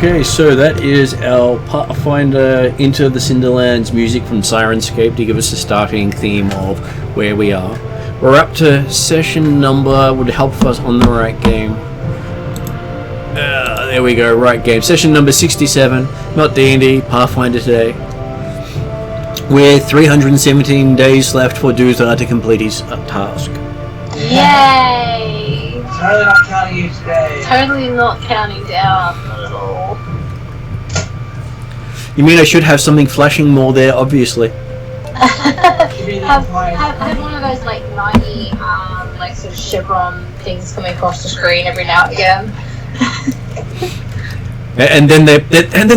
Okay, so that is our Pathfinder Into the Cinderlands music from Sirenscape to give us a starting theme of where we are. We're up to session number, would help us on the right game. There we go, right game. Session number 67, not D&D, Pathfinder today. With 317 days left for Doomsday to complete his task. Yay! Totally not counting you today. Totally not counting down at all. You mean I should have something flashing more there, obviously. have one of those like 90 like sort of chevron things coming across the screen every now and again. And then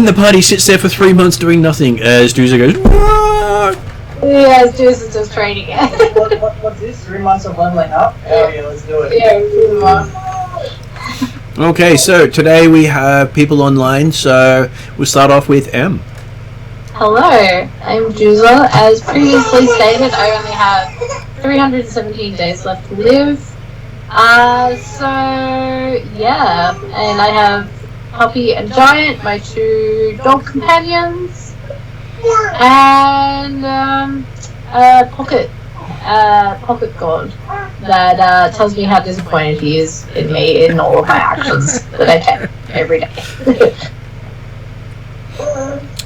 the party sits there for 3 months doing nothing as Doomsday goes, "What?" Yeah, Doomsday is just training it. What's this? 3 months of leveling up? Oh yeah, let's do it. Yeah, 3 months. Okay, so today we have people online, so we'll start off with M. Hello, I'm Juza. As previously stated, I only have 317 days left to live. So yeah, and I have Puppy and Giant, my 2 dog companions, and Pocket God that tells me how disappointed he is in me in all of my actions that I take every day.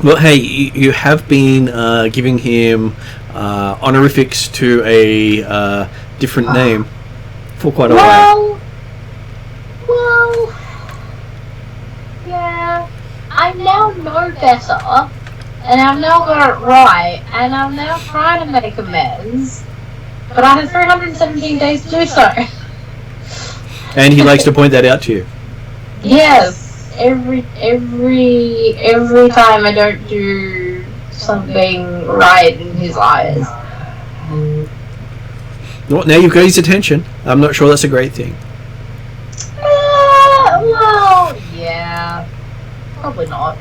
Well, hey, you have been giving him honorifics to a different name for quite a while. Well, yeah, I now know better, and I've now got it right, and I'm now trying to make amends, but I have 317 days to do so. And he likes to point that out to you. Yes. Every time I don't do something right in his eyes. Well, now you've got his attention. I'm not sure that's a great thing. Well, yeah. Probably not.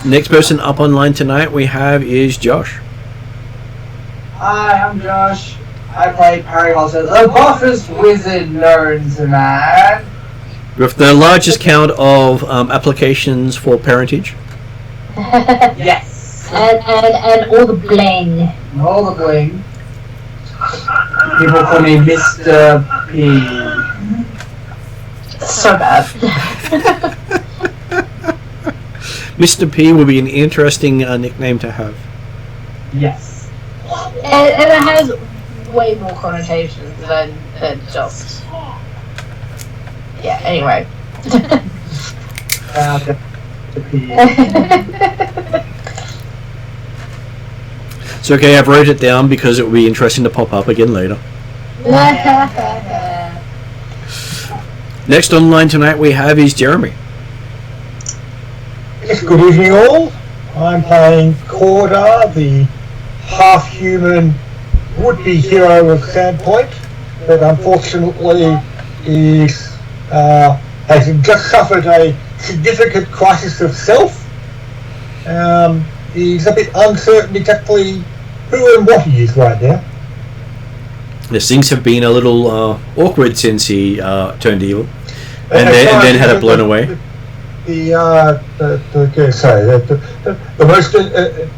Next person up online tonight we have is Josh. Hi, I'm Josh. I play Parry Holster, the buffest wizard known to man. With the largest count of applications for parentage. Yes. And all the bling. All the bling. People call me Mr. P. So bad. Mr. P will be an interesting nickname to have. Yes. And it has way more connotations than just... Yeah, anyway. It's okay, I've wrote it down because it will be interesting to pop up again later. Next online tonight we have is Jeremy. Yes, good evening all. I'm playing Corda, the half-human would-be hero of Sandpoint, but unfortunately has just suffered a significant crisis of self. He's a bit uncertain exactly who and what he is right now. Yes, things have been a little awkward since he turned evil, and then had it blown away. The most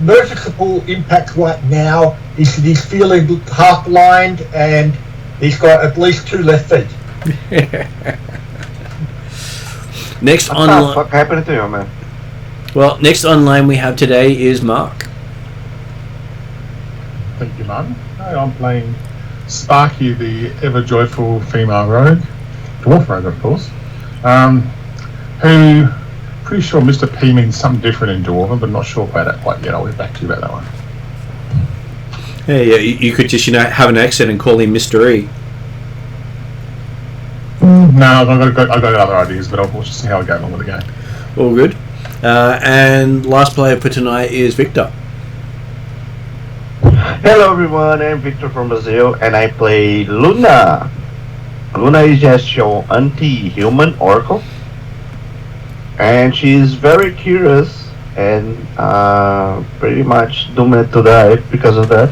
noticeable impact right now is that he's feeling half blind and he's got at least 2 left feet. Next What online. the fuck happened to you, man? Well, next online we have today is Mark. Thank you, Martin. Hi, I'm playing Sparky, the ever-joyful female rogue. Dwarf rogue, of course. Who, pretty sure Mr. P means something different in Dwarven, but not sure about that quite yet. I'll get back to you about that one. Hey, you could just have an accent and call him Mr. E. No, I've got other ideas, but we'll just see how I go along with the game. All good. And last player for tonight is Victor. Hello everyone, I'm Victor from Brazil and I play Luna. Luna is just your anti-human oracle. And she's very curious and pretty much doomed to die because of that.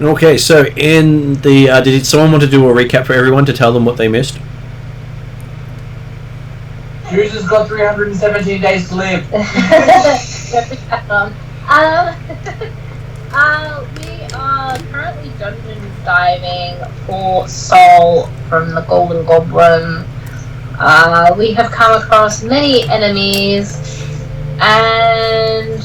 Okay, so in the did someone want to do a recap for everyone to tell them what they missed? Juice has got 317 days to live. We are currently dungeon diving for Soul from the Golden Goblin. We have come across many enemies, and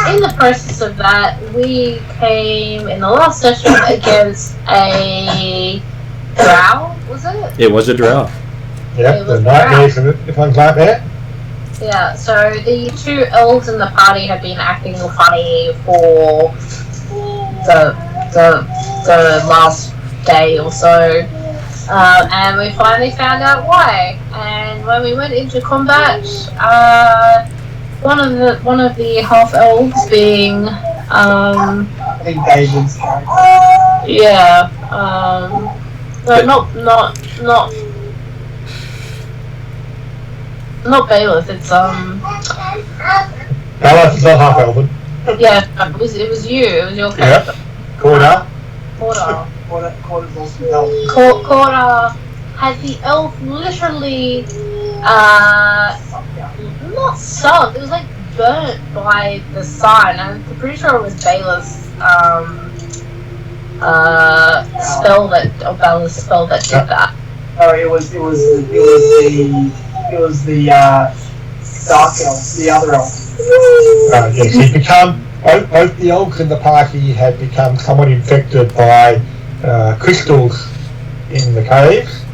in the process of that, we came in the last session against a drow, was it? It was a drow. Yep, the nightmares of it, if I'm right there. Yeah, so the two elves in the party have been acting funny for the last day or so, and we finally found out why. And when we went into combat, one of the half elves, being I think David's character. yeah, no, not Bailiff. It's Bailiff is not half elven. yeah, it was you. It was your character. Corda. Corda. Corda's also an elf. Corda had the elf literally not sunk. It was like burnt by the sun. I'm pretty sure it was Bailiff's spell that did that. No, it was the dark elf, the other elf. Yes, he'd become, both the elves in the party had become somewhat infected by crystals in the caves,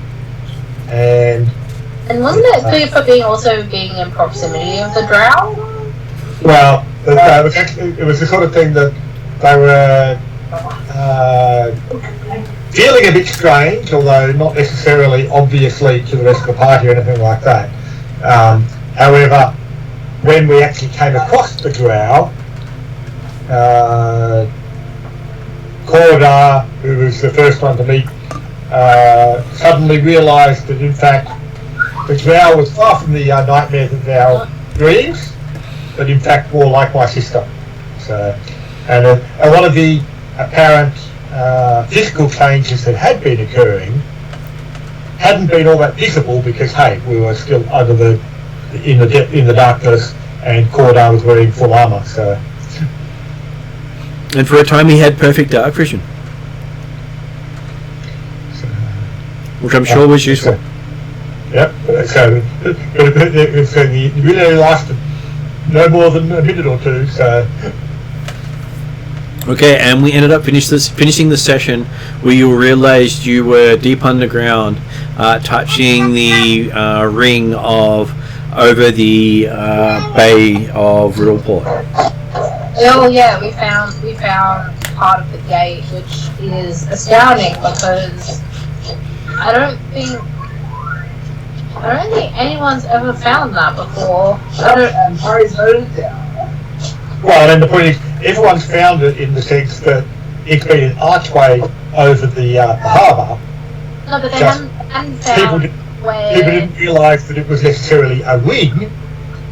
and wasn't it for being in proximity of the drow? well, it was the sort of thing that they were feeling a bit strange, although not necessarily obviously to the rest of the party or anything like that. However, when we actually came across the drow, Corda, who was the first one to meet, suddenly realised that in fact the drow was far from the nightmares of our dreams, but in fact more like my sister. So, and a lot of the apparent physical changes that had been occurring hadn't been all that visible because, hey, we were still under in the darkness, and Corda was wearing full armour. So, and for a time he had perfect dark vision, which I'm sure was useful. Yep. So it really lasted no more than a minute or two. So. Okay, and we ended up finishing the session where you realised you were deep underground, touching the ring over the bay of Riddleport. Oh yeah, we found part of the gate, which is astounding because I don't think anyone's ever found that before. And Harry's noted it down. Well, and the point is, everyone's found it in the sense that it's been an archway over the harbour. No, but they hadn't found where... People didn't realise that it was necessarily a ring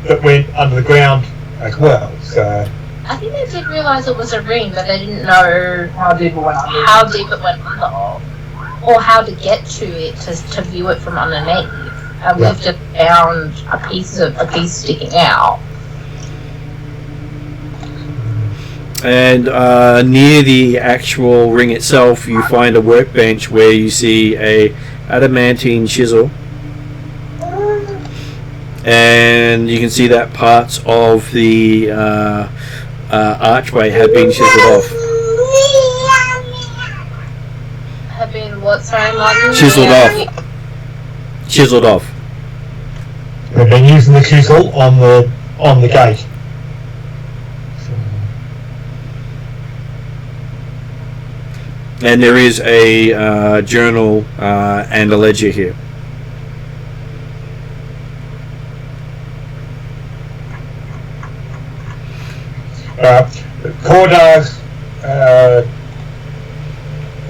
that went under the ground as well. So I think they did realise it was a ring, but they didn't know how deep it went under, or how to get to it to view it from underneath. And we've just found a piece sticking out. And near the actual ring itself, you find a workbench where you see a adamantine chisel, and you can see that parts of the archway have been chiseled off. Have been what? Sorry, Martin? Chiseled off. They've been using the chisel on the gate. And there is a journal and a ledger here. Corda's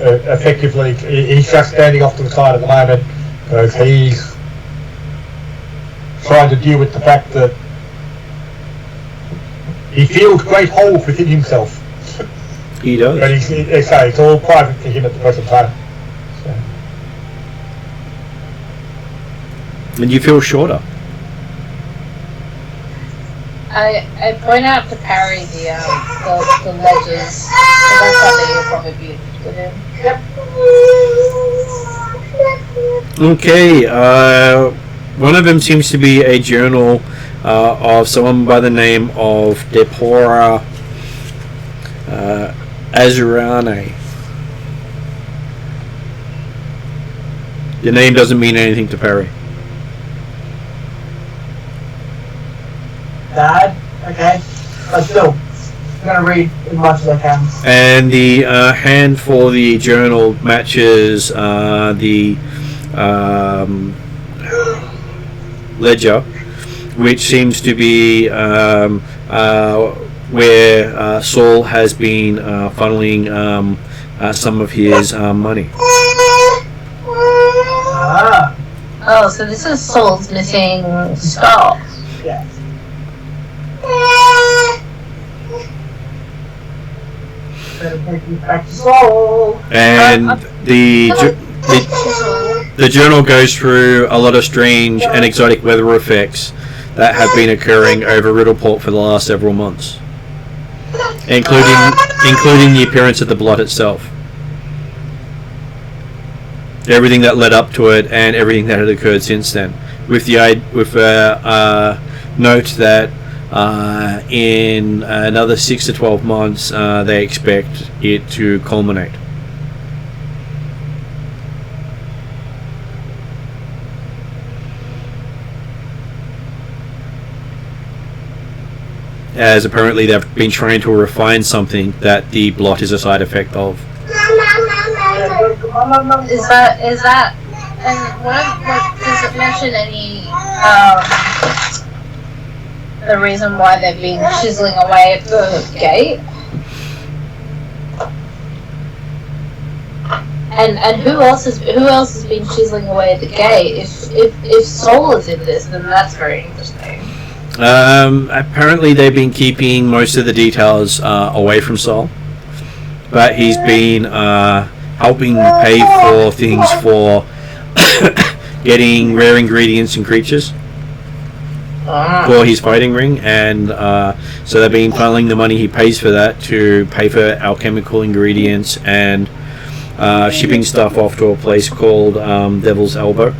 effectively, he's just standing off to the side at the moment because he's trying to deal with the fact that he feels great holes within himself. He does. But it's all private for him at the present time. So. And you feel shorter. I point out to Parry the ledgers. So that's something you'll probably be interested in. Okay, one of them seems to be a journal of someone by the name of Depora Azurane. Your name doesn't mean anything to Perry. Dad? Okay. But still, I'm gonna read as much as I can. And the hand for the journal matches the ledger, which seems to be where Saul has been funneling some of his money. Ah, Oh, so this is Saul's missing skull. yes. Better take me back to Soul. And the journal goes through a lot of strange and exotic weather effects that have been occurring over Riddleport for the last several months, including the appearance of the blot itself. Everything that led up to it and everything that had occurred since then, with a note that in another 6 to 12 months they expect it to culminate. As apparently they've been trying to refine something that the blot is a side effect of. Is that and what does it mention any the reason why they've been chiseling away at the gate? And who else has been chiseling away at the gate? If Soul is in this, then that's very interesting. Apparently they've been keeping most of the details away from Saul, but he's been helping pay for things for getting rare ingredients and creatures for his fighting ring, and so they've been funneling the money he pays for that to pay for alchemical ingredients and shipping stuff off to a place called Devil's Elbow.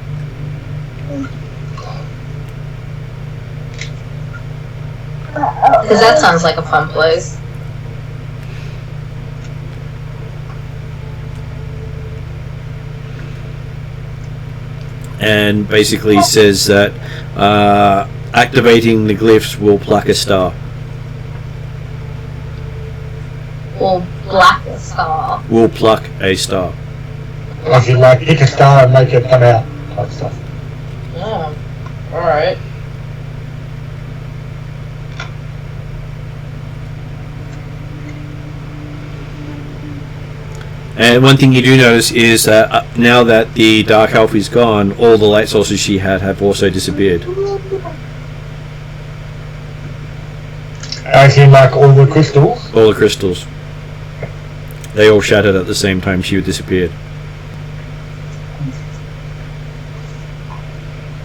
Because that sounds like a fun place. And basically says that activating the glyphs will pluck a star. Or black a star. Will pluck a star. Like you like hit a star and make it come out type stuff. Oh, alright. And one thing you do notice is that now that the Dark Elf is gone, all the light sources she had have also disappeared. As in like all the crystals? All the crystals. They all shattered at the same time she disappeared.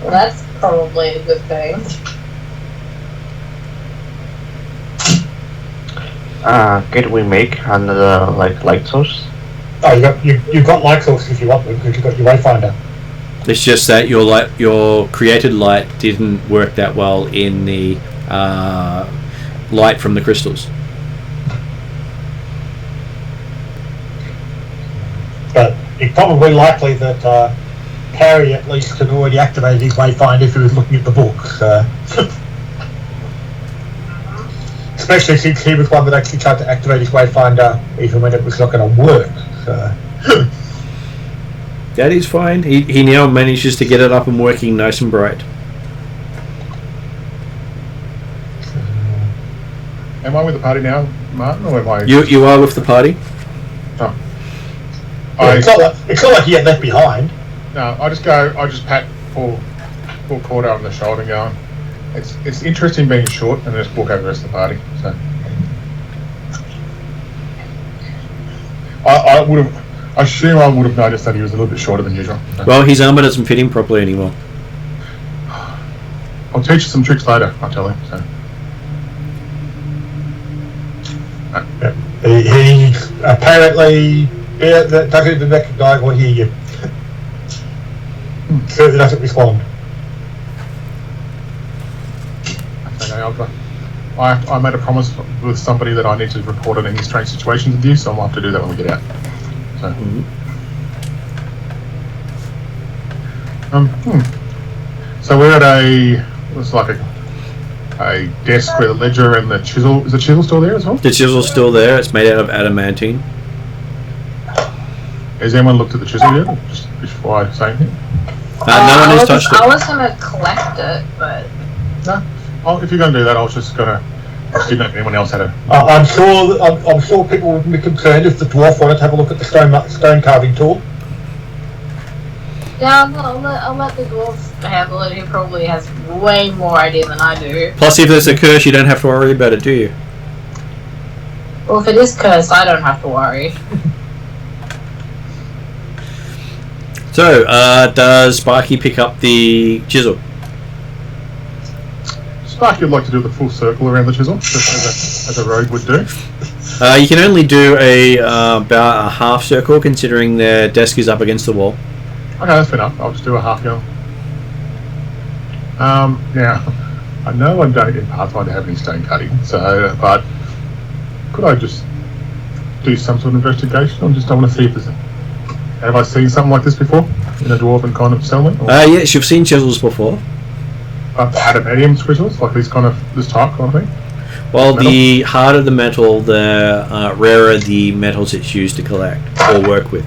Well, that's probably a good thing. Can we make another light source? Oh, you've got light sources if you want them, because you've got your Wayfinder. It's just that your created light didn't work that well in the light from the crystals. But it's probably likely that Harry at least had already activated his Wayfinder if he was looking at the books. Especially since he was one that actually tried to activate his Wayfinder even when it was not going to work. That is fine. He now manages to get it up and working nice and bright. Am I with the party now, Martin, or am I? You are with the party? Oh. It's not like he had left behind. No, I just pat Paul Corder on the shoulder and go, it's interesting being short, and just walk over the rest of the party. So I assume I would have noticed that he was a little bit shorter than usual. So. Well, his armor doesn't fit him properly anymore. I'll teach you some tricks later, I'll tell him. So. He apparently doesn't even recognise or hear you. Certainly doesn't respond. Okay, I made a promise with somebody that I need to report on any strange situations with you, so I'll have to do that when we get out. So. So we're at it's like a desk with a ledger and the chisel. Is the chisel still there as well? The chisel's still there. It's made out of adamantine. Has anyone looked at the chisel yet? Just before I say anything. No one has touched it. I was gonna collect it, but No. Oh, if you're going to do that, I was just gonna. I didn't know if anyone else had a. I'm sure people would be concerned if the dwarf wanted to have a look at the stone carving tool. yeah, I'll let the dwarf handle it. He probably has way more idea than I do. Plus, if there's a curse, you don't have to worry about it, do you? Well, if it is cursed, I don't have to worry. So, does Sparky pick up the chisel? Sparky would like to do the full circle around the chisel, just as a rogue would do. You can only do about a half circle, considering their desk is up against the wall. Okay, that's fair enough. I'll just do a half go. Now, I know I don't in Pathfinder have any stone cutting, so, but could I just do some sort of investigation? I just want to see if there's have I seen something like this before in a dwarven kind of settlement? Yes, you've seen chisels before. Adamantium chisels, like this type kind of thing? Well, the harder the metal, the rarer the metals it's used to collect or work with.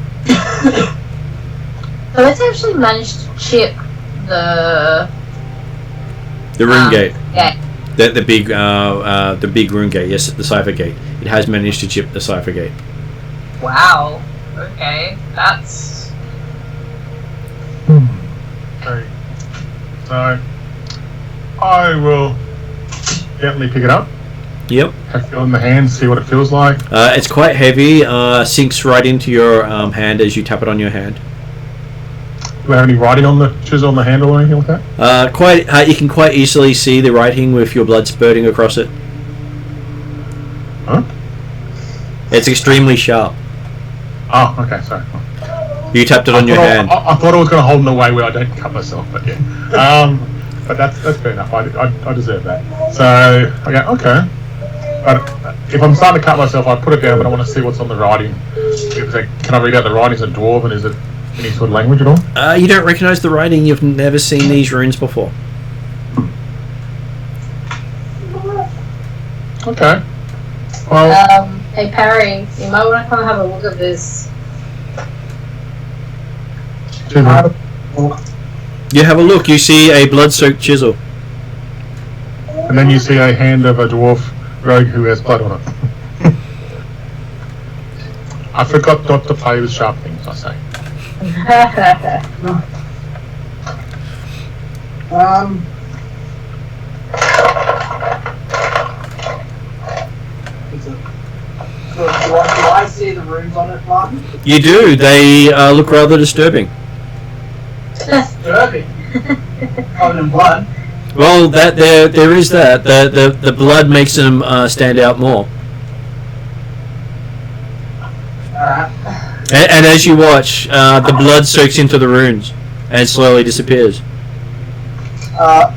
So it's actually managed to chip the rune gate. Yeah. The big rune gate. Yes, the Cypher gate. It has managed to chip the Cypher gate. Wow. Okay, that's. Okay. So I will gently pick it up. Yep. Have feel in the hand, see what it feels like. It's quite heavy. Sinks right into your hand as you tap it on your hand. Do I have any writing on the chisel on the handle or anything like that? You can quite easily see the writing with your blood spurting across it. Huh? It's extremely sharp. Oh, okay, sorry. You tapped it on your hand. I thought I was going to hold in a way where I don't cut myself, but yeah. But that's fair enough. I deserve that. So okay. But if I'm starting to cut myself, I put it down, but I want to see what's on the writing. Can I read out the writing? Is it dwarven? Is it any sort of language at all? You don't recognise the writing. You've never seen these runes before. Okay. Well. Hey Parry, you might want to come have a look at this. You have a look. You see a blood-soaked chisel. And then you see a hand of a dwarf rogue who has blood on it. I forgot not to play with sharp things, I say. Do I see the runes on it, Martin? You do. They look rather disturbing. Disturbing. Covered in blood. Well, there is that. The blood makes them stand out more. Alright. And as you watch, the blood soaks into the runes and slowly disappears. Oh.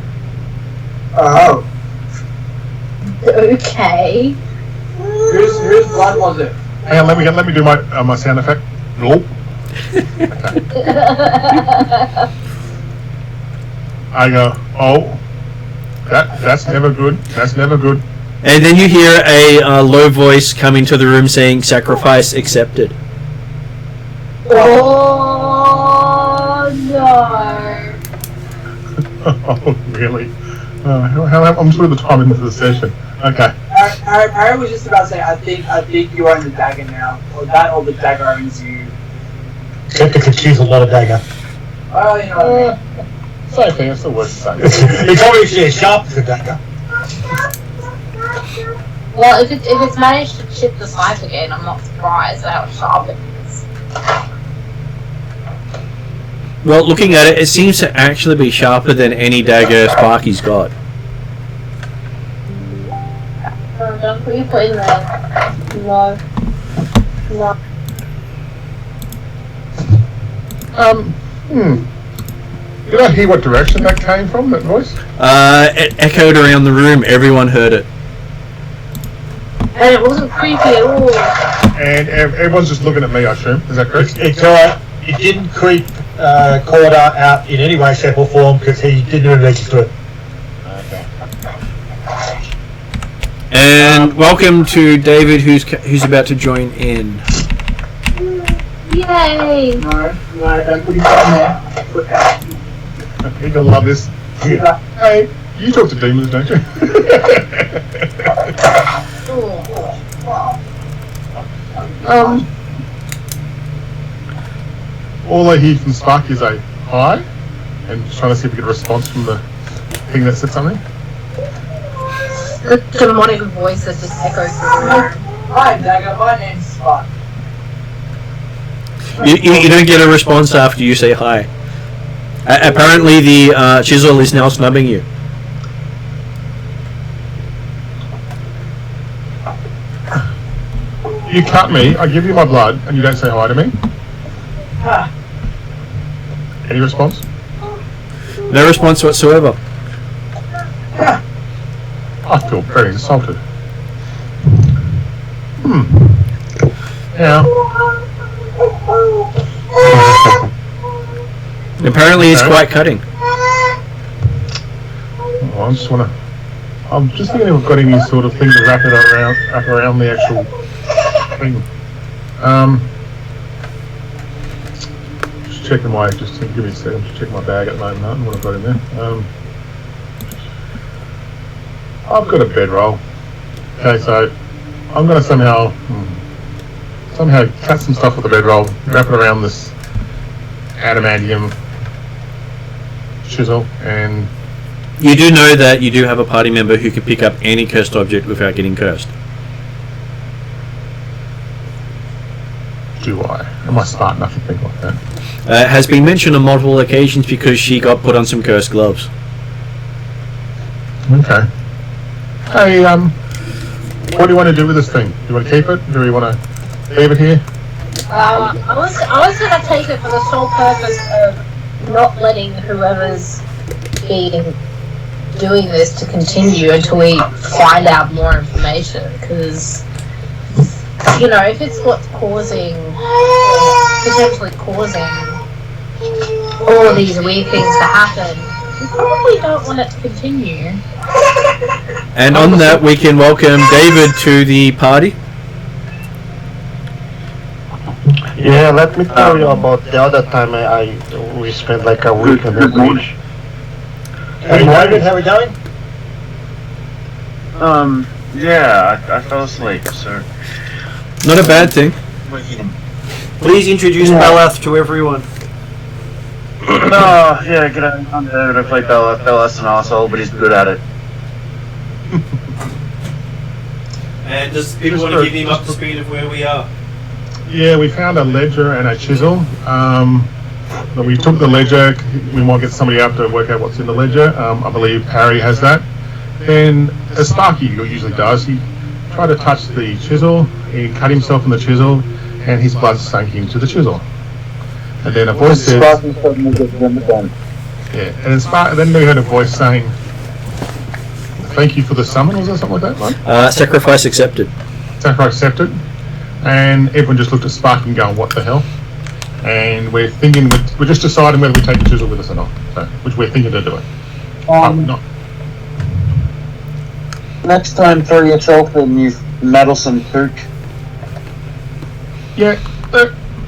Okay. Whose blood was it? Hang on, let me do my sound effect. Nope. Okay. I go, oh, that's never good. That's never good. And then you hear a low voice come into the room saying, "Sacrifice accepted." Oh no! Oh really? I'm sure the time into the session. Okay. Harry was just about to say, I think you own the dagger now. Or that or the dagger owns you. Technically, she's a lot of dagger. Oh, you know what I mean. Same thing, it's the worst thing. It's obviously as sharp as a dagger. Well, if it's managed to chip the Cypher again, I'm not surprised at how sharp it is. Well, looking at it, it seems to actually be sharper than any dagger Sparky's got. Don't put your foot in there. No. No. Did I hear what direction that came from, that voice? It echoed around the room. Everyone heard it. And it wasn't creepy at all. And everyone's just looking at me, I assume. Is that correct? It's alright. It didn't creep Corder out in any way, shape, or form because he didn't register it. Okay. And welcome to David, who's about to join in. Yay! No, don't put your foot in there. Put that. You're gonna love this. Hey, you talk to demons, don't you? All I hear from Sparky is a hi, and just trying to see if we get a response from the thing that said something. The demonic voice that just echoes through the room. Hi, Dagger. My name's Spot. You don't get a response after you say hi. Apparently the chisel is now snubbing you. You cut me, I give you my blood, and you don't say hi to me? Any response? No response whatsoever. I feel very insulted. Yeah. Apparently it's quite cutting. Oh, I'm just thinking if I've got any sort of thing to wrap around the actual thing. Just checking just give me a second, just check my bag at the moment, and what I've got in there. I've got a bedroll. Okay, so I'm going to somehow cut some stuff with the bedroll, wrap it around this adamantium chisel, and You do know that you do have a party member who can pick up any cursed object without getting cursed. do I? Am I smart enough to think like that? It has been mentioned on multiple occasions because she got put on some cursed gloves. Okay. Hey, what do you want to do with this thing? Do you want to keep it? Do you want to leave it here? I was gonna take it for the sole purpose of not letting whoever's being doing this to continue until we find out more information, because you know, if it's what's causing, potentially causing all of these weird things to happen, we probably don't want it to continue. And on that, we can welcome David to the party. Yeah, let me tell you about the other time we spent like a week on the beach. Hey David, how are we going? Yeah, I fell asleep, sir. Not a bad thing. Please introduce Balath to everyone. Oh, yeah, good on David. I play Bella. Bella's an asshole, but he's good at it. And does people want to give him up to speed of where we are? Yeah, we found a ledger and a chisel. But we took the ledger. We might get somebody out to work out what's in the ledger. I believe Harry has that. Then, as Sparky usually does, he tried to touch the chisel. He cut himself on the chisel, and his blood sank into the chisel. And then a voice says, "Yeah." And then we heard a voice saying, "Thank you for the summon." Was there something like that, right? Sacrifice accepted. Sacrifice accepted. And everyone just looked at Sparky and going, "What the hell?" And we're thinking, we're just deciding whether we take the chisel with us or not. So, which we're thinking to do it. Not. Next time, throw yourself in, you meddlesome kook. Yeah,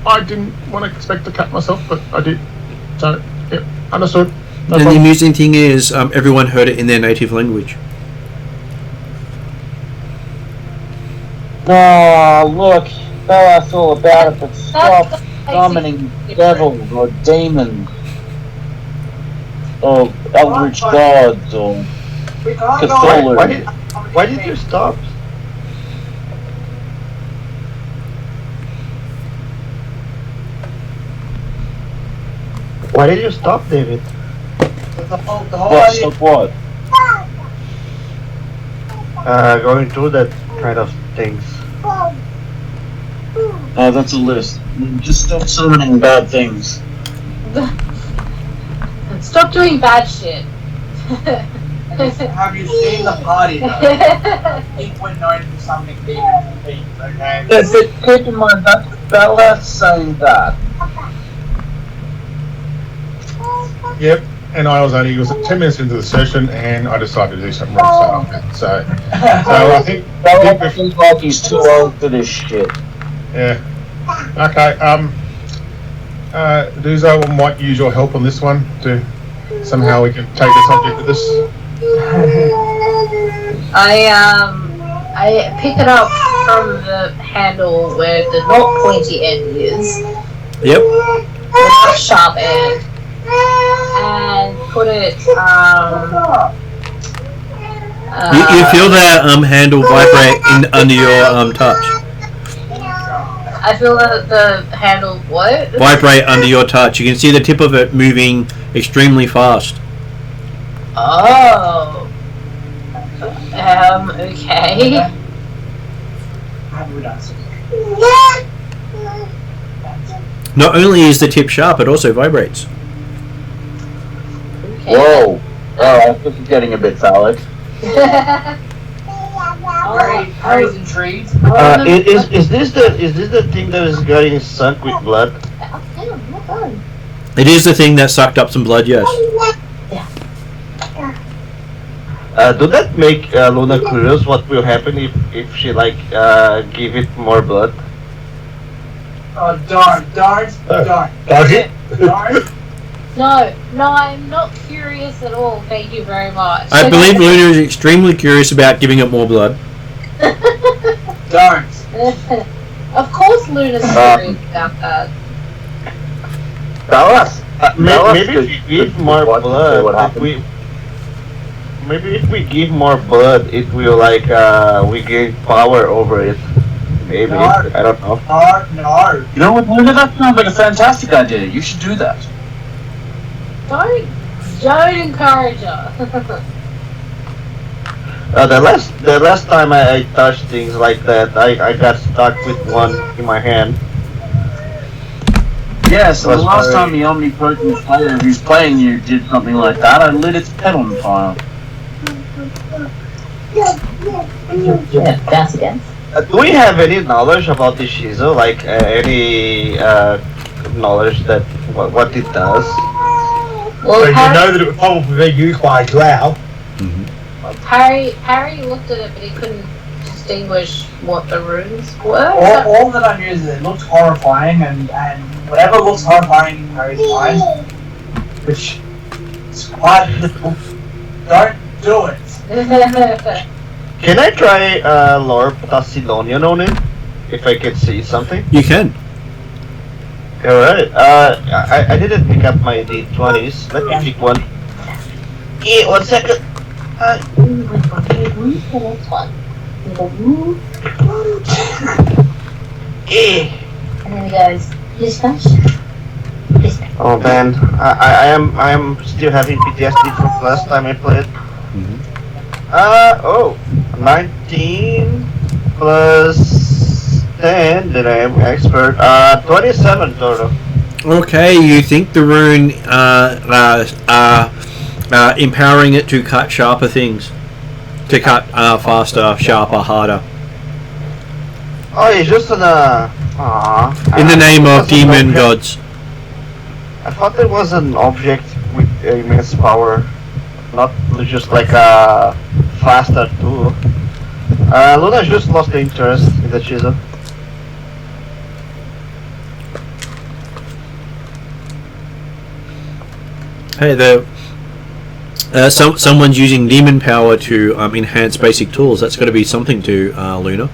I didn't want to expect to cut myself, but I did. So, yeah, understood. No And the problem. amusing thing is, everyone heard it in their native language. Oh, look, Bella's all about it, but stop summoning devils or demons or eldritch gods or We can't go Cthulhu. Why did you stop? Why did you stop, David? The whole What? idea. Stop what? Going through that kind of things. Oh, that's a list. Just stop summoning bad things. Stop doing bad shit. Have you seen the party though? I think we're known for something demons and things, okay? Yeah, but keep in mind that Bella's saying that. Yep. And I was 10 minutes into the session, and I decided to do something wrong. So I think Bella feels like he's too old for this shit. yeah. Okay. Duzo, I might use your help on this one to somehow we can take the subject of this. I pick it up from the handle where the not pointy end is, Yep. the not sharp end, and put it You feel that handle vibrate under your touch. I feel the handle what? Vibrate under your touch. You can see the tip of it moving extremely fast. Oh. Okay. Have we done something? Not only is the tip sharp, it also vibrates. Okay. Whoa. Oh, this is getting a bit phallic. Harry's intrigued. Is this the thing that is getting sunk with blood? It is the thing that sucked up some blood, yes. Do that make Luna curious? What will happen if she give it more blood? Oh, don't. Does it? Don't. No, I'm not curious at all. Thank you very much. I believe Luna is extremely curious about giving it more blood. Don't. Of course, Luna's curious about that. Bella's. Maybe if we give more blood, maybe if we give more blood, it will we gain power over it. Maybe No. I don't know. No. You know what, Luna? That sounds like a fantastic idea. You should do that. Don't encourage her. The last time I touched things like that, I got stuck with one in my hand. Yes, and the Was last very- time the omnipotent player who's playing you did something like that, I lit its pet on fire. Yeah, bounce again. Do we have any knowledge about the Shizu? Any knowledge that what it does? Well, So you know that it would probably be used by Drow. Harry looked at it, but he couldn't distinguish what the runes were. All that I knew is that it looked horrifying, and whatever looks horrifying in Harry's mind, which is quite difficult. Don't do it. Can I try Lord Thassilonian on it? If I can see something? You can. Alright, I didn't pick up my D20s. Let me pick one. Yeah, 1 second. Yeah. And then he goes, dispatch. Oh man, I am still having PTSD from last time I played. 19 plus 10, then I am expert. 27 total. Okay, you think the rune empowering it to cut sharper things. To cut faster, sharper, harder. Oh, it's just an In the name of That's an demon object. gods. I thought it was an object with immense power, not just like a faster tool. Luna just lost the interest in the chisel. Hey, someone's using demon power to enhance basic tools. That's got to be something to Luna.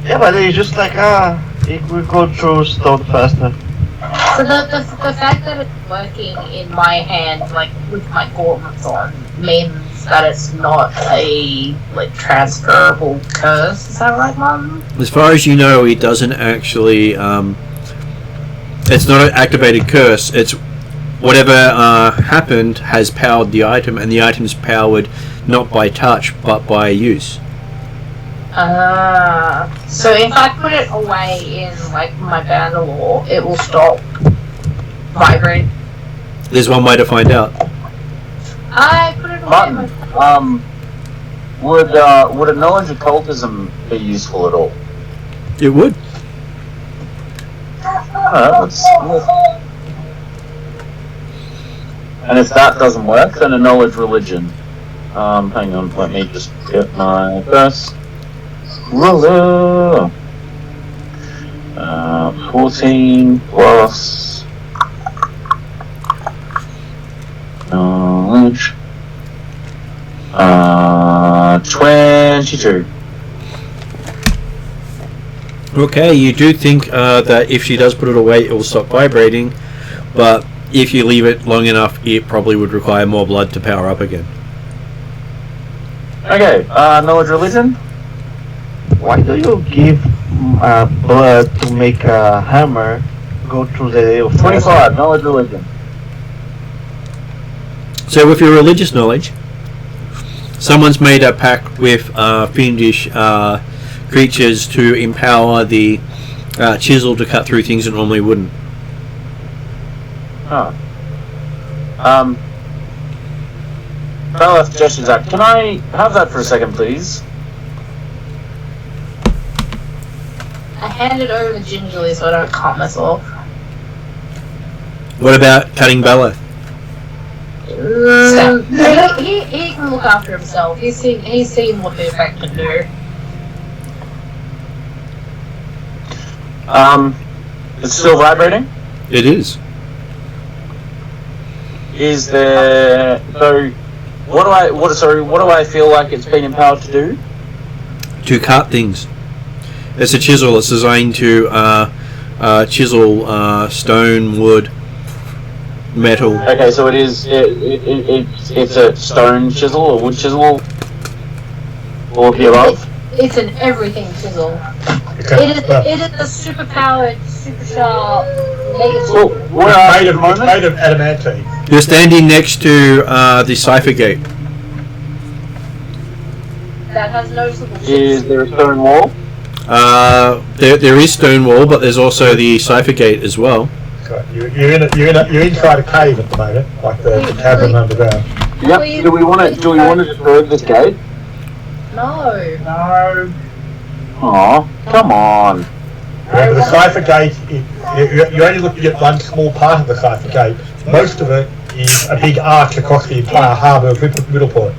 Yeah, but it's just like it will go through stone faster. So the fact that it's working in my hand, like with my gauntlets on, means that it's not a transferable curse. Is that right, Mum? As far as you know, it doesn't actually It's not an activated curse. It's whatever happened has powered the item, and the item's powered not by touch but by use. So if I put it away in like my Bangalore, it will stop vibrating. There's one way to find out. I put it away in my Would a knowledge of occultism be useful at all? It would. And if that doesn't work, then a knowledge religion. Hang on, let me just get my first ruler. 14 plus knowledge. 22. Okay, you do think that if she does put it away, it will stop vibrating, but if you leave it long enough, it probably would require more blood to power up again. Okay, knowledge religion. Why do you give blood to make a hammer go through the day of 25, knowledge religion. So with your religious knowledge, someone's made a pact with fiendish creatures to empower the chisel to cut through things that normally wouldn't. Oh. Baleth gestures out. Can I have that for a second, please? I hand it over gingerly so I don't cut myself. What about cutting Bella? He can look after himself. He's seen what the effect can do. It's still vibrating? It is. Is there what do I feel like it's been empowered to do? To cut things. It's a chisel. It's designed to chisel stone, wood, metal. Okay, so it's a stone chisel or wood chisel or the above? It's an everything chisel. Okay. It is a super powered, super sharp mega Well, chisel. where are It's you at the moment? made of adamantine. You're standing next to the Cypher gate. That has noticeable Is chips. there a stone wall? There is stone wall, but there's also the Cypher gate as well. Okay. You're inside a cave at the moment, like the cavern underground. Yep. Please. Do we want to disturb this gate? No. No. Aw, come on. Remember, the Cypher gate, you're only looking at one small part of the Cypher gate. Most of it is a big arch across the entire harbour of Middleport.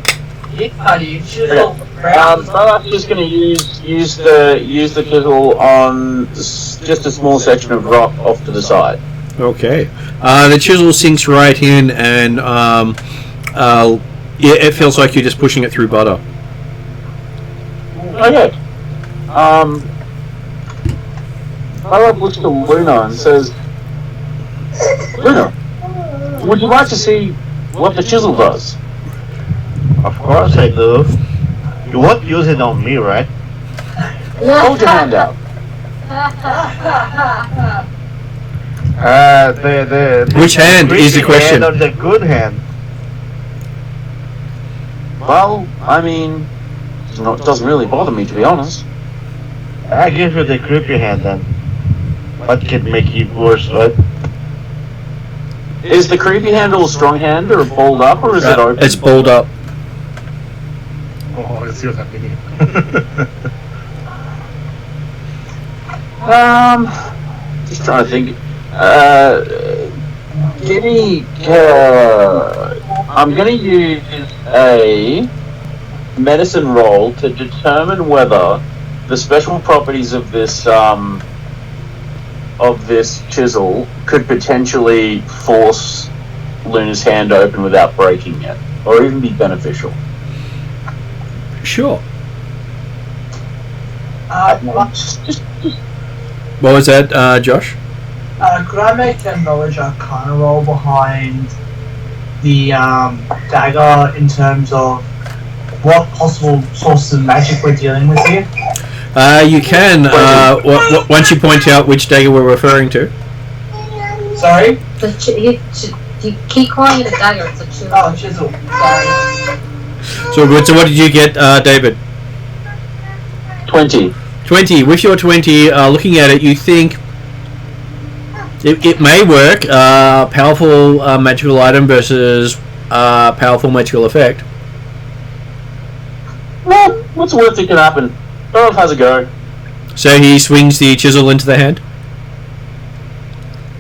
Yeah, you should I'm just going to use the chisel on just a small section of rock off to the side. Okay. The chisel sinks right in, and it feels like you're just pushing it through butter. Okay. Baleth looks to Luna and says, Luna, would you like to see what the chisel does? Of course I do. You won't use it on me, right? Hold your hand out. Which hand is the creepy question? hand or the good hand? Well, I mean, it doesn't really bother me, to be honest. I give you the creepy hand then. What can make it worse, right? Is the creepy handle a strong hand or balled up, or is it open? It's balled up. Oh, let's see what's happening here. Just trying to think. Give me. I'm going to use a medicine roll to determine whether the special properties of this chisel could potentially force Luna's hand open without breaking it, or even be beneficial. Sure. Just What was that, Josh? Could I make a knowledge arcana roll behind the dagger in terms of what possible sources of magic we're dealing with here? You can, once you point out which dagger we're referring to. Sorry? You keep calling it a dagger, it's a chisel. Oh, chisel. Sorry. So good. So what did you get, David? 20. 20. With your 20, looking at it, you think it may work. Powerful magical item versus powerful magical effect. Well, what's the worst that can happen? Earth has a go. So he swings the chisel into the hand.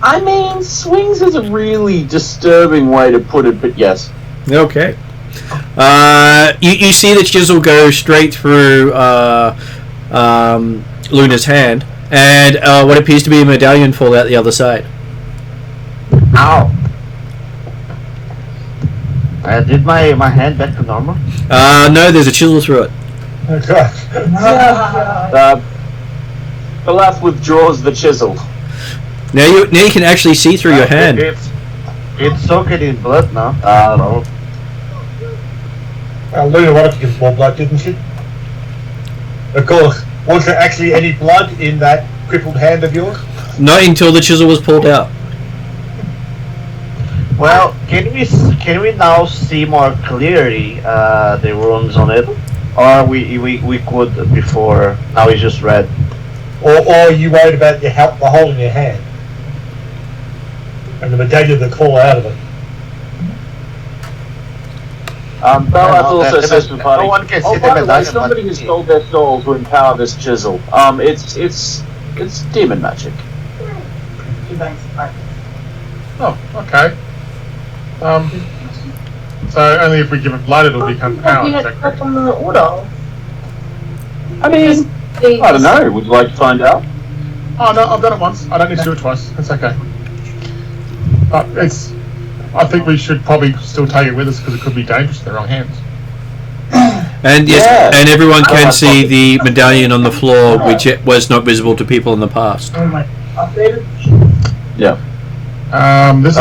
I mean, swings is a really disturbing way to put it, but yes. Okay. You see the chisel go straight through Luna's hand, and what appears to be a medallion fall out the other side. Ow. Did my hand back to normal? No, there's a chisel through it. Okay. The left withdraws the chisel. Now you can actually see through your hand. It's soaked in blood now. No. Luna wanted to give more blood, didn't she? Of course. Was there actually any blood in that crippled hand of yours? Not until the chisel was pulled out. Well, can we now see more clearly the runes on it, or we could before? Now it's just red. Or are you worried about the hole in your hand and the medallion that fall out of it? Bellas also says to the party, no one can see the by the way, medallion, somebody but- has sold their soul to empower this chisel. It's demon magic. Oh, okay. So only if we give it blood it'll become power. You Is had that correct? on the order. I mean, I don't know. Would you like to find out? Oh no, I've done it once. I don't need to do it twice. It's okay. But I think we should probably still take it with us because it could be dangerous in the wrong hands. And yes, Yeah. and everyone can see the medallion on the floor, which it was not visible to people in the past. Updated? Yeah. This is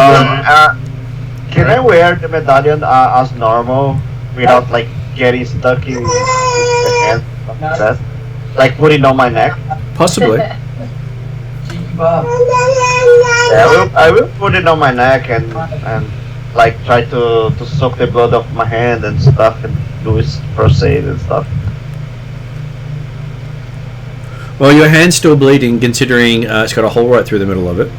Can I wear the medallion as normal without like getting stuck in the hand? Like that? Like put it on my neck? Possibly. Cheeky Bob. Yeah, I will put it on my neck and like try to soak the blood off my hand and stuff and do its first aid and stuff. Well, your hand's still bleeding, considering it's got a hole right through the middle of it.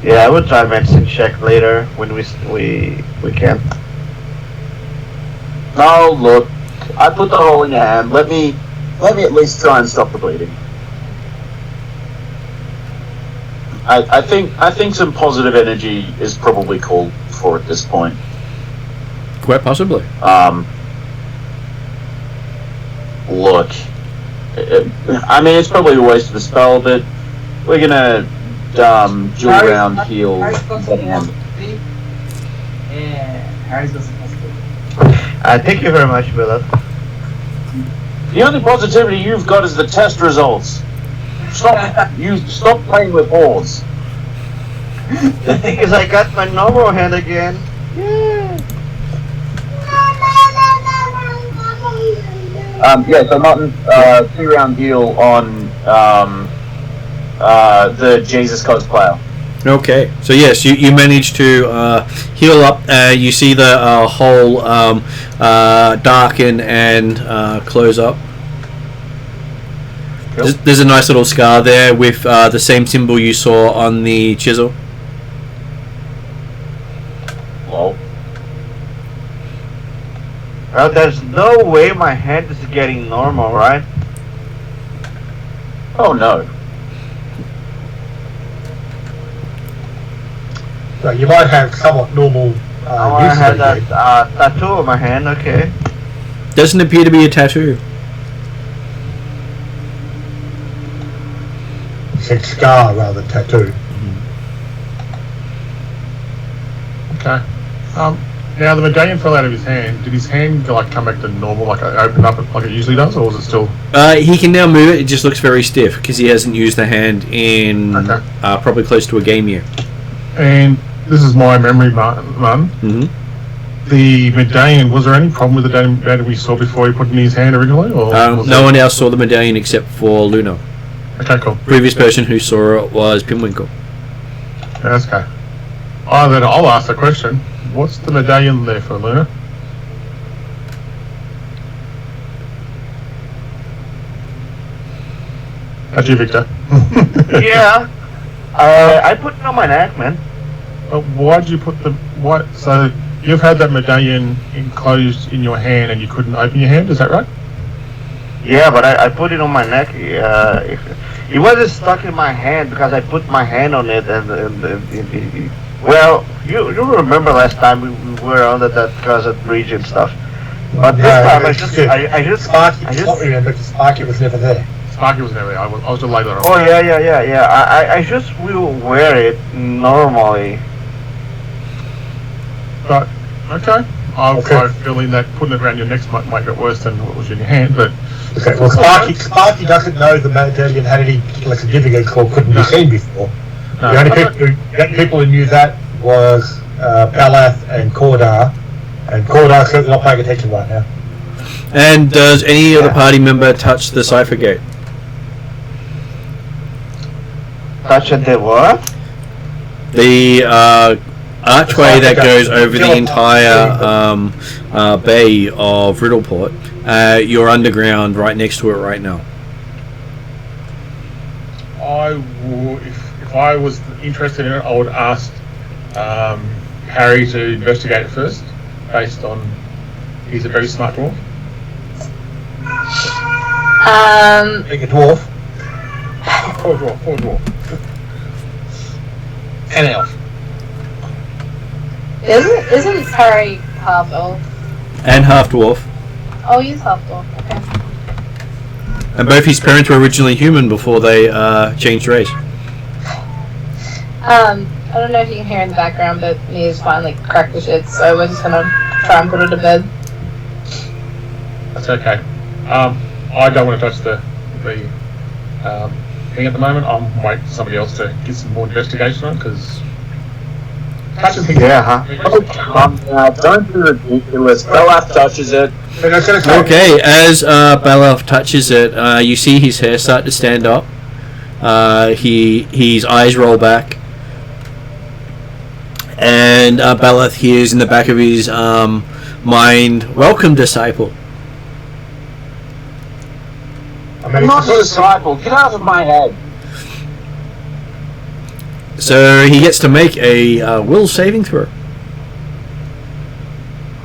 Yeah, I will try medicine check later when we can. No, look. I put the hole in your hand. Let me at least try and stop the bleeding. I think some positive energy is probably called for at this point. Quite possibly. Look. I mean, it's probably a waste of a spell, but we're gonna dual round heal the hand. Yeah, Harry's got some positive. Thank you very much, Willard. The only positivity you've got is the test results. Stop playing with hordes. The thing is, I got my normal hand again. So Martin, 2-round heal on the Jesus cosplayer. Okay, so yes, you manage to heal up. You see the hole darken and close up. Cool. There's a nice little scar there with the same symbol you saw on the chisel. Lol. Well, there's no way my hand is getting normal, right? Oh no. So you might have somewhat normal I use had of that it. tattoo on my hand, okay. Doesn't appear to be a tattoo. Said scar rather than tattoo. okay. Now the medallion fell out of his hand. Did his hand like come back to normal, like open up like it usually does, or was it still? He can now move it. It just looks very stiff because he hasn't used the hand in Okay. probably close to a game year. And this is my memory, Martin. Mm-hmm. The medallion, was there any problem with the medallion we saw before he put it in his hand originally? Or was No it- one else saw the medallion except for Luna. Okay, cool. Previous person who saw it was Pinwinkle. That's okay. Then I'll ask the question. What's the medallion there for, Luna? That's you, Victor. Yeah. I put it on my neck, man. Why did you put the what? So you've had that medallion enclosed in your hand, and you couldn't open your hand. Is that right? Yeah, but I put it on my neck. It wasn't stuck in my hand because I put my hand on it, and well, you remember last time we were under that Cousin Regent stuff. But this time I just Sparky, I don't remember because Sparky was never there. Sparky was never there. I was just later on. Oh yeah. I just will wear it normally. But okay, I have a feeling that putting it around your neck might make it worse than what was in your hand. But okay, well, Sparky doesn't know the medallion had any particular significance or couldn't be seen before. No. The only people who knew that was Balath and Cordar, and Cordar's certainly not paying attention right now. And does any other party member touch the Cypher gate? Touch at the what? The archway that goes over the entire bay of Riddleport. You're underground right next to it right now. I would, if I was interested in it, I would ask Harry to investigate it first, based on he's a very smart dwarf. Being a dwarf. Poor dwarf. And elf. Isn't Harry half elf? And half dwarf. Oh, he's half dwarf. Okay. And both his parents were originally human before they changed race. I don't know if you can hear in the background, but Mia's finally cracked the shit, so we're just gonna try and put her to bed. That's okay. I don't want to touch the thing at the moment. I'm waiting for somebody else to get some more investigation on, because touching things. Yeah, huh? Don't be ridiculous. Belaf touches it. Okay, as Belaf touches it, you see his hair start to stand up. His eyes roll back. And Belaf hears in the back of his mind, "Welcome, disciple." I'm not a disciple. Get out of my head. So he gets to make a will saving throw.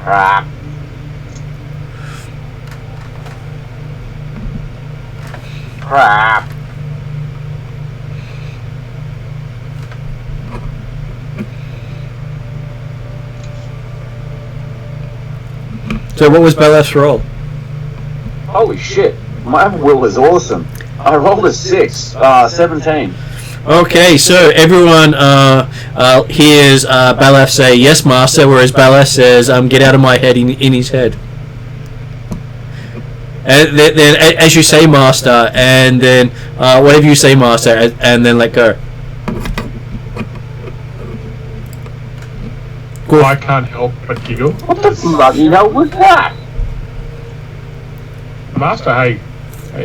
Crap. So what was Belaf's roll? Holy shit. My will is awesome. I rolled a 6. 17. Okay, so everyone hears Belaf say, "Yes, master," whereas Belaf says, "Get out of my head," in his head. And then as you say, master, and then whatever you say, master, and then let go. Cool. I can't help but giggle. What the bloody hell was that? Master, hey,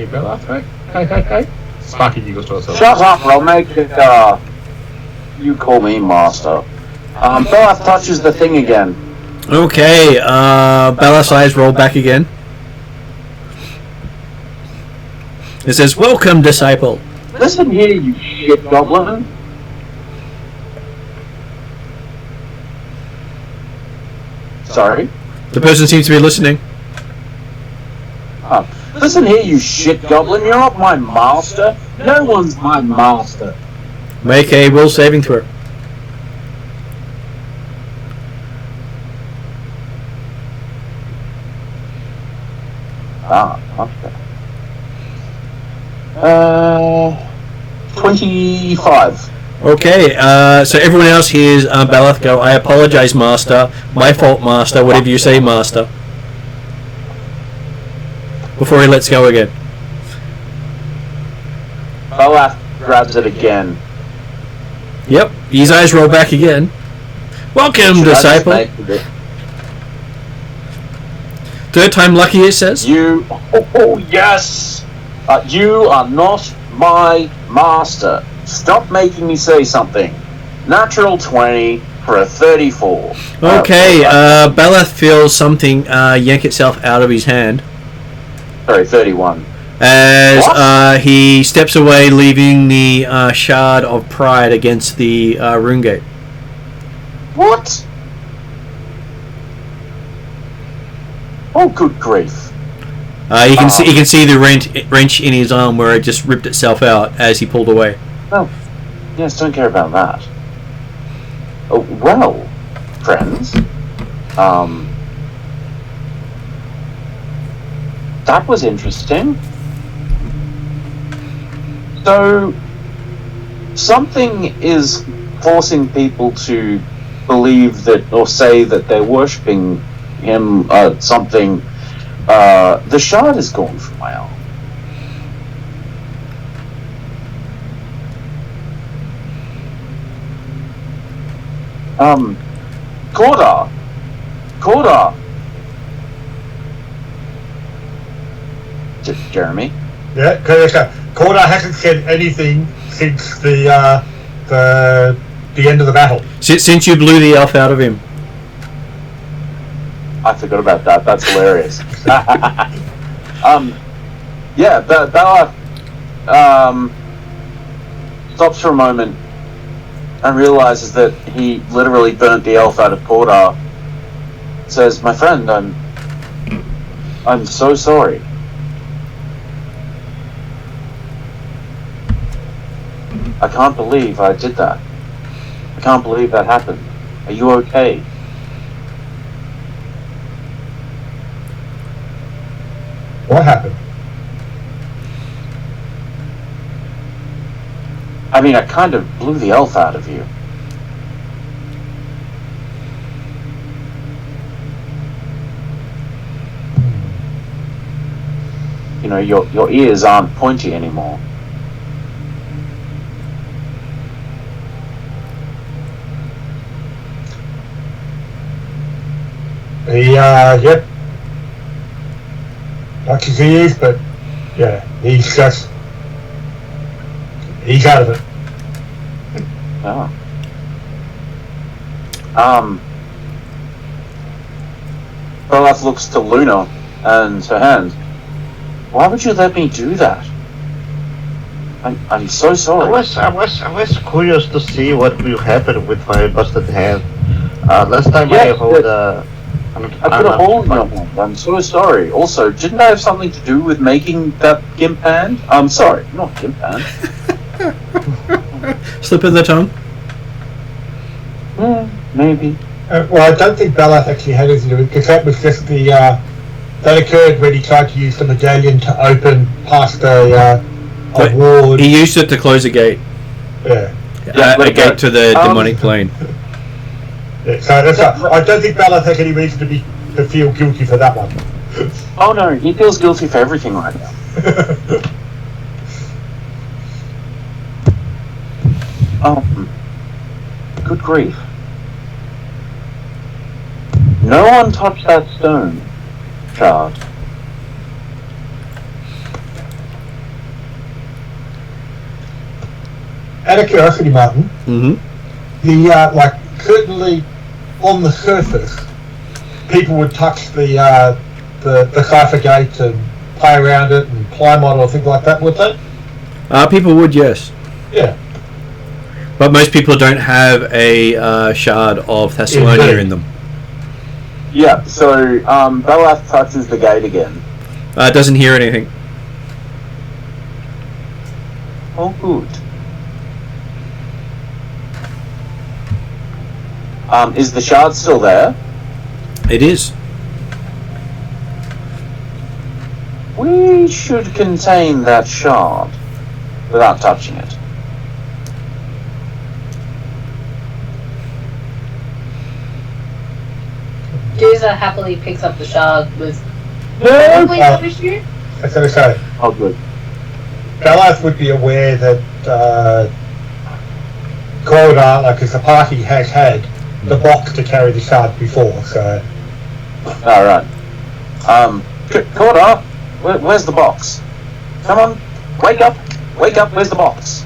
Belaf, hey. Sparky giggles to herself. Shut up, or I'll make it, you call me master. Belaf touches the thing again. Okay, Belaf's eyes roll back again. It says, "Welcome, disciple." Listen here, you shit goblin. Sorry? The person seems to be listening. Listen here, you shit goblin. You're not my master. No one's my master. Make a will saving throw. Okay. 25. Okay, so everyone else hears Belaf go, "I apologize, master. My fault, master. Whatever you say, master." Before he lets go again. Belaf grabs it again. Yep, his eyes roll back again. "Welcome, disciple." Third time lucky, it says. Yes! You are not my master. Stop making me say something. Natural 20 for a 34. Okay, Balath feels something yank itself out of his hand Sorry, 31. as he steps away, leaving the shard of pride against the rune gate. What? Oh, good grief. You can see the wrench in his arm where it just ripped itself out as he pulled away. Oh, yes, don't care about that. Oh, well, friends, that was interesting. So, something is forcing people to believe that, or say that they're worshipping him, something. The shard is gone from my arm. Cordar! Jeremy? Yeah, Corda hasn't said anything since the end of the battle. Since you blew the elf out of him. I forgot about that. That's hilarious. Yeah, Bella stops for a moment and realizes that he literally burnt the elf out of Cordar. Says, "My friend, I'm so sorry." I can't believe I did that. I can't believe that happened. Are you okay? What happened? I mean, I kind of blew the elf out of you. You know, your ears aren't pointy anymore. Yep. Like his ears, but yeah, he's out of it. Oh. Olaf looks to Luna and her hand. Why would you let me do that? I'm so sorry. I was curious to see what will happen with my busted hand. Last time Yeah, I hold I put a hole in your hand. I'm so sorry. Also, didn't I have something to do with making that gimp hand? I'm sorry, not gimp hand. Slip of the tongue? Maybe. Well, I don't think Balath actually had anything to do with it, because that was just the that occurred when he tried to use the medallion to open past a ward. He used it to close a gate. Yeah. A gate to the demonic plane. Yeah, so that's I don't think Balath has any reason to feel guilty for that one. Oh no, he feels guilty for everything right now. Good grief. No one touched that stone shard. Out of curiosity, Martin, Mm-hmm. certainly on the surface, people would touch the Cypher gate and play around it and climb on it or things like that, would they? People would, yes. Yeah. But most people don't have a shard of Thassilonian in them. Yeah, so Balath touches the gate again. Doesn't hear anything. Oh, good. Is the shard still there? It is. We should contain that shard without touching it. Duza happily picks up the shard with probably no issue. I was going to say, Oh, good. Balath would be aware that Cordar, as the party, has had the box to carry the shard before, so... Alright. Cordar, where's the box? Come on, wake up, where's the box?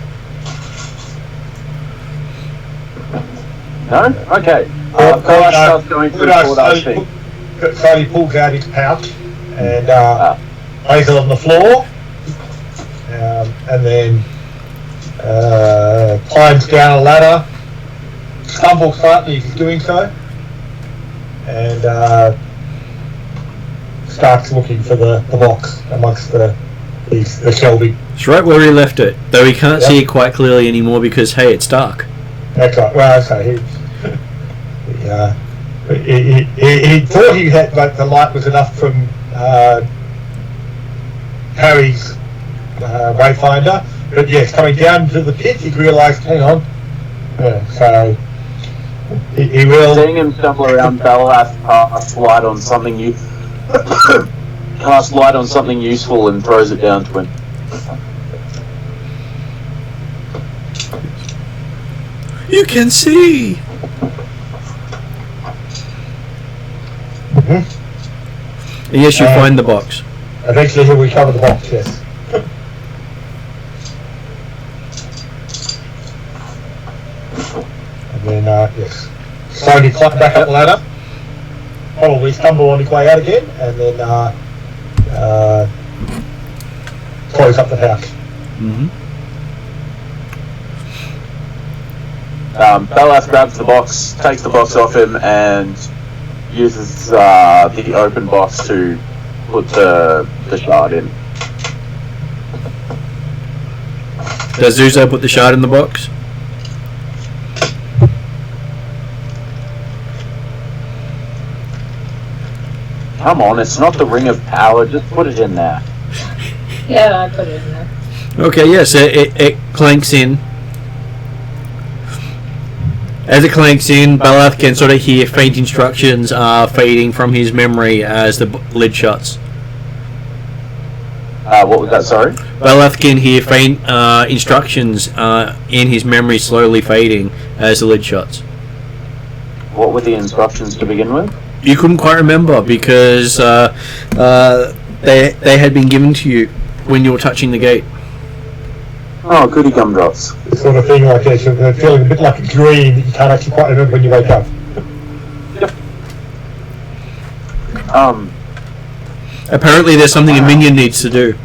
No? Okay. Bellas starts going through Cordar's thing. So he pulls out his pouch and lays it on the floor, and then climbs down a ladder, stumbles slightly as he's doing so, and starts looking for the box amongst the shelving. It's right where he left it, though he can't see it quite clearly anymore because, hey, it's dark. That's right. Well, so he thought he had, like, the light was enough from Harry's wayfinder, but yes, coming down to the pit, he realised, hang on. So he will. Seeing him stumble around, Bellas casts light on something casts light on something useful and throws it down to him. You can see. Mm-hmm. Yes, you find the box. Eventually he'll recover the box, yes. And then, yes. Slowly climb back up the ladder. Probably stumble on his way out again, and then close up the house. Mm-hmm. Bellas grabs the box, takes the box off him, and uses the open box to put the shard in. Does Zuzo put the shard in the box? Come on, it's not the Ring of Power, just put it in there. Yeah, I put it in there. Okay, yes, it clanks in. As it clanks in, Balath can sort of hear faint instructions fading from his memory as the lid shuts. What was that, sorry? Balath can hear faint instructions in his memory slowly fading as the lid shuts. What were the instructions to begin with? You couldn't quite remember because they had been given to you when you were touching the gate. Oh, goody gumdrops. This sort of thing, like they're feeling a bit like a dream that you can't actually quite remember when you wake up. Yep. Apparently there's something a minion needs to do.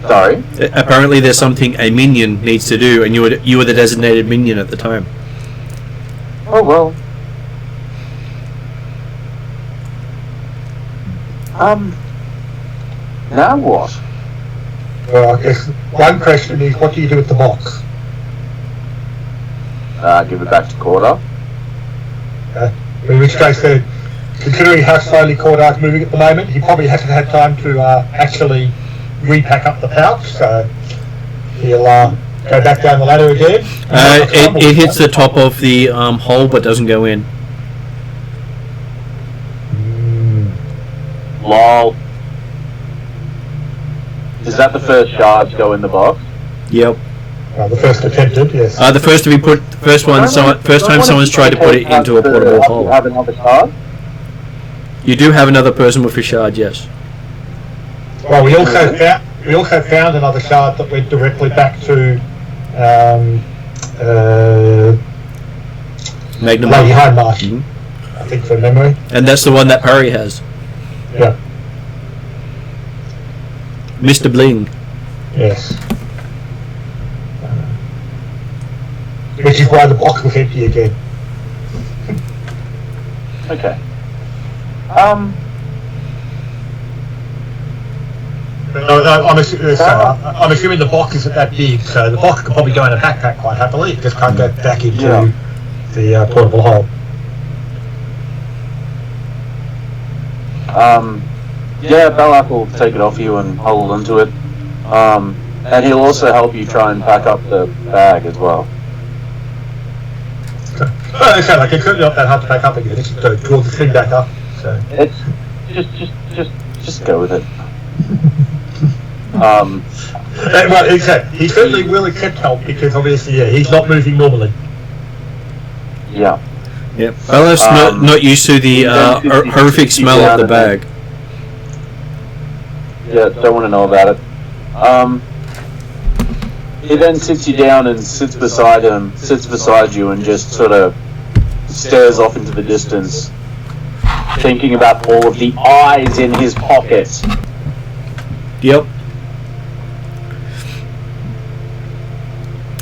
Sorry? Apparently there's something a minion needs to do, and you were the designated minion at the time. Oh, well. Now what? Well, I guess one question is, what do you do with the box? Give it back to Corda. In which case, considering how slowly Cordar's moving at the moment, he probably hasn't had time to actually repack up the pouch, so he'll go back down the ladder again. It hits the top of the hole but doesn't go in. Lol. Is that the first shard to go in the box? Yep. The first attempted, yes. The first to be put, first time someone's tried to put it into a portable hole. Have another shard? You do have another person with a shard, yes. Well, we also found another shard that went directly back to Magnum. Lady Hindmarsh, Mm-hmm. I think, from memory. And that's the one that Parry has. Yeah. Mr. Bling. Yes. Which is why the box was empty again. Okay. I'm assuming the box isn't that big, so the box could probably go in a backpack quite happily. It just can't go back into the portable hole. Yeah, Belak will take it off you and hold onto it. And he'll also help you try and pack up the bag as well. Well, it's like it's not that hard to pack up again. It's just to draw the thing back up. So it's just go with it. well, exactly. He certainly will accept help because obviously, he's not moving normally. Yeah. Yep. Bella's not used to the horrific smell of the bag. Yeah, don't want to know about it. He then sits you down and sits beside you, and just sort of stares off into the distance, thinking about all of the eyes in his pockets. Yep.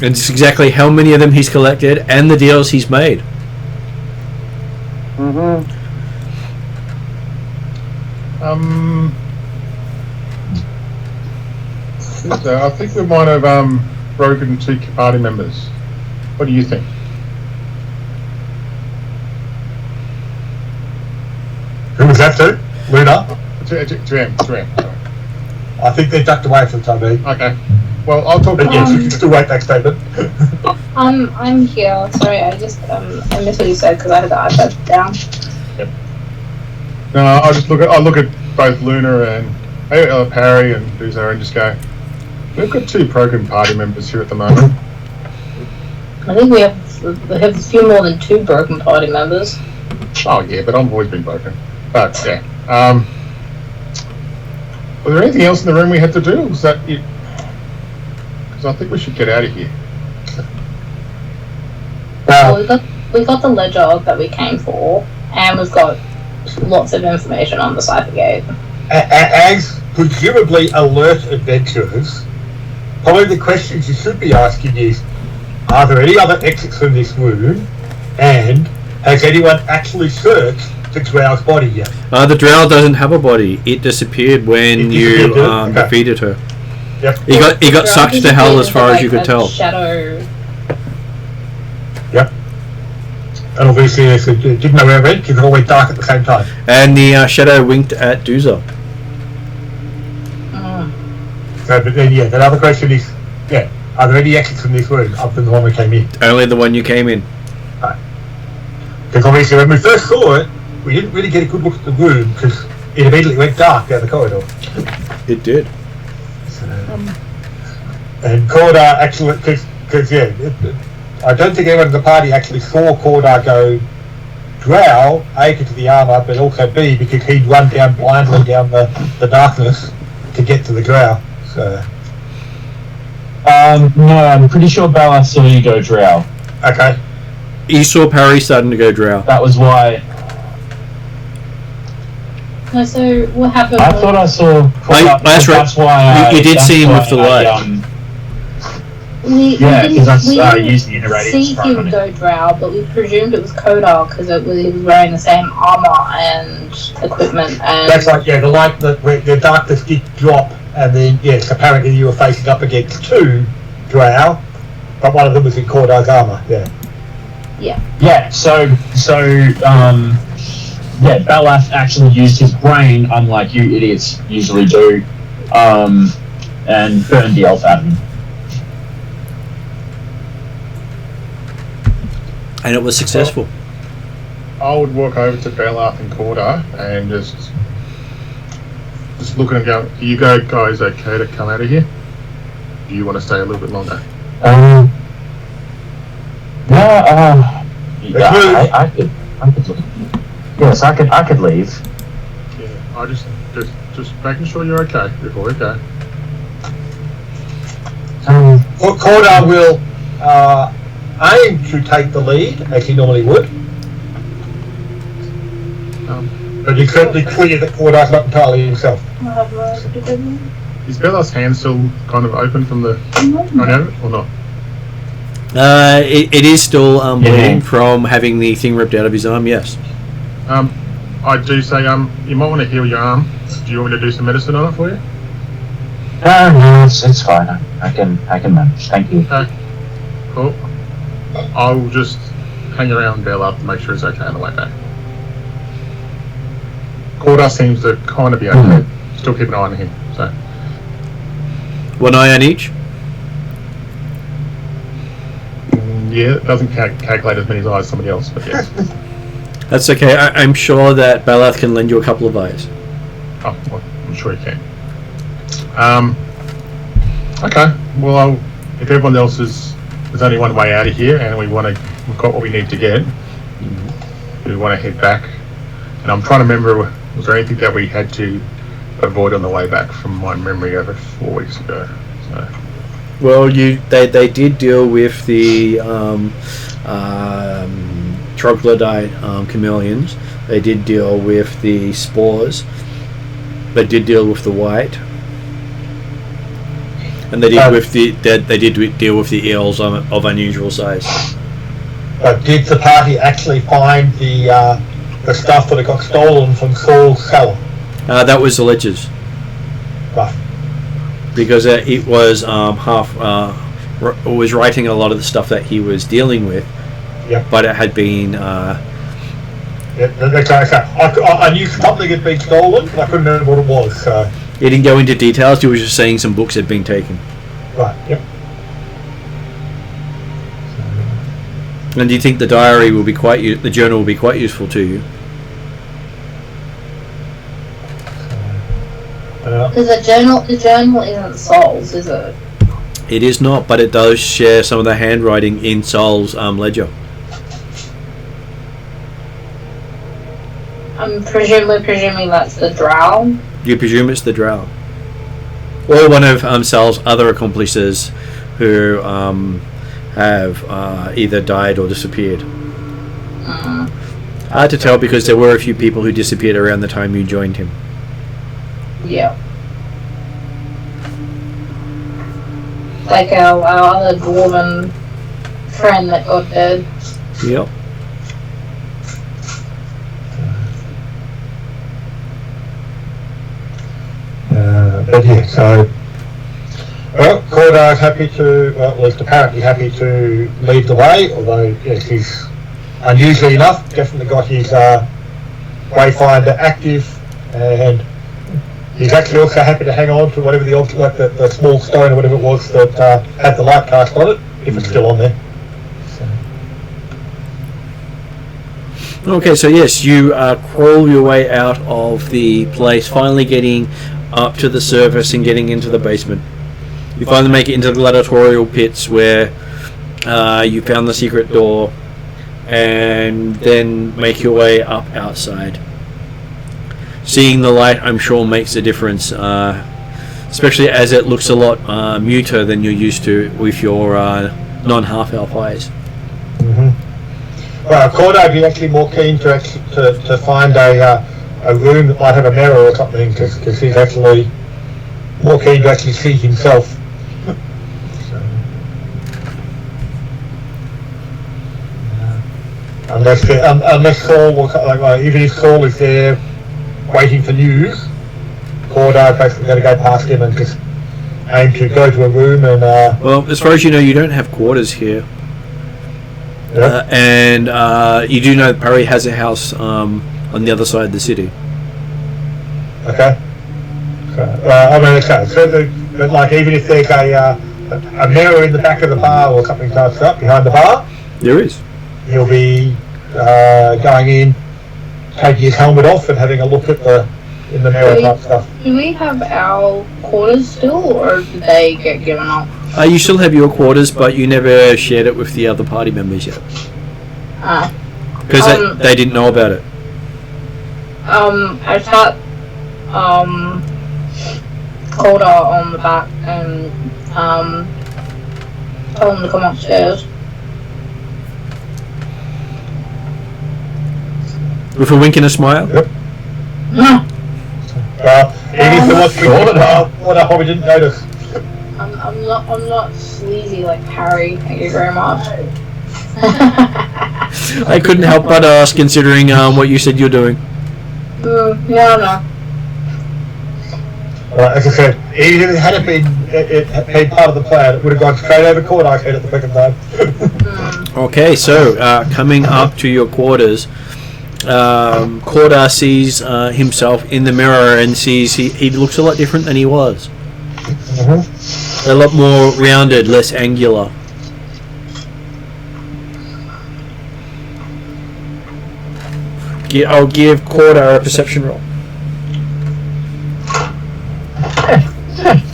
And just exactly how many of them he's collected and the deals he's made. Mm-hmm. I think we might have broken 2 party members. What do you think? Who was that to? Luna? To him. I think they ducked away for the time being. Okay. Well, I'll talk to But yes, you can still wait that statement. I'm here. Sorry, I just I missed what you said because I had the iPad down. No, I'll look at both Luna and Parry and Doomsday and just go, we've got 2 broken party members here at the moment. I think we have a few more than 2 broken party members. Oh yeah, but I've always been broken. But yeah. Was there anything else in the room we had to do? Was that it? Because I think we should get out of here. Well, we got the ledger that we came for, and we've got lots of information on the Cypher gate. As presumably alert adventurers, probably the questions you should be asking is, are there any other exits from this room? And has anyone actually searched the Drow's body yet? The Drow doesn't have a body. It disappeared when you defeated her. Yep. He got sucked to hell as far as you could tell. Shadow. Yep. And obviously, it didn't know where it went because it all went dark at the same time. And the shadow winked at Duza. So, but then, the other question is, are there any exits from this room other than the one we came in? Only the one you came in. Right. Because obviously, when we first saw it, we didn't really get a good look at the room because it immediately went dark down the corridor. It did. So, and Cordar actually, because I don't think anyone in the party actually saw Cordar go Drow, A, to the armour, but also B, because he'd run down blindly down the darkness to get to the Drow. So. No, I'm pretty sure Bella saw you go Drow. Okay. You saw Parry starting to go Drow. That was why. No, so what happened? I thought I saw. That's right. That's why you did see him with the light. We because we I didn't used the iterating see him go Drow, but we presumed it was Kodar because he was wearing the same armor and equipment. And that's right. Yeah, the light the darkness did drop, and then yes, apparently you were facing up against 2 Drow, but one of them was in Cordar's armor. Yeah. Yeah. So Balath actually used his brain, unlike you idiots usually do, and burned the elf at him. And it was successful. I would walk over to Belath and Cordar and just look at him and go, are you guys okay to come out of here? Do you want to stay a little bit longer? I could yes, I could leave. Yeah, I just making sure you're okay before we go. Cordar will aim to take the lead as he normally would, but it's certainly clear that Cordar's not entirely himself. Is Bella's hand still kind of open from the or not? It is still bleeding from having the thing ripped out of his arm. Yes. I do say you might want to heal your arm. Do you want me to do some medicine on it for you? No, it's fine. I can manage. Thank you. Okay. Cool. I'll just hang around Bella to make sure it's okay on the way back. Cordar seems to kind of be okay. Still keep an eye on him. So. One eye on each? Yeah, it doesn't calculate as many eyes as somebody else, but yes. That's okay. I'm sure that Balath can lend you a couple of eyes. Oh, well, I'm sure he can. Okay. Well, if everyone else there's only one way out of here, and we've got what we need to get. We want to head back, and I'm trying to remember. Was there anything that we had to avoid on the way back from my memory over 4 weeks ago? So. Well, they did deal with the troglodyte chameleons. They did deal with the spores. They did deal with the white, and they did deal with the eels of unusual size. But did the party actually find the stuff that got stolen from Saul's cellar? That was the ledgers. Right. Because it was was writing a lot of the stuff that he was dealing with. Yep. But it had been. I knew something had been stolen, but I couldn't remember what it was. So. He didn't go into details. He was just saying some books had been taken. Right. Yep. And do you think the diary will be the journal will be quite useful to you? Because the journal isn't Sol's, is it? It is not, but it does share some of the handwriting in Sol's ledger. I'm presuming that's the drow. You presume it's the drow, or one of Sol's other accomplices who have either died or disappeared. Hard to tell because there were a few people who disappeared around the time you joined him. Yeah. Like our other dwarven friend that got dead. Yep. But yeah, so Cordar's happy to, well, at least apparently happy to lead the way, although yes, he's unusually enough definitely got his Wayfinder active, and he's actually also happy to hang on to whatever the object, like the small stone or whatever it was that had the light cast on it, if it's still on there. Okay, so yes, you crawl your way out of the place, finally getting up to the surface and getting into the basement. You finally make it into the gladiatorial pits where you found the secret door, and then make your way up outside. Seeing the light, I'm sure, makes a difference, especially as it looks a lot muter than you're used to with your non-half-elf eyes. Well, Cordar would be actually more keen to find a room that might have a mirror or something, because he's actually more keen to actually see himself. Unless Saul will, even if Saul is there waiting for news, Cordar basically going to go past him and just aim to go to a room and. Well, as far as you know, you don't have quarters here. Yeah. And you do know that Parry has a house on the other side of the city. Okay. So, but like even if there's a mirror in the back of the bar or something typed up behind the bar, there is. He'll be going in, taking his helmet off and having a look at in the mirror type stuff. Do we have our quarters still, or did they get given up? You still have your quarters, but you never shared it with the other party members yet. Because they didn't know about it. I tapped Cordar on the back and told him to come upstairs. With a wink and a smile? Yep. Even if there was what I probably didn't notice. I'm not sleazy like Harry. Thank you very much. I couldn't help but ask, considering what you said you're doing. No. As I said, even if it had been part of the plan, it would have gone straight over Cordar's head at the second time. Okay, so coming up to your quarters, Cordar sees himself in the mirror and sees he looks a lot different than he was. A lot more rounded, less angular. I'll give Cordar a perception roll.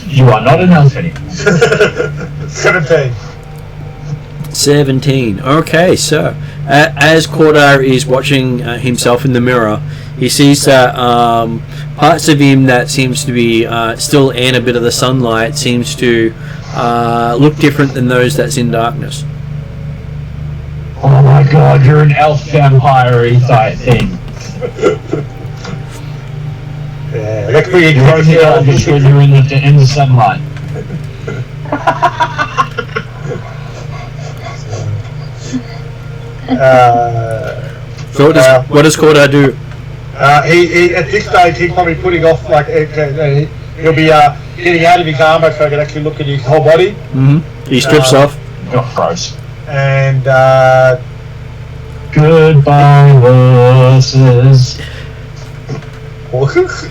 You are not an elf anymore. 17. Okay, so as Cordar is watching himself in the mirror, he sees that parts of him that seems to be still in a bit of the sunlight seems to look different than those that's in darkness. Oh my god, you're an elf vampire type thing. Yeah, let's be You're only elvish when you're in the sunlight. So what does Corda do? He at this stage he's probably putting off like he'll be getting out of his armor so he can actually look at his whole body. He strips off. Oh, gross. And Goodbye, horses. horses.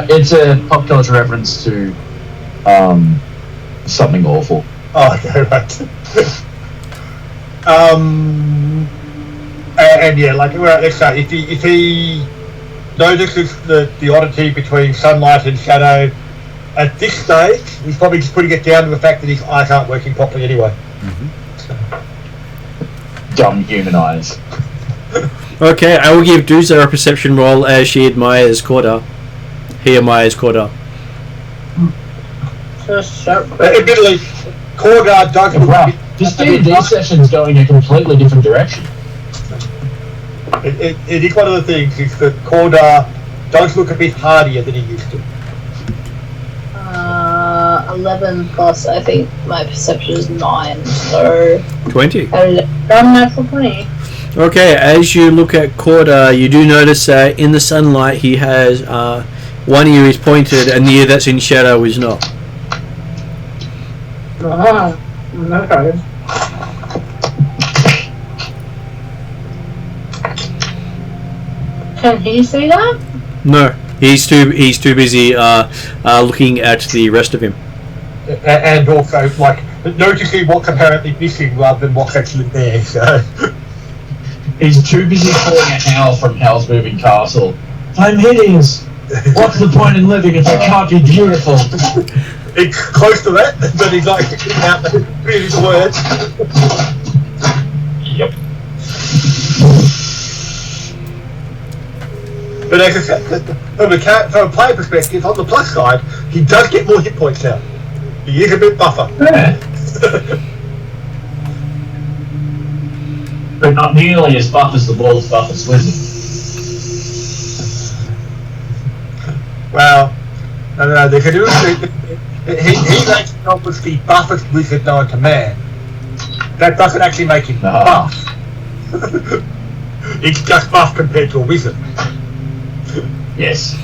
It's a pop culture reference to something awful. Oh, okay, right. And yeah, like well, let's say if he notices the oddity between sunlight and shadow, at this stage he's probably just putting it down to the fact that his eyes aren't working properly anyway. Dumb human eyes. Okay, I will give Duza a perception roll as she admires Corda. He admires Corda. Admittedly, Corda does look Wow, a bit. this D&D session's going a completely different direction. It is one of the things is that Corda does look a bit hardier than he used to. 11 plus, I think my perception is 9, so 20. I'm natural 20. Okay, as you look at Corda, you do notice that in the sunlight he has one ear is pointed and the ear that's in shadow is not. Okay. Can he see that? No, he's too busy looking at the rest of him. And also, like, noticing what's apparently missing rather than what's actually there, so. He's too busy calling a howl from Hell's Moving Castle. I'm hideous! What's the point in living if I can't be beautiful? It's close to that, but he's like, out the previous words. Yep. But as I said, from a player perspective, on the plus side, he does get more hit points now. He is a bit buffer. Yeah. But not nearly as buff as the world's buffest wizard. Well, I don't know, they could do it. He's actually not was the buffest wizard known to man. That doesn't actually make him buff. It's just buff compared to a wizard. Yes.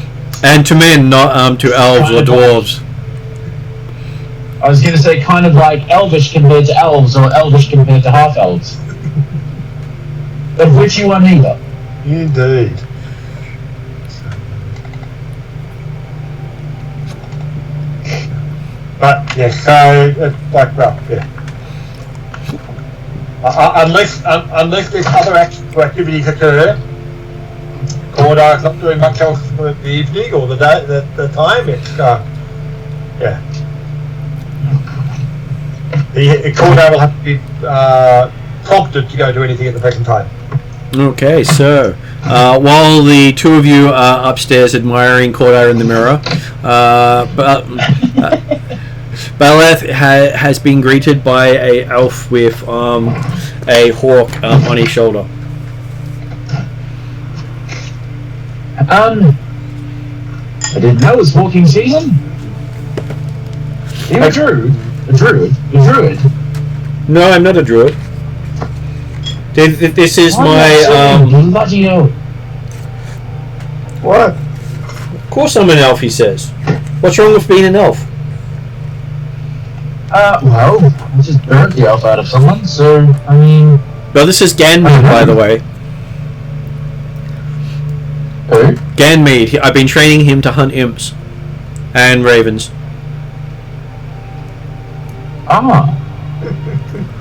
And to men, not to elves or dwarves. I was going to say kind of like elvish compared to elves or elvish compared to half-elves. Of which you are neither. Indeed. But yeah, so like well, yeah. Unless there's other activities occur, Corda's not doing much else for the evening or the day, the time. It's yeah. Corda will have to be prompted to go do anything at the present time. Okay, so while the two of you are upstairs admiring Corda in the mirror, Baleth has been greeted by a elf with a hawk on his shoulder. I didn't know it was walking season. You're a druid. A druid. No, I'm not a druid. This is my bloody hell. What? Of course I'm an elf, he says. What's wrong with being an elf? Well, I just burnt the elf out of someone, so, I mean... No, this is Ganmead, by the way. Who? Ganmead. I've been training him to hunt imps. And ravens. Ah.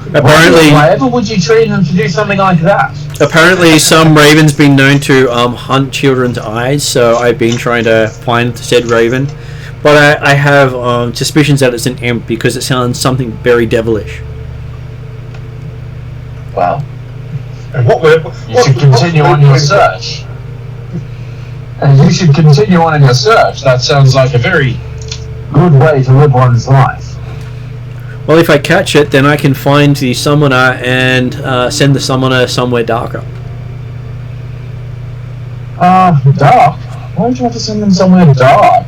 Apparently... Why ever would you train them to do something like that? Apparently some ravens been known to hunt children's eyes, so I've been trying to find said raven. But I have suspicions that it's an imp because it sounds something very devilish. Well, And you should continue on your search. And you should continue on in your search. That sounds like a very good way to live one's life. Well, if I catch it, then I can find the summoner and send the summoner somewhere darker. Dark? Why would you want to send them somewhere dark?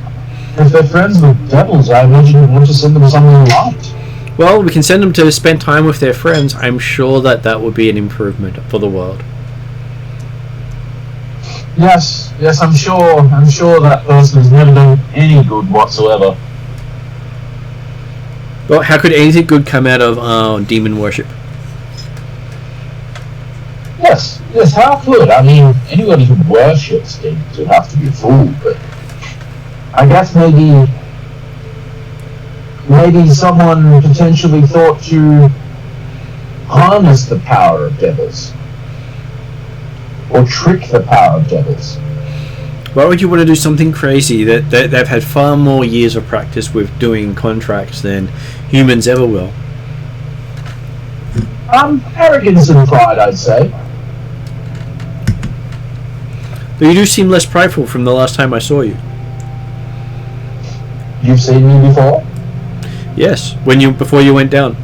If they're friends with devils, I imagine you'd want to send them somewhere light. Well, we can send them to spend time with their friends. I'm sure that would be an improvement for the world. Yes, I'm sure that person has never done any good whatsoever. Well, how could anything good come out of demon worship? Yes, how could? I mean, anybody who worships demons would have to be a fool, but I guess maybe someone potentially thought to harness the power of devils. Or trick the power of devils. Why would you want to do something crazy that they've had far more years of practice with doing contracts than humans ever will? Arrogance and pride, I'd say. But you do seem less prideful from the last time I saw you. You've seen me before? Yes, before you went down.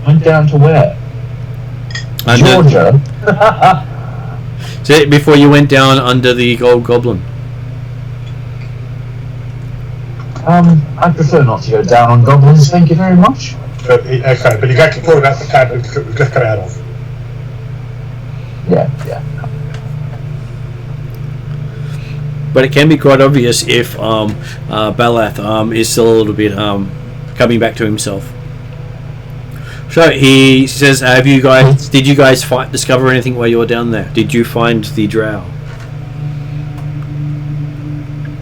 Went down to where? Georgia. So before you went down under the Gold Goblin. I prefer not to go down on goblins, thank you very much. But he's actually talking about the cab we just got out of. Yeah. But it can be quite obvious if Balath is still a little bit coming back to himself. So he says, did you guys discover anything while you were down there? Did you find the drow?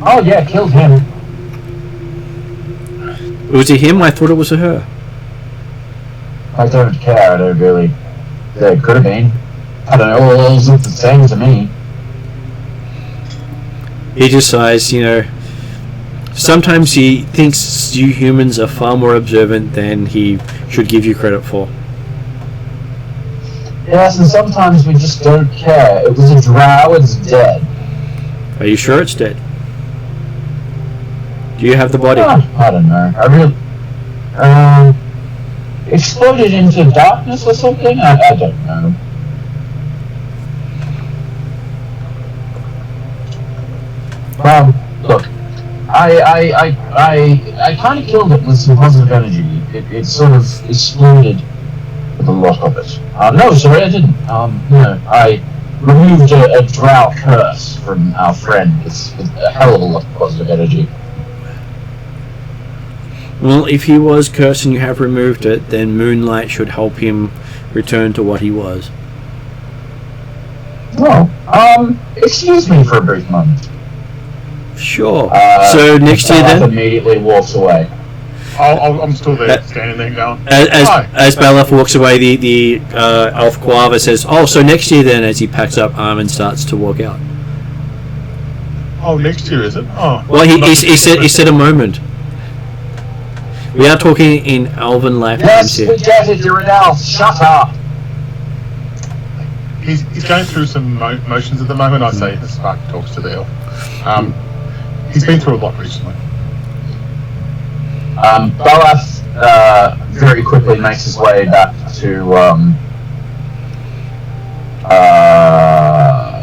Oh yeah, killed him. Was it him? I thought it was her. I don't care, I don't really. It could have been. I don't know, all those look the same to me. He just sighs, sometimes he thinks you humans are far more observant than he should give you credit for. Yes, and sometimes we just don't care. It was a drow, it's dead. Are you sure it's dead? Do you have the body? I don't know. I really... exploded into darkness or something? I don't know. Look, I kind of killed it with some positive energy. It sort of exploded with a lot of it. No, sorry, I didn't. I removed a drow curse from our friend with a hell of a lot of positive energy. Well, if he was cursed and you have removed it, then moonlight should help him return to what he was. Oh, excuse me for a brief moment. Sure. So next year then? Immediately walks away. I'm still there, standing there going. As Balaf walks away, the elf Quava says, "Oh, so next year then?" As he packs up and starts to walk out. Oh, next year is it? Oh. Well, he said a moment. We are talking in Elven lifetimes here. Yes, we get it. You're an elf. Shut up. He's going through some motions at the moment. I say the spark talks to the elf. He's been through a lot recently. Balaf very quickly makes his way back to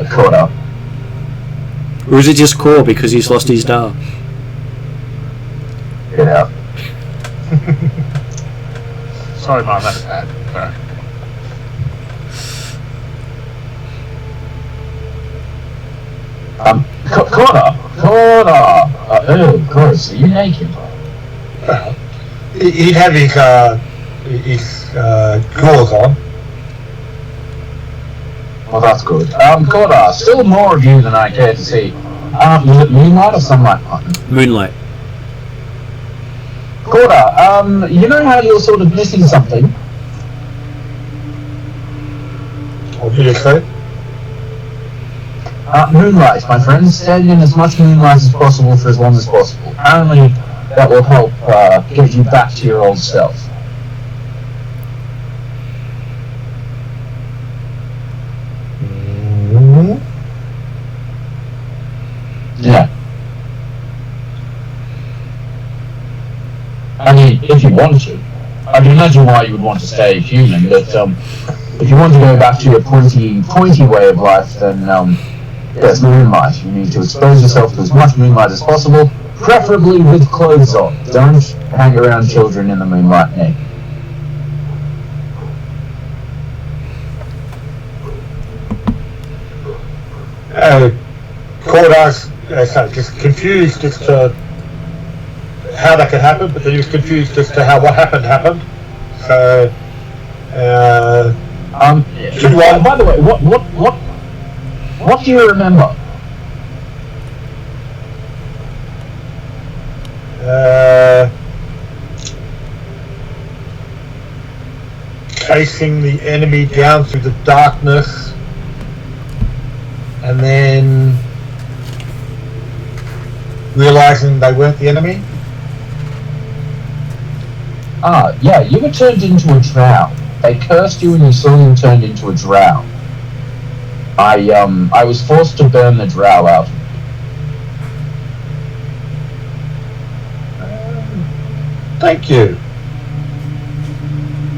Koda. Or is it just Core because he's lost his Dar? Get out. Sorry, Mom, that's bad. Sorry. Koda! Oh, of course, are you naked? He'd have his claws on. Well, that's good. Koda, still more of you than I care to see. Was it moonlight or sunlight? Moonlight. Koda, you know how you're sort of missing something? Obviously. Moonlight, my friend. Stand in as much moonlight as possible for as long as possible. Apparently, that will help get you back to your old self. Yeah. I mean, if you want to. I can imagine why you would want to stay human, but if you want to go back to your pointy way of life, then yes, moonlight. You need to expose yourself to as much moonlight as possible, preferably with clothes on. Don't hang around children in the moonlight naked. Cordar's just confused as to how that could happen, but then he was confused as to how what happened. So, by the way, what do you remember? Chasing the enemy down through the darkness, and then realizing they weren't the enemy. Yeah, you were turned into a drow. They cursed you and you saw them turned into a drow. I was forced to burn the drow out. Thank you.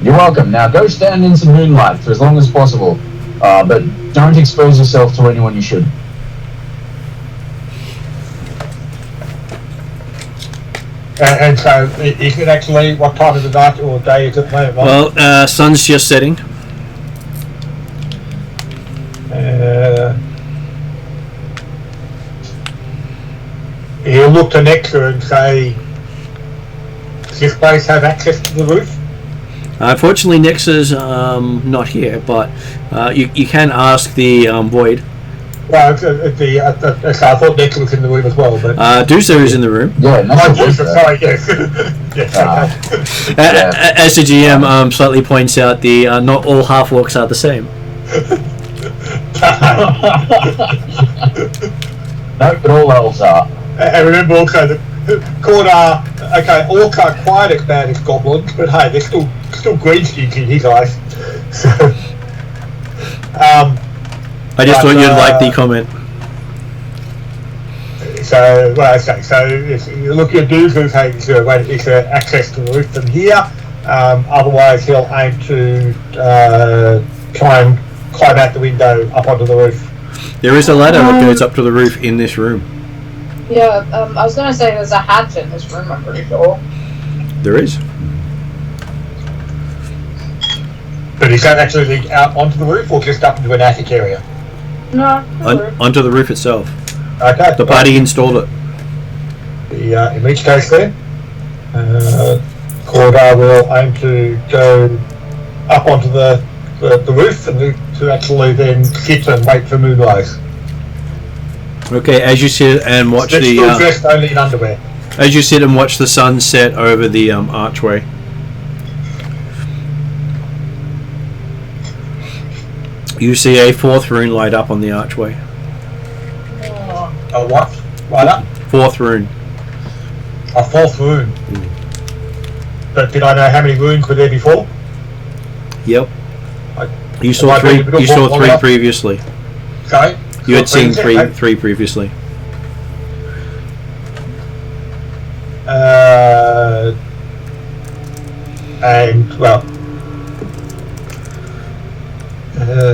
You're welcome. Now go stand in some moonlight for as long as possible. But don't expose yourself to anyone you shouldn't. And so, is it actually, what time of the night or day is it? Well, sun's just setting. He'll look to Nexa and say, does this place have access to the roof? Unfortunately, Nexa's not here, but you can ask the Void. Well, I thought Nexa was in the room as well, but... Doomsday is in the room. Yeah, sorry, yes. Yes, okay. As the GM slightly points out, the not all half-orcs are the same. No, but all elves are. And remember also that Cordar, okay, orcs are quite as bad as goblins, but hey, they're still green skins in his eyes. So, I just thought you'd like the comment. So, well, okay, so if you look at Doomsday, is there access to the roof from here? Otherwise, he'll aim to try and climb out the window up onto the roof. There is a ladder that goes up to the roof in this room. Yeah, I was going to say there's a hatch in this room, I'm pretty sure. There is. But is that actually lead out onto the roof or just up into an attic area? No, onto the roof itself. Okay. The party installed it. In which case then, Cordar will aim to go up onto the roof and to actually then sit and wait for moonrise. Okay, as you sit and watch They're still dressed only in underwear. As you sit and watch the sun set over the archway. You see a fourth rune light up on the archway. A what? Light up? Fourth rune. A fourth rune. But did I know how many runes were there before? Yep. You saw three. You saw three previously. Sorry. You had seen three previously. And well,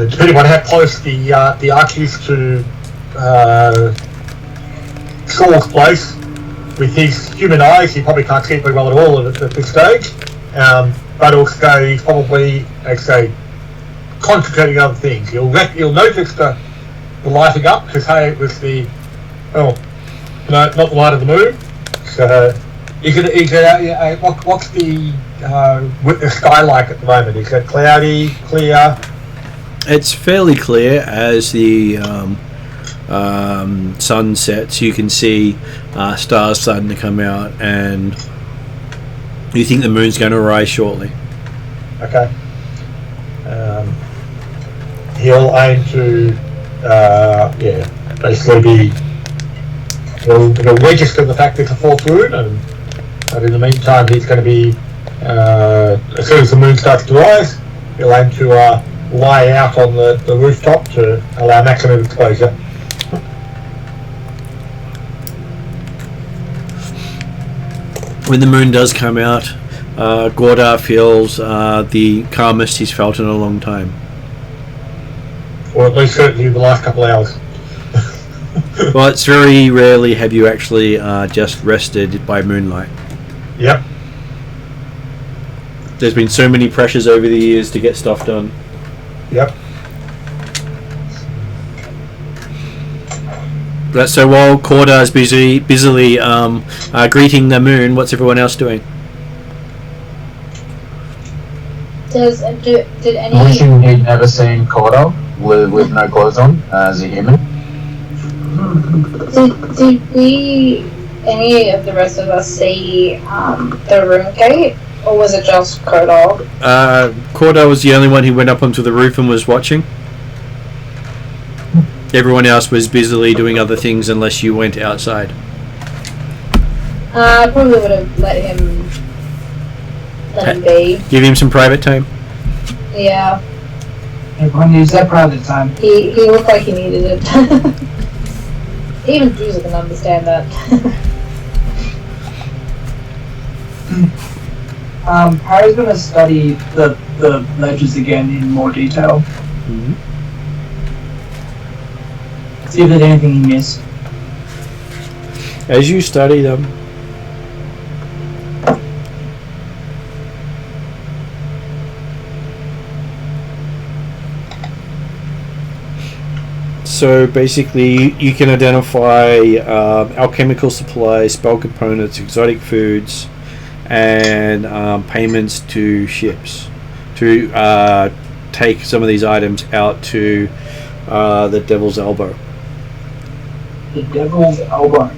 depending on how close the arch is to Saul's place, with his human eyes, he probably can't see it very well at all at this stage. But also, he's probably, like I say, concentrating on other things. You'll notice the lighting up because hey, it was not the light of the moon. So, what's the sky like at the moment? Is it cloudy, clear? It's fairly clear as the sun sets. You can see stars starting to come out, and you think the moon's going to rise shortly. Okay. He'll aim to, basically he'll register the fact there's a fourth rune, and in the meantime he's going to be, as soon as the moon starts to rise, he'll aim to lie out on the rooftop to allow maximum exposure. when the moon does come out, Gordar feels the calmest he's felt in a long time. Or at least certainly the last couple of hours. Well, it's very rarely have you actually just rested by moonlight. Yep. There's been so many pressures over the years to get stuff done. Yep. But so while Cordar's busily greeting the moon, what's everyone else doing? Did Wishing he'd never seen Cordo with no clothes on as a human. Did we, any of the rest of us, see the room gate, or was it just Cordar? Cordar was the only one who went up onto the roof and was watching. Everyone else was busily doing other things unless you went outside. I probably would have let him be. Give him some private time. Yeah. Everyone needs that private time. He looked like he needed it. Even Juicer can understand that. Harry's going to study the ledgers again in more detail. Mm-hmm. See if there's anything he missed. As you study them, so basically you can identify alchemical supplies, spell components, exotic foods, and payments to ships to take some of these items out to the Devil's Elbow. The Devil's Elbow.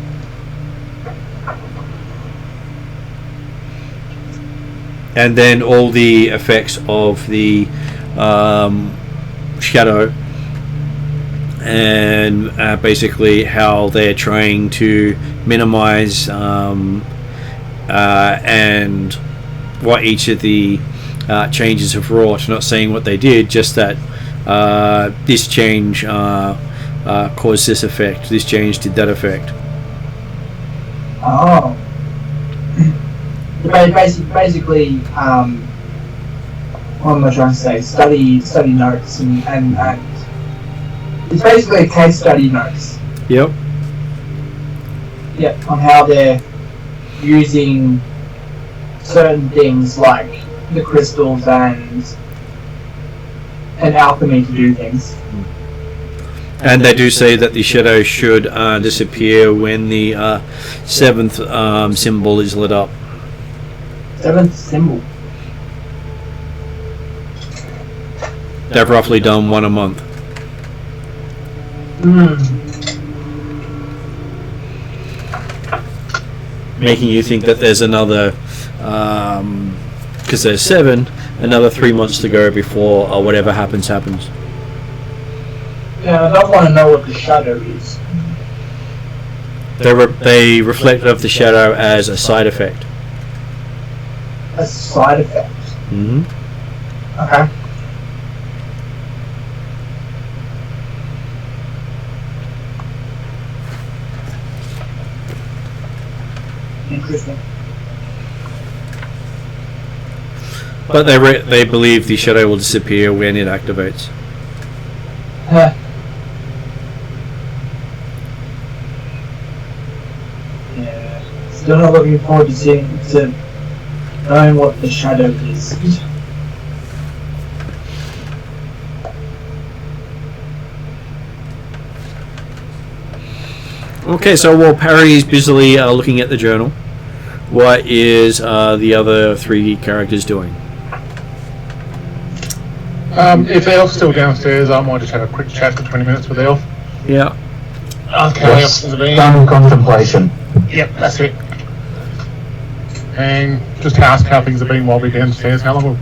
And then all the effects of the shadow, and basically how they're trying to minimize and what each of the changes have wrought. Not saying what they did, just that this change caused this effect, this change did that effect. Oh. Basically, what am I trying to say? Study notes and it's basically a case study notes. Yep. Yep, on how they're using certain things like the crystals and alchemy to do things. And they do say that the shadow should disappear when the seventh symbol is lit up. Seventh symbol. They've roughly done one a month. Making you think that there's another, because there's 7, another 3 months to go before whatever happens. Yeah, I don't want to know what the shadow is. They reflect of the shadow as a side effect. A side effect. Mm-hmm. Okay. Interesting. But they believe the shadow will disappear when it activates. Yeah. Still not looking forward to knowing what the shadow is. Okay, so while Parry's busily looking at the journal, what is the other 3 characters doing? If Elf's still downstairs, I might just have a quick chat for 20 minutes with Elf. Yeah. Okay, Yes, some contemplation. Yep, that's it. And just ask how things have been while we're downstairs. How long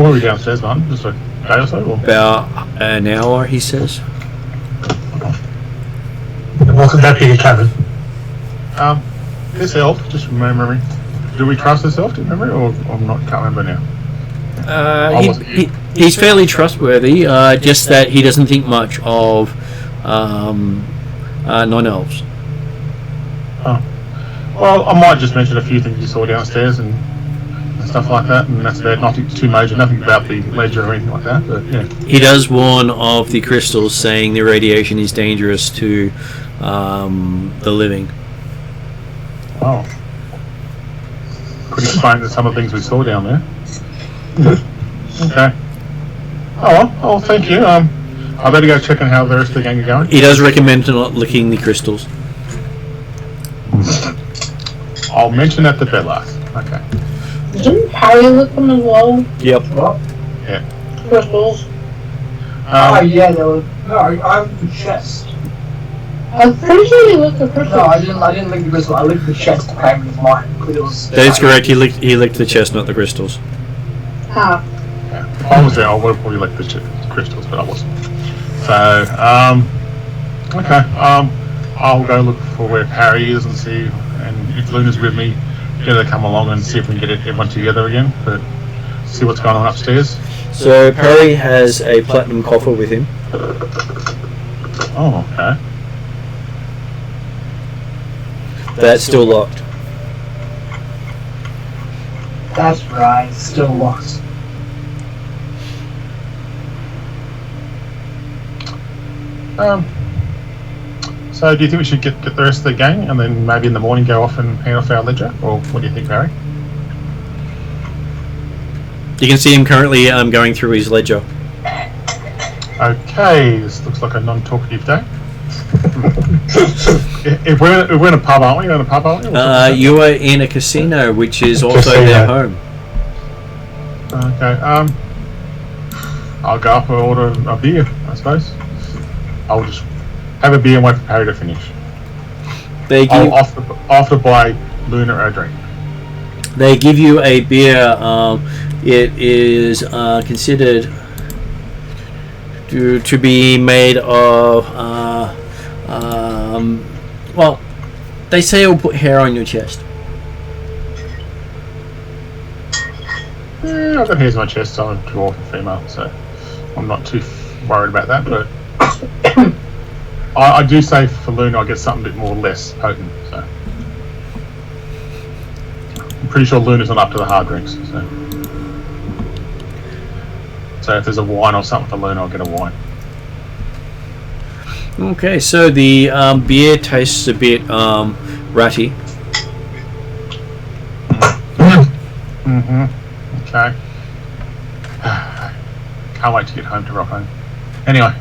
were we downstairs, Martin? Just a day or so? Or? About an hour, he says. It wasn't that big a cabin. This Elf, just from my memory. Do we trust this Elf, do you remember? Or I'm not, can't remember now. He's fairly trustworthy, just that he doesn't think much of non-elves. Oh. Well, I might just mention a few things you saw downstairs and stuff like that, and that's about nothing too major, nothing about the ledger or anything like that, but yeah. He does warn of the crystals, saying the radiation is dangerous to the living. Oh. Could explain some of the things we saw down there. Okay. Oh, thank you. I better go check on how the rest of the gang are going. He does recommend not licking the crystals. I'll mention that to Bella. Okay. Didn't Harry look them as well? Yep. What? Yeah. Crystals. Oh yeah, there was. No, I licked the chest. I'm pretty sure he looked at crystals. No, I didn't lick the crystal. I licked the chest to claim it as mine because it was. That is correct. He licked the chest, not the crystals. How? Yeah. I was there. I would have probably liked the crystals, but I wasn't. So, okay. I'll go look for where Parry is and see, and if Luna's with me, get her to come along and see if we can get everyone together again. But see what's going on upstairs. So Perry has a platinum coffer with him. Oh, okay. That's still locked. That's right. It's still locked. So do you think we should get the rest of the gang and then maybe in the morning go off and hand off our ledger? Or what do you think, Barry? You can see him currently going through his ledger. Okay, this looks like a non-talkative day. if we're in a pub, aren't we? We're in a pub, aren't we? You are in a casino, which is also their home. Okay, I'll go up and order a beer, I suppose. I'll just have a beer and wait for Perry to finish. I'll offer to buy Luna a drink. They give you a beer. It is considered to be made of. Well, they say it'll put hair on your chest. I've got hairs on my chest, so I'm a dwarf and female, so I'm not too worried about that. But I do say for Luna, I get something a bit more less potent. So I'm pretty sure Luna's not up to the hard drinks. So if there's a wine or something for Luna, I'll get a wine. Okay, so the beer tastes a bit ratty. Mm-hmm. Okay. Can't wait to get home to rock home. Anyway,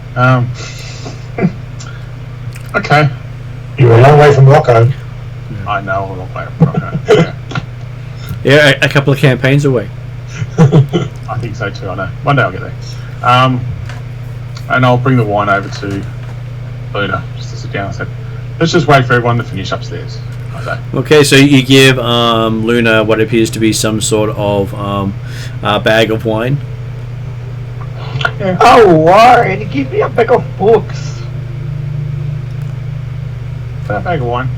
okay. You're a long way from Rocco. I know, a long way from Rocco. Yeah, a couple of campaigns away. I think so too, I know. One day I'll get there. And I'll bring the wine over to Luna, just to sit down and say, let's just wait for everyone to finish upstairs. Okay, so you give Luna what appears to be some sort of bag of wine. Yeah. Oh, wine! Give me a bag of books. That bag of wine.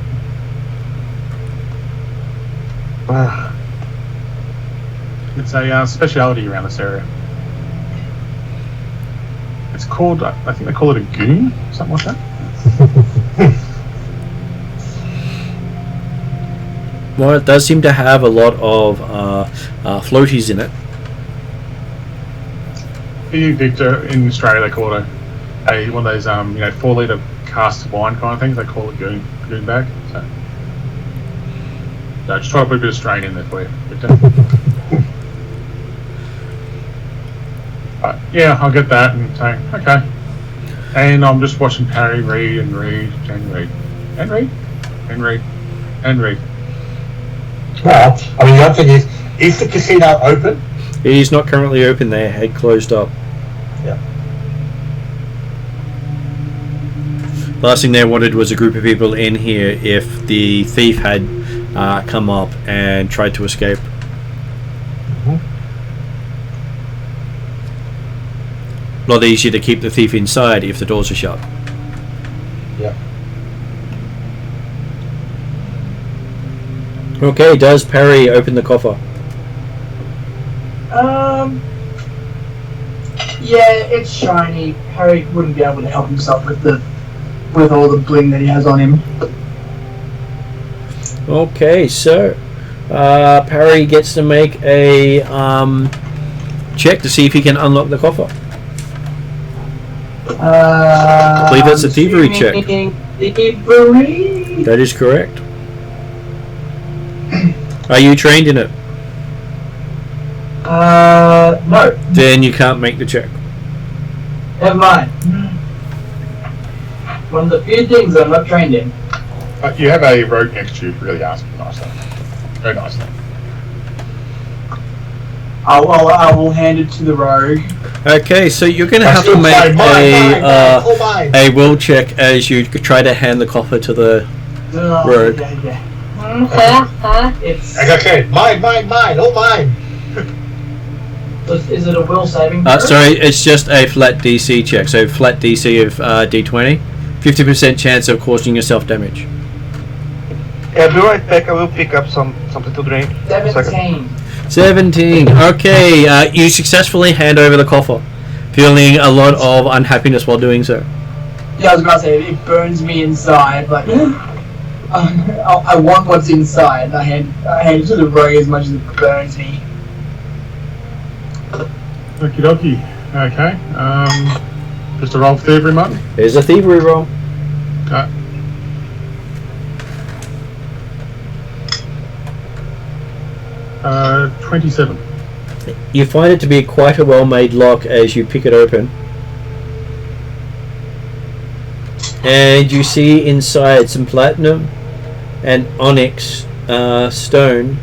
It's a speciality around this area. It's called, I think they call it a goon, something like that. Well, it does seem to have a lot of floaties in it. For you, Victor, in Australia they call it a one of those 4 litre casks of wine kind of things. They call it goon bag. So just try to put a bit of strain in there for you, Victor. But yeah, I'll get that and say okay. And I'm just watching Parry read and read and read and read and read and read. Well, I mean, the other thing is the casino open? It is not currently open. They had closed up. Yeah. Last thing they wanted was a group of people in here if the thief had come up and tried to escape. Mm-hmm. A lot easier to keep the thief inside if the doors are shut. Yeah. Okay, does Perry open the coffer? Yeah, it's shiny. Harry wouldn't be able to help himself with all the bling that he has on him. Okay, so Parry gets to make a check to see if he can unlock the coffer. I believe that's a thievery check. Thievery. That is correct. Are you trained in it? No. Then you can't make the check. Never mind. One of the few things I'm not trained in. You have a rogue next to you. Really ask nicely. Very nicely. I will hand it to the rogue. Okay, so you're going to have to make a will check as you try to hand the coffer to the rogue. It's Okay, mine, all mine. is it a will saving? Sorry, it's just a flat DC check. So flat DC of D20, 50% chance of causing yourself damage. Yeah, be right back. I will pick up something to drink. 17. Okay, you successfully hand over the coffer, feeling a lot of unhappiness while doing so. Yeah, I was about to say it burns me inside, but I want what's inside. I hand it to the rogue as much as it burns me. Okie dokie. Okay. Just a roll for thievery, Martin. There's a thievery roll. Okay. Uh, 27. You find it to be quite a well-made lock as you pick it open. And you see inside some platinum and onyx stone,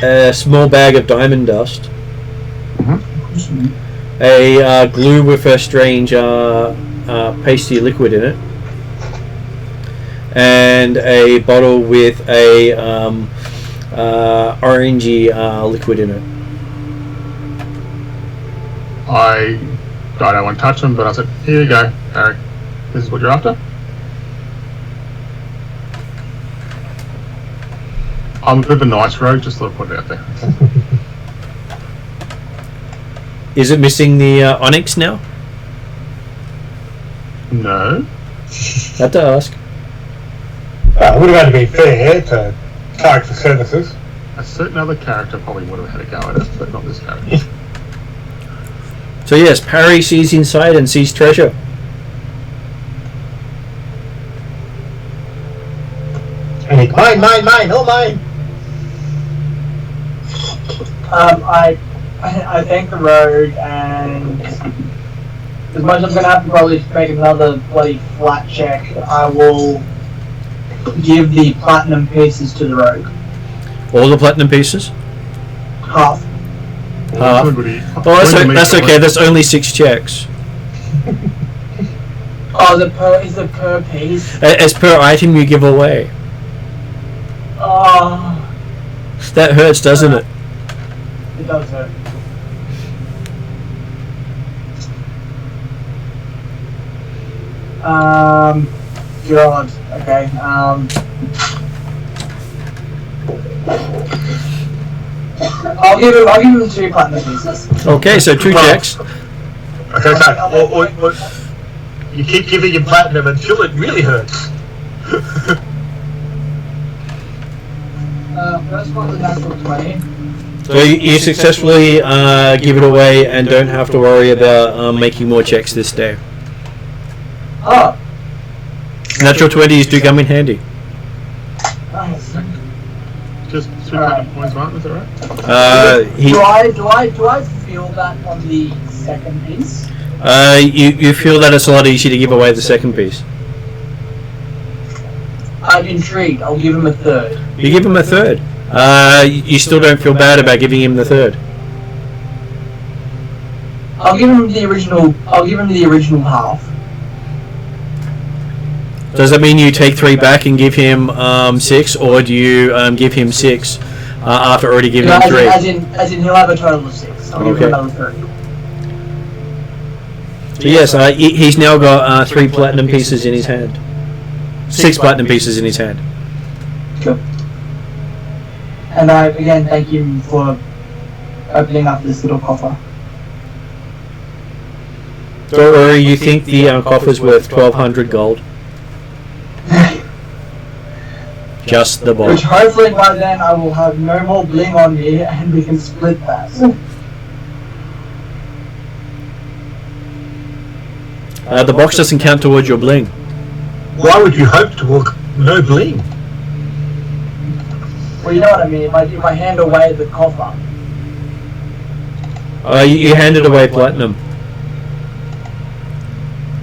a small bag of diamond dust, a glue with a strange pasty liquid in it, and a bottle with a orangey liquid in it. I don't want to touch them, but I said, here you go, Harry. This is what you're after. I'm a bit of a nice rogue, just thought I'd put it out there. Is it missing the onyx now? No. Have to ask. It would have had to be fair to charge for services. A certain other character probably would have had a go at it, but not this character. So yes, Parry sees inside and sees treasure. And he, mine, all mine. I thank the rogue, and as much as I'm gonna have to probably make another bloody flat check, I will give the platinum pieces to the rogue. All the platinum pieces? Half. Oh, that's okay. That's only 6 checks. Oh, is it per piece? As per item you give away. Oh. That hurts, doesn't it? It does hurt. God. Okay. I'll give him 2 platinum pieces. Okay, so 2 checks. Okay, so you keep giving him platinum until it really hurts. First one was natural 20. So you successfully give it away and don't have to worry about making more checks this day. Oh. Natural 20s do come in handy. Nice. Just 2 platinum points, Martin, is that right? Do I feel that on the second piece? You feel that it's a lot easier to give away the second piece. I'm intrigued. I'll give him a third. You give him a third. You still don't feel bad about giving him the third. I'll give him the original half. Does that mean you take 3 back and give him 6, or do you give him 6 after already giving him 3? As in he'll have a total of 6. I'll give him another third. So yes, he's now got 3 platinum pieces in his hand. 6 platinum pieces in his hand. Cool. And I again thank you for opening up this little coffer. Don't worry, you think the coffer's worth 1,200 gold. Just the Which box. hopefully by then I will have no more bling on me and we can split that. The box doesn't count towards your bling. Why would you hope to walk no bling? Well, you know what I mean. If I hand away the coffer. You handed away platinum.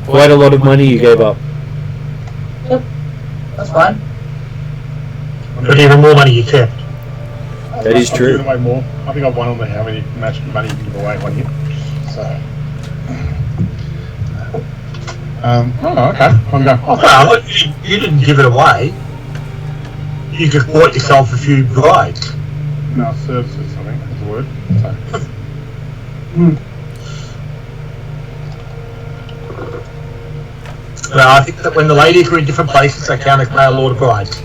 Quite a lot of money you gave up. That's fine. But even more money you kept. That is I've true. given away more. I think I've won on the how many match money you can give away one hit. So. Okay. I'm going. Well, you didn't give it away. You just bought yourself a few brides. No, services, I think, is the word. So. Well, I think that when the ladies are in different places, they count as male lord brides.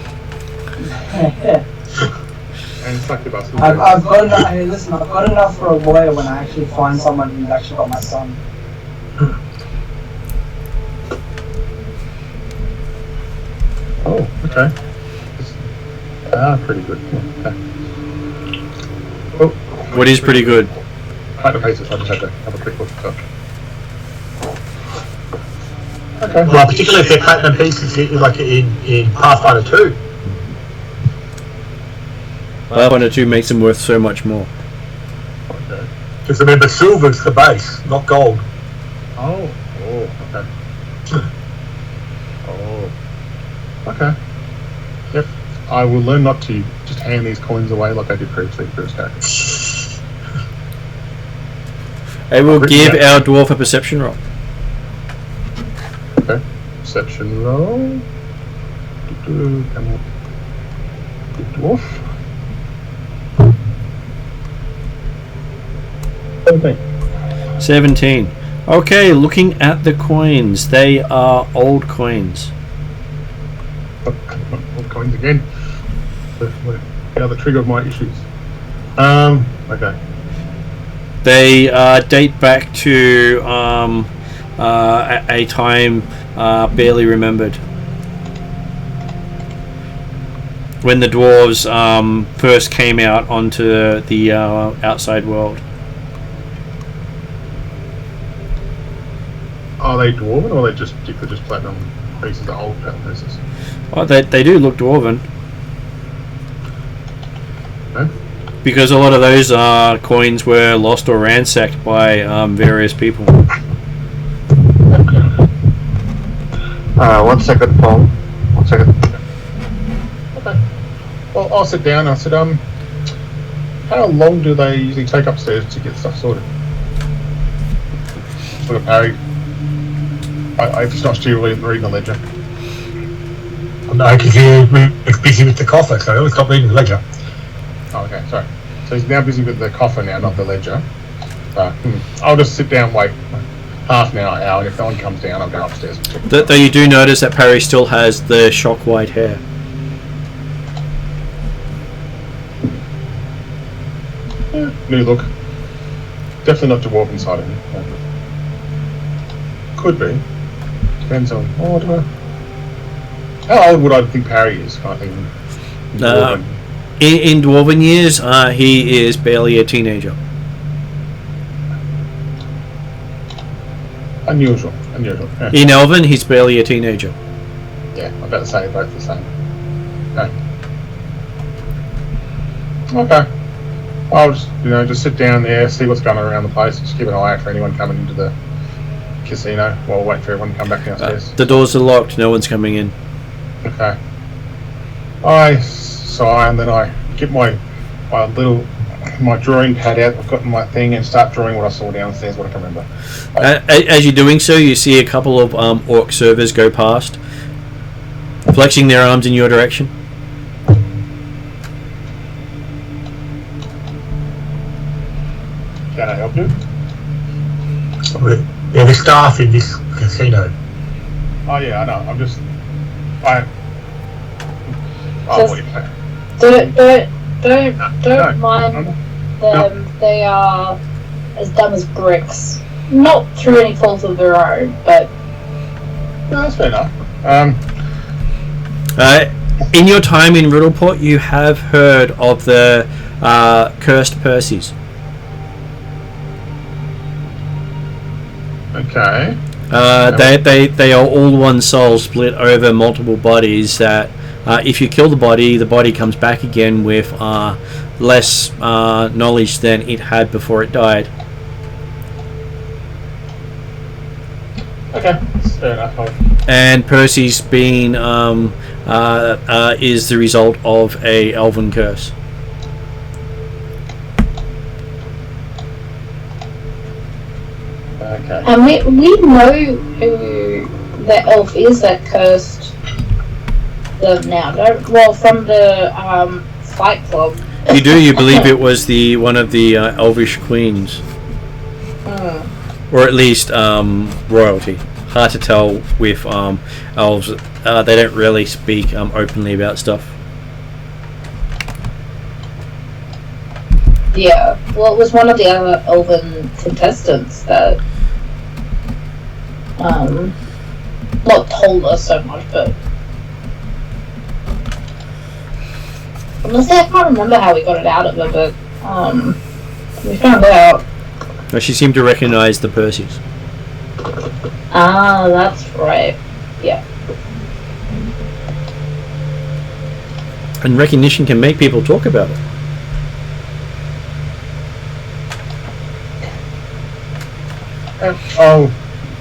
And suck the bus. I've got enough. Hey, listen, I've got enough for a lawyer when I actually find someone who's actually got my son. Oh, okay. Pretty good. Okay. Oh, What is pretty good? Cut the paces. I just had to have a quick look. So. Okay. Well, particularly if they're platinum pieces, like in Pathfinder 2. Pathfinder 2 makes them worth so much more. Okay. Just remember, silver's the base, not gold. Oh. Oh. Okay. Oh. Okay. Yep. I will learn not to just hand these coins away like I did previously for his character. I will give our dwarf a perception roll. Okay. Perception roll. Come on. Good dwarf. 17. Okay, looking at the coins. They are old coins. Old coins again. The trigger of my issues. Okay. They date back to a time barely remembered. When the dwarves first came out onto the outside world. Are they dwarven or are they just platinum pieces, old platinum pieces? Oh, they do look dwarven. Okay. Because a lot of those coins were lost or ransacked by various people. 1 second, Paul. 1 second. Okay. Well, I'll sit down. I said, how long do they usually take upstairs to get stuff sorted? Look at Parry. I just not you reading the ledger. No, because you're busy with the coffer, so he'll stop reading the ledger. Oh, okay, sorry. So he's now busy with the coffer now, not the ledger. So, I'll just sit down, wait half an hour, and if no one comes down, I'll go upstairs. Though you do notice that Parry still has the shock white hair. New look. Definitely not dwarf inside of him. Could be. Depends on. Oh, I don't know. How old would I think Parry is, kind of thing? Dwarven. In dwarven years, he is barely a teenager. Unusual. Yeah. In Elven, he's barely a teenager. Yeah, I'm about to say both the same. Okay. I'll just sit down there, see what's going on around the place, just keep an eye out for anyone coming into the casino while I wait for everyone to come back downstairs. The doors are locked, no one's coming in. Okay. I sigh and then I get my drawing pad out I've got in my thing and start drawing what I saw downstairs, what I can remember. As you're doing so, you see a couple of orc servers go past, flexing their arms in your direction. Can I help you? They're the staff in this casino. Oh yeah, I know. Just what do you say? don't mind them. They are as dumb as bricks. Not through any fault of their own, but No, that's fair enough. In your time in Riddleport, you have heard of the cursed Perseus. Okay. They are all one soul split over multiple bodies. That if you kill the body comes back again with less knowledge than it had before it died. Okay, fair enough. And Perseus being is the result of a elven curse. Okay. And we know who the elf is that cursed them now, don't? Well, from the Fight Club. You do. You believe it was one of the elvish queens, or at least royalty. Hard to tell with elves. They don't really speak openly about stuff. Yeah. Well, it was one of the other elven contestants that not told us so much, but honestly, I can't remember how we got it out of her, but we found out. Well, she seemed to recognise the Perseus. Ah, that's right. Yeah. And recognition can make people talk about it. I'll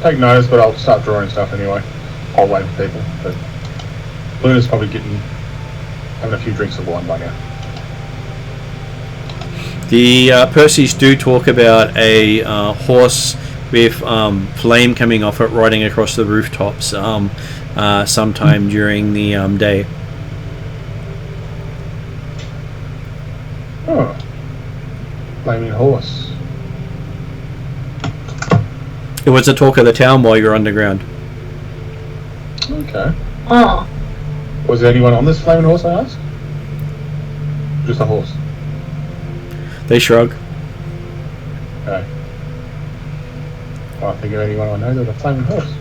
take notice, but I'll start drawing stuff anyway. I'll wait for people. But Luna's probably having a few drinks of wine by now. The Perseus do talk about a horse with flame coming off it riding across the rooftops sometime during the day. Oh. Flaming horse. It was the talk of the town while you were underground. Okay. Oh. Was there anyone on this flaming horse, I asked? Just a horse. They shrug. Okay. Can't think of anyone I know that's a flaming horse.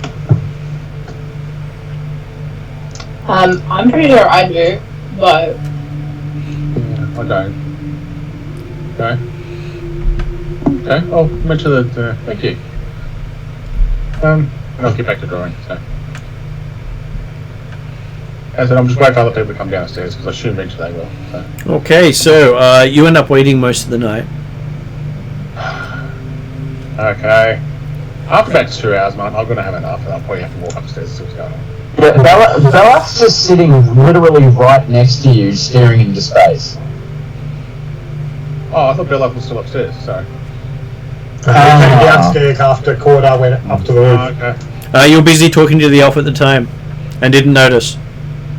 I'm pretty sure I do, but Yeah, I don't. Okay. Okay, I'll mention that. Thank you. And I'll get back to drawing. So, as I said, I'm just waiting for other people to come downstairs because I assume eventually they will. So. Okay, so you end up waiting most of the night. Okay. After about 2 hours, man, I'm going to have enough, and I'll probably have to walk upstairs to see what's going on. Yeah, Bella's just sitting literally right next to you, staring into space. Oh, I thought Bella was still upstairs. Sorry. I came downstairs after Corda went up to the roof. Okay. You were busy talking to the elf at the time, and didn't notice.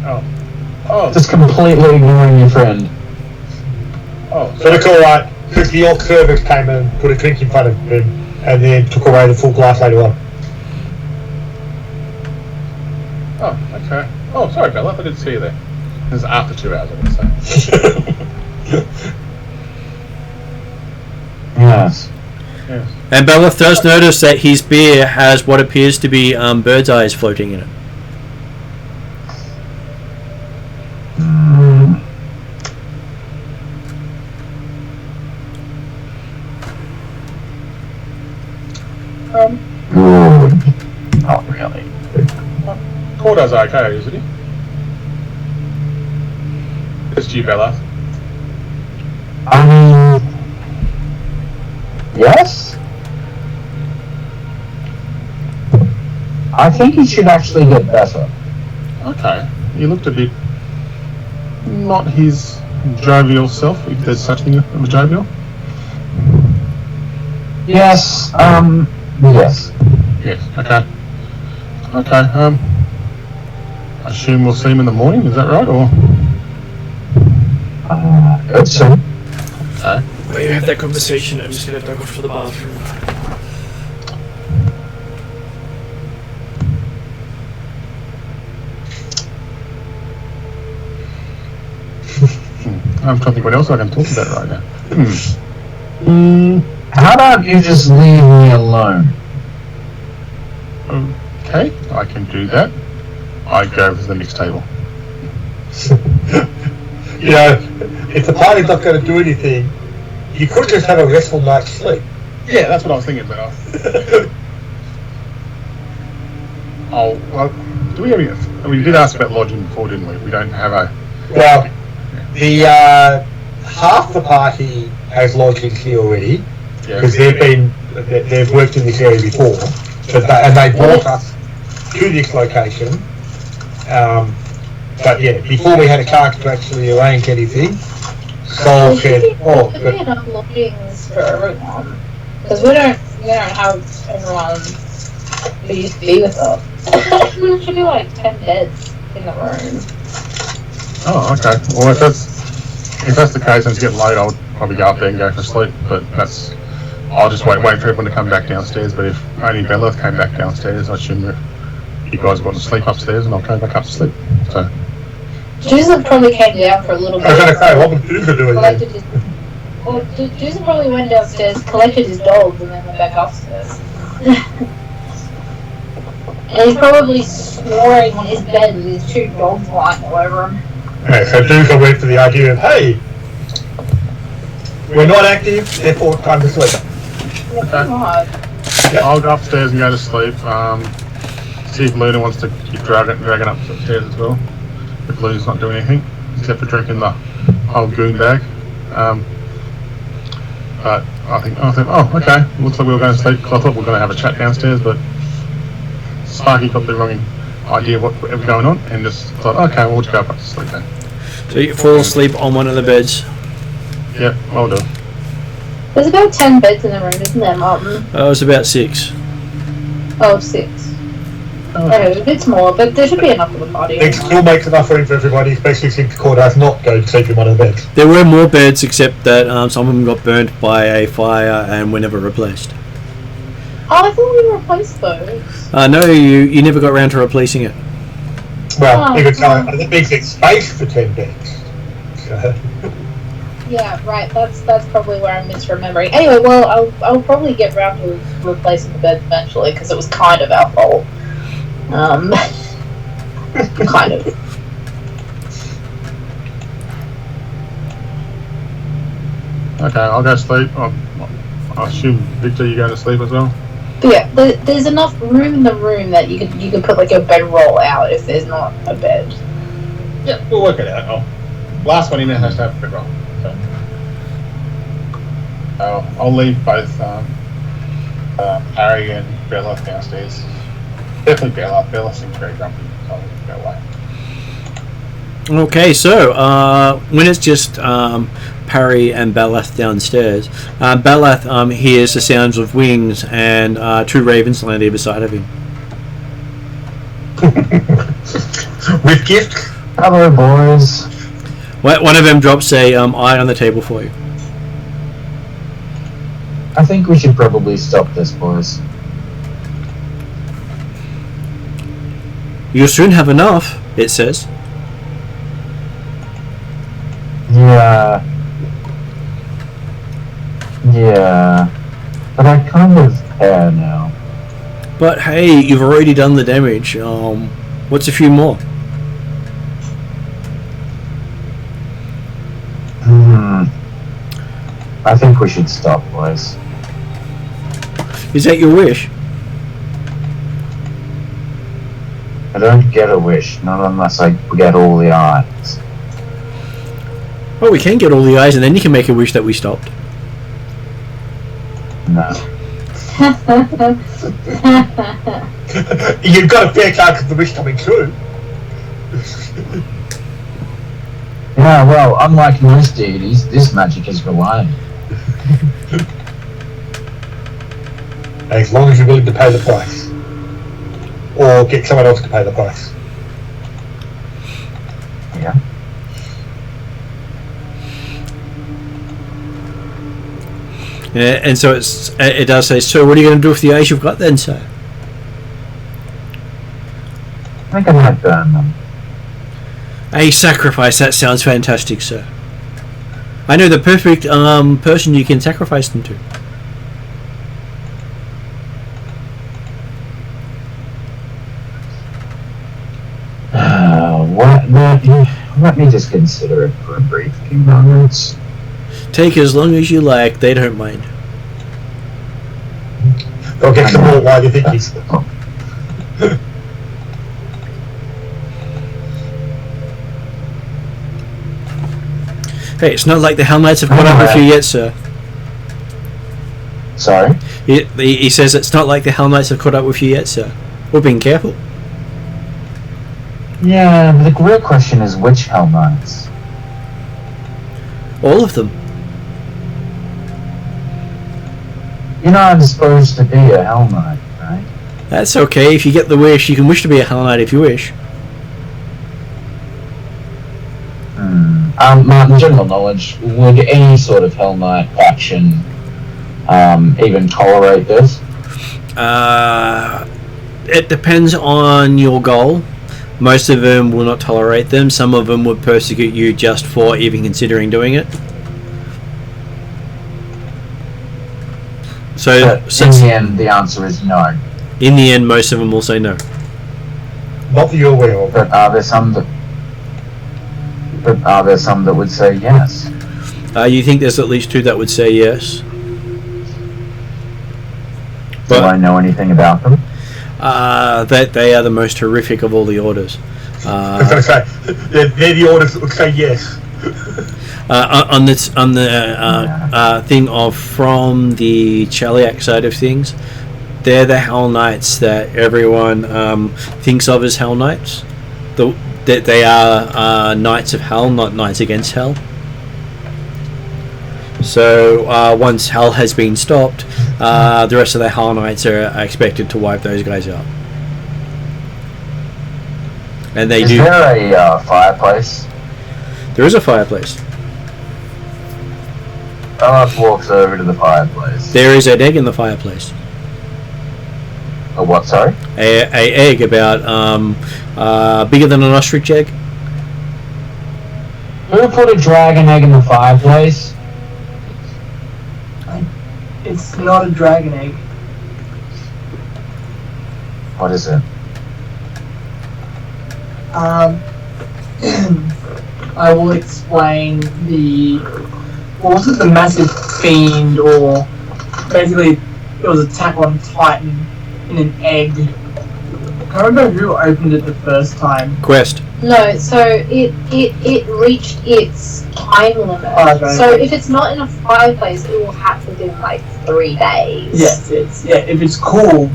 Oh. Oh. Just completely ignoring your friend. Oh. So it's alright, because the orc servant came and put a drink in front of him, and then took away the full glass later on. Oh. Okay. Oh, sorry, Bella. I didn't see you there. This is after 2 hours, I'm going to say. Yes. Yes. And Beleth does notice that his beer has what appears to be bird's eyes floating in it. Good. Not really. Corda's okay, isn't he? It's you, Bella. Yes? I think he should actually get better. Okay. You looked a bit not his jovial self, if there's such thing as a jovial. Yes, yes. Yes, okay. Okay, I assume we'll see him in the morning, is that right, or? Good, sir. Okay. While you have that conversation, I'm just going to duck off to the bathroom. I'm trying to think what else I can talk about right now. How about you just leave me alone? Okay, I can do that. I go over to the next table. You know, if the party's not going to do anything, you could just have a restful night's sleep. Yeah, that's what I was thinking about. Oh, well, do we have any... We did ask about lodging before, didn't we? We don't have a... Well, the half the party has lodging here already, Yeah. because they've worked in this area before, and they brought us to this location. But yeah, before we had a chance to actually arrange anything, Sol said, "Oh, There should be enough lodgings for everyone, because we don't have everyone who used to be with us. There should be like 10 beds in the room. Oh, okay. Well, if that's the case and it's getting late, I'll probably go up there and go for sleep. But I'll just wait for everyone to come back downstairs. But if only Bella came back downstairs, I assume you guys want to sleep upstairs, and I'll go back up to sleep. So. Juicer probably came down for a little bit. I was going to say, what was Juicer doing then?" Juicer probably went downstairs, collected his dogs, and then went back upstairs. And he's probably snoring on his bed with his 2 dogs lying all over him. Okay, so Juicer went for the idea of, hey, we're not active, therefore it's time to sleep. Okay. I'll go upstairs and go to sleep. See if Luna wants to keep dragging up upstairs as well. If Luna's not doing anything, except for drinking the whole goon bag. But I think, oh, okay, looks like we were going to sleep, because I thought we were going to have a chat downstairs, but Sparky got the wrong idea of what was going on, and just thought, okay, we'll just go back to sleep then. So you fall asleep on one of the beds. Yeah, I'll do. There's about 10 beds in the room, isn't there, Martin? It was about 6. Oh, 6. Oh, Okay, a bit smaller, but there should be enough for the party. It still makes enough room for everybody, especially since the court has not go to sleep in one of the beds. There were more beds, except that some of them got burnt by a fire and were never replaced. Oh, I thought we replaced those. No, you never got around to replacing it. Well, Oh, you could tell it makes it space for 10 beds. So, Yeah, right. That's probably where I'm misremembering. Anyway, well, I'll probably get round to replacing the beds eventually, because it was kind of our fault. Kind of. okay, I'll go sleep. I assume, Victor, you're going to sleep as well? But yeah, there's enough room in the room that you could put like a bedroll out if there's not a bed. Yeah, we'll work it out. Last one in there has to have a bedroll. So. I'll leave both Harry and Bella downstairs. Definitely Bella. Bella seems very grumpy, so I'll go away. Okay, so when it's just Parry and Balath downstairs, Balath hears the sounds of wings and 2 ravens land either side of him. with gifts? Hello, boys. One of them drops a eye on the table for you. I think we should probably stop this, boys. You'll soon have enough, it says. Yeah. But I kind of care now. But hey, you've already done the damage. What's a few more? I think we should stop, boys. Is that your wish? I don't get a wish, not unless I get all the eyes. Well, we can get all the eyes, and then you can make a wish that we stopped. No. You've got a fair chance of the wish coming true. Yeah, well, unlike most deities, this magic is reliable. As long as you're willing to pay the price. Or get someone else to pay the price. Yeah. Yeah, and so it does say, so what are you going to do with the eyes you've got then, sir? I think I might burn them. A sacrifice, that sounds fantastic, sir. I know the perfect person you can sacrifice them to. Let me just consider it for a brief few moments. Take as long as you like. They don't mind. They'll get some more while you think he's... Hey, it's not like the Hell Knights have caught up with you yet, sir. Sorry? He says it's not like the Hell Knights have caught up with you yet, sir. We're being careful. Yeah, but the real question is which Hell Knights? All of them. You're not disposed to be a Hell Knight, right? That's okay. If you get the wish, you can wish to be a Hell Knight if you wish. In general knowledge, would any sort of Hell Knight faction even tolerate this? It depends on your goal. Most of them will not tolerate them. Some of them would persecute you just for even considering doing it. So, in the end, the answer is no. In the end, most of them will say no. Not that you're aware of. But are there some that would say yes? You think there's at least 2 that would say yes? Do I know anything about them? That they are the most horrific of all the orders. I was going to say, they're the orders that would say yes. On the thing of from the Chaliak side of things, they're the Hell Knights that everyone thinks of as Hell Knights. That they are Knights of Hell, not Knights against Hell. So once Hell has been stopped, the rest of the Hell Knights are expected to wipe those guys out. And they do. Is there a fireplace? There is a fireplace. Belloc walks over to the fireplace. There is an egg in the fireplace. A what, sorry? A egg about bigger than an ostrich egg. Who put a dragon egg in the fireplace? It's not a dragon egg. What is it? I will explain the... What was it? The massive fiend, or... Basically, it was attack on Titan in an egg. I can't remember who opened it the first time. Quest. No, so it reached its time limit. Okay. So if it's not in a fireplace, it will hatch within like 3 days. Yes, if it's cool,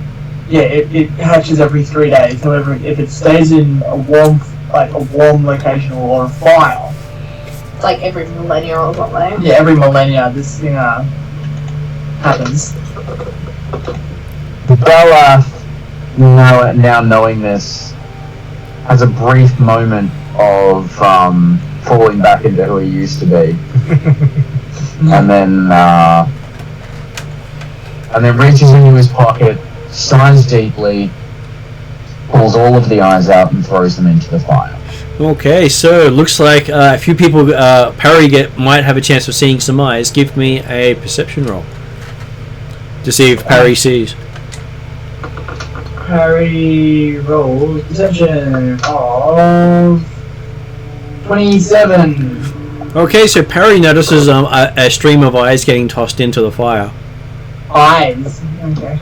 it hatches every 3 days. However, if it stays in a warm location or a fire, It's like every millennia or something. yeah, every millennia this thing happens. Bella, now knowing this, has a brief moment of falling back into who he used to be, and then reaches into his pocket, sighs deeply, pulls all of the eyes out, and throws them into the fire. Okay, so looks like a few people Parry might have a chance of seeing some eyes. Give me a perception roll to see if Parry sees. Harry rolls perception of 27. Okay, so Parry notices a stream of eyes getting tossed into the fire. Eyes. Okay.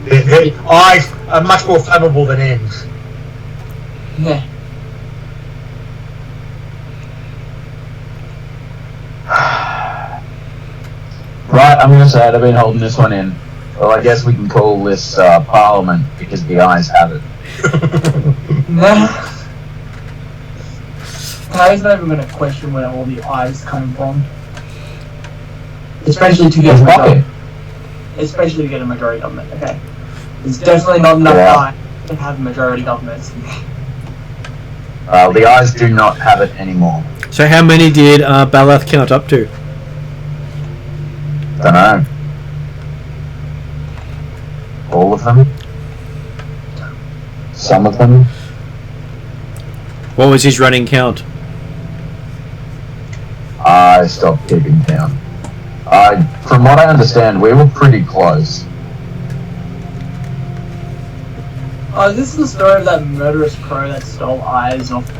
The eyes are much more flammable than ends. Yeah. Right, I'm gonna say it, I've been holding this one in. Well, I guess we can call this Parliament, because the eyes have it. Harry's not even going to question where all the eyes come from. Especially to get a majority government, okay? There's definitely not enough eyes to have a majority government. The eyes do not have it anymore. So how many did Balath count up to? Dunno. All of them? Some of them? What was his running count? I stopped keeping count. From what I understand, we were pretty close. Oh, is this the story of that murderous crow that stole eyes off?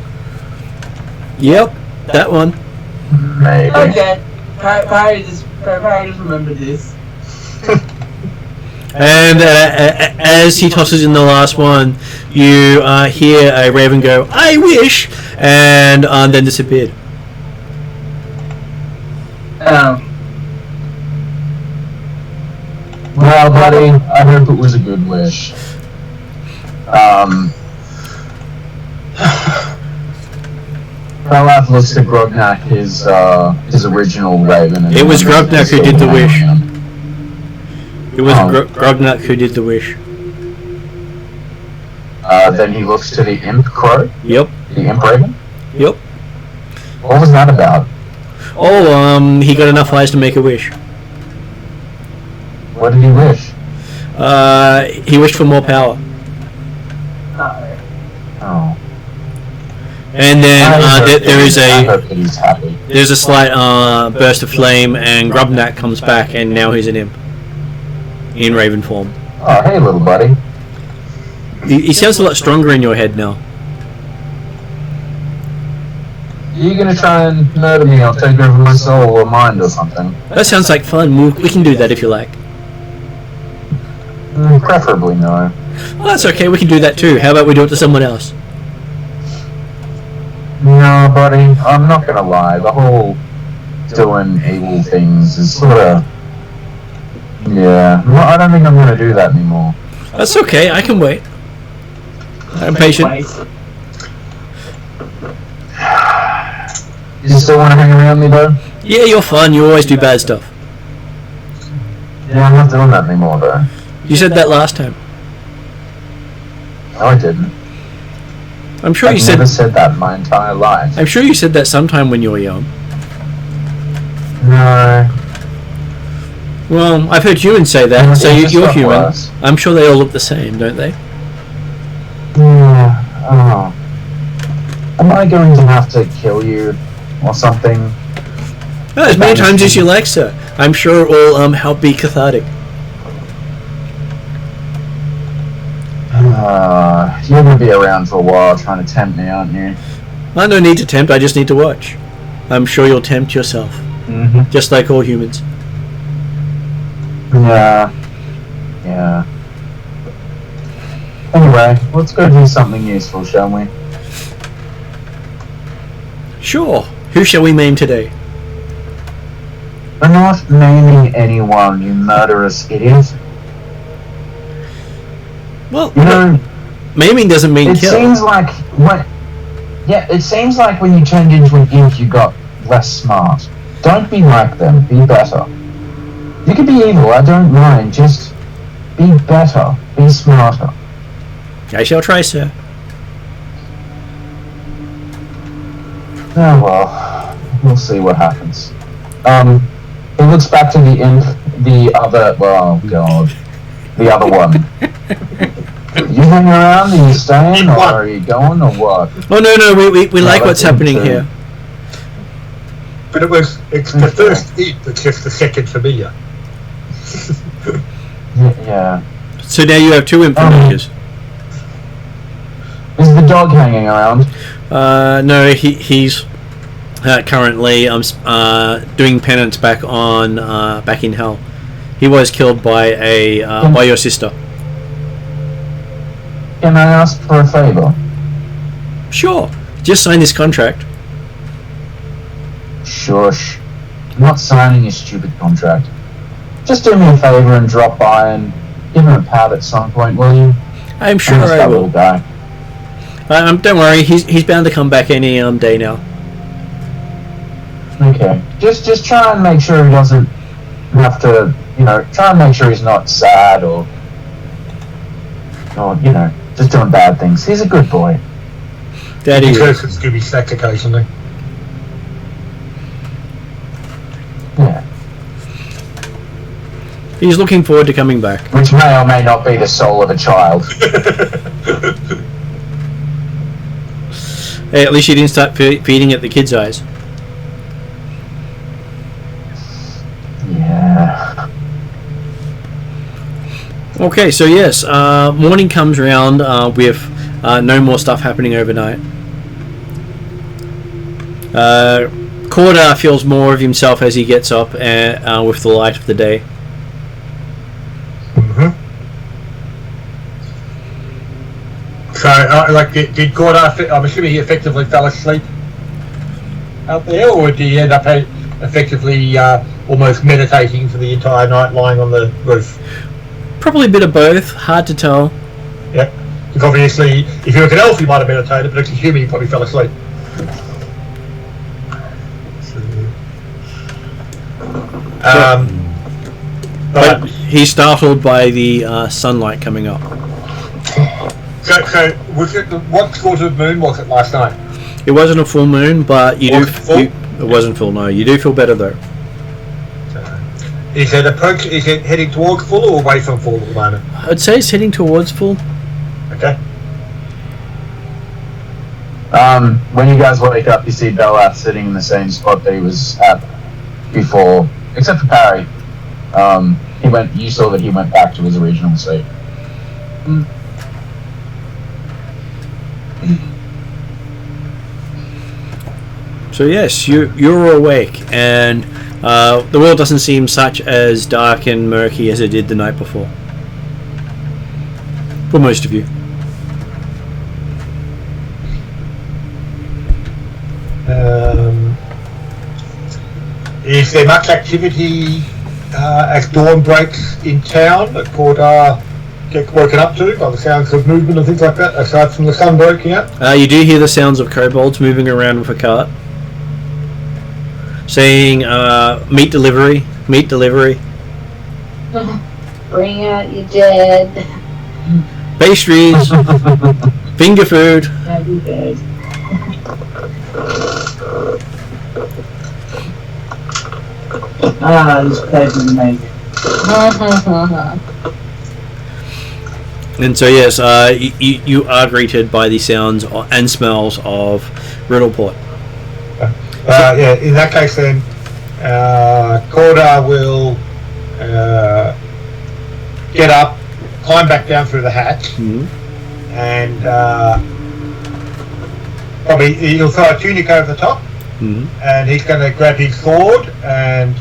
Yep, that one. Maybe. Okay. Parry just remembered this. And as he tosses in the last one, you hear a raven go, "I wish," and then disappeared. Well, buddy, I hope it was a good wish. Pralath looks at Grognak, his original raven. And It was Grognak who did the wish. It was Oh. Grognak who did the wish. Then he looks to the imp crow, Yep, the imp raven. yep. What was that about? Oh, he got enough eyes to make a wish. What did he wish? He wished for more power. Oh. And then there is I a hope that he's happy. there's a slight burst of flame, and Grubnak comes back, and now he's an imp in raven form. Oh, hey, little buddy. He sounds a lot stronger in your head now. You gonna try and murder me? I'll take over my soul or mind or something. That sounds like fun. We can do that if you like. Preferably no. Well, that's okay. We can do that too. How about we do it to someone else? No, buddy, I'm not gonna lie. The whole doing evil things is sort of... Yeah, well, I don't think I'm gonna do that anymore. That's okay. I can wait. I'm patient. You still want to hang around me, though? Yeah, you're fun. You always do bad stuff. Yeah, I'm not doing that anymore, though. You said that last time. No, I didn't. I'm sure I've you said. never said that in my entire life. I'm sure you said that sometime when you were young. No. Well, I've heard humans say that, so It just you're got human. worse. I'm sure they all look the same, don't they? Yeah. Oh. Am I going to have to kill you or something? Oh, as many times as you like, sir. I'm sure it will help be cathartic. You're going to be around for a while trying to tempt me, aren't you? I don't need to tempt. I just need to watch. I'm sure you'll tempt yourself, Mm-hmm. just like all humans. Yeah. Yeah. Anyway, let's go do something useful, shall we? Sure. Who shall we maim today? We're not naming anyone, you murderous idiot. Well, You know, maiming doesn't mean it kill. seems like it seems like when you turned into an imp, you got less smart. Don't be like them. Be better. You can be evil. I don't mind. Just be better. Be smarter. I shall try, sir. Oh well, we'll see what happens. He looks back to the imp, the other. Oh god, the other one. You hang around? Are you staying, or are you going, or what? Oh no, we like I what's think happening so. here. But it's the first imp, it's just the second familiar. Yeah. So now you have two imp familiars. Is the dog hanging around? No, he's currently doing penance back in hell. He was killed by by your sister. Can I ask for a favor? Sure. Just sign this contract. Shush. I'm not signing a stupid contract. Just do me a favor and drop by and give him a pat at some point, will you? I'm sure Honest, I that will. little guy. Don't worry. He's bound to come back any day now. Okay. Just try and make sure he doesn't have to, try and make sure he's not sad or just doing bad things. He's a good boy. Daddy. He goes to Scooby Snack occasionally. Yeah. He's looking forward to coming back. Which may or may not be the soul of a child. Hey, at least you didn't start feeding at the kids' eyes. Yeah. Okay, so yes, morning comes around with no more stuff happening overnight. Corda feels more of himself as he gets up with the light of the day. Mm-hmm. So, did Corda? I'm assuming he effectively fell asleep out there, or did he end up effectively almost meditating for the entire night, lying on the roof? Probably a bit of both. Hard to tell. Yep. Because obviously, if you look at elf, he might have meditated, but if he's human, he probably fell asleep. But he's startled by the sunlight coming up. So was it what sort of moon was it last night? It wasn't a full moon, but you Was do. it full? It wasn't full. No, you do feel better though. Is it heading towards full or away from full at the moment? I'd say it's heading towards full. Okay. When you guys wake up, you see Bella sitting in the same spot that he was at before, except for Parry. You saw that he went back to his original state. So yes, you're awake, and the world doesn't seem such as dark and murky as it did the night before. For most of you. Is there much activity as dawn breaks in town that Corda gets woken up to by the sounds of movement and things like that, aside from the sun breaking out? You do hear the sounds of kobolds moving around with a cart, saying, meat delivery, meat delivery. Bring out your dead. Pastries, finger food. Happy bird. This place is amazing. And so yes, you are greeted by the sounds and smells of Runelords. Yeah, in that case then, Corda will get up, climb back down through the hatch, and probably he'll throw a tunic over the top, and he's going to grab his sword and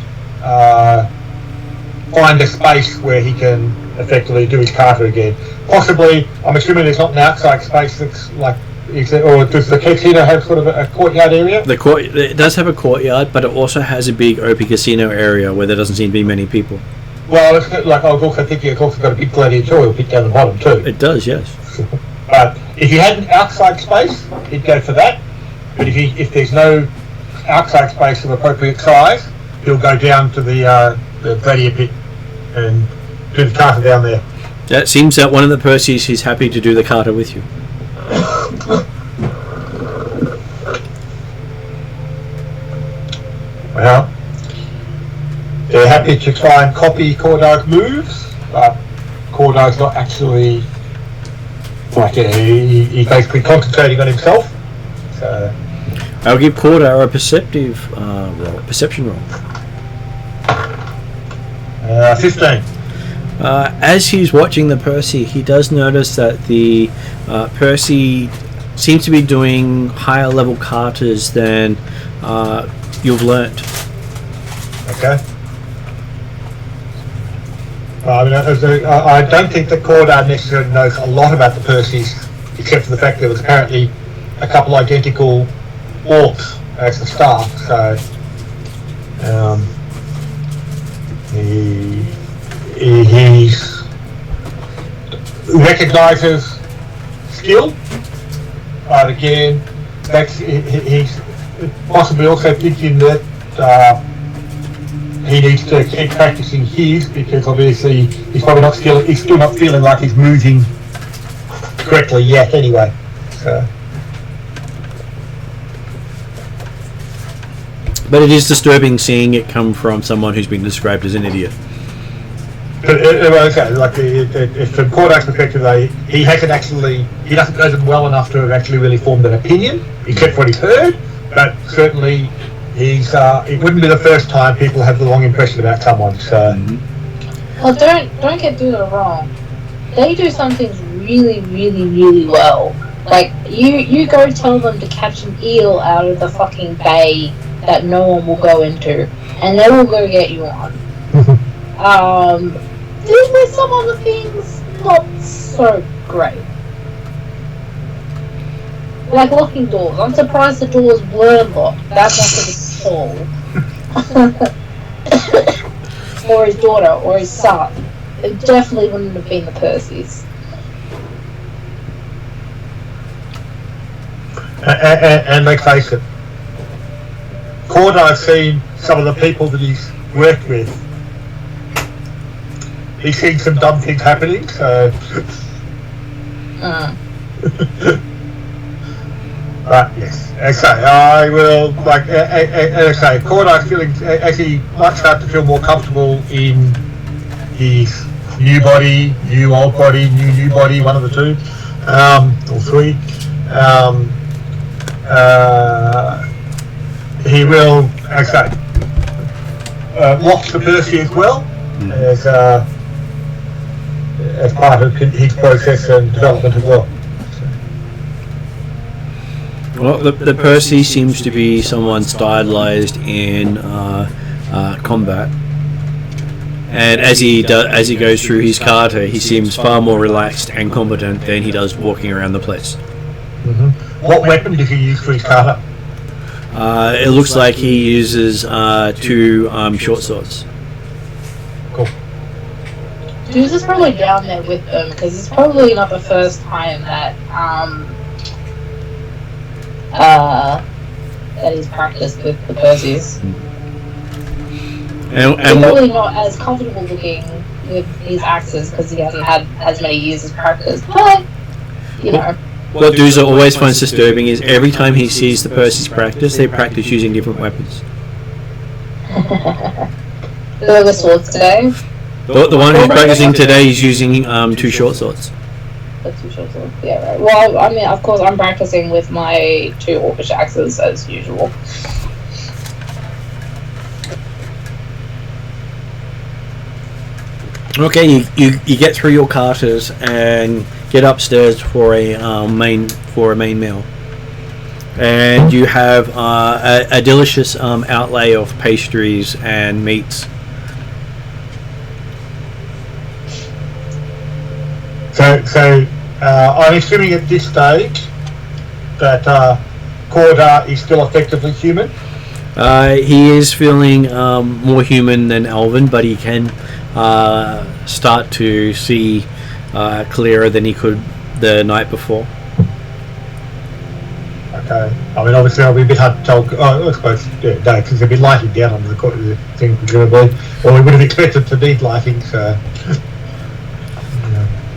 find a space where he can effectively do his carter again. Possibly, I'm assuming there's not an outside space that's like, or does the casino have sort of a courtyard area? It does have a courtyard, but it also has a big open casino area where there doesn't seem to be many people. Well, it's like I was also thinking it's also got a big gladiatorial pit down the bottom too. It does, yes. But if you had an outside space, he'd go for that. But if there's no outside space of appropriate size, he'll go down to the gladiator pit and do the carter down there. It seems that one of the Percys is happy to do the carter with you. Well, they're happy to try and copy Cordar's moves, but Cordar's not actually he's basically concentrating on himself. So I'll give Cordar a perception roll. 15. As he's watching the Percy, he does notice that the Percy seems to be doing higher level carters than you've learnt. Okay. I don't think that Cordar necessarily knows a lot about the Percys, except for the fact there was apparently a couple identical orcs as the staff, so he recognises skill, but again, he's possibly also thinking that he needs to keep practicing his, because obviously he's probably not he's still not feeling like he's moving correctly yet anyway. So. But it is disturbing seeing it come from someone who's been described as an idiot. But okay, like from Cordar's perspective, he doesn't know them well enough to have actually really formed an opinion, except for what he's heard. But certainly, it wouldn't be the first time people have the wrong impression about someone. So, well, don't get Doodle wrong. they do some things really, really, really well. Like, you go tell them to catch an eel out of the fucking bay that no one will go into, and they will go get you on. These were some other things not so great. Like locking doors. I'm surprised the doors were locked. That's not for the soul. Or his daughter, or his son. It definitely wouldn't have been the Percys. And let's face it, Cord, I've seen some of the people that he's worked with. He's seen some dumb things happening, so... But yes, okay, I will, like, okay, Cord, I'm feeling, actually might start to feel more comfortable in his new body, new old body, new body, one of the two, or three. He will, okay, watch the Percy as well, as part of his process and development as well. Well, the Percy seems to be someone stylized in combat, and as he goes through his kata, he seems far more relaxed and competent than he does walking around the place. What weapon did he use for his kata? It looks like he uses 2 short swords. Cool. Juice is probably down there with them, because it's probably not the first time that that he's practiced with the Percys. And he's probably not as comfortable looking with his axes because he hasn't had as many years of practice, but, you know. What Duza always finds disturbing is every time he sees the Percys practice, they practice using different weapons. The swords today? The one who's practicing today is using 2 short swords. The 2 short swords, yeah, right. Well, I mean, of course, I'm practicing with my 2 orcish axes as usual. Okay, you get through your katas and get upstairs for a main meal, and you have a delicious outlay of pastries and meats. So I'm assuming at this stage that Corda is still effectively human. He is feeling more human than Elven, but he can start to see clearer than he could the night before. Okay. I mean, obviously, it'll be a bit hard to tell. I suppose, yeah, no, because there'll be lighting down on the thing, presumably. Or we would have expected to need lighting, so.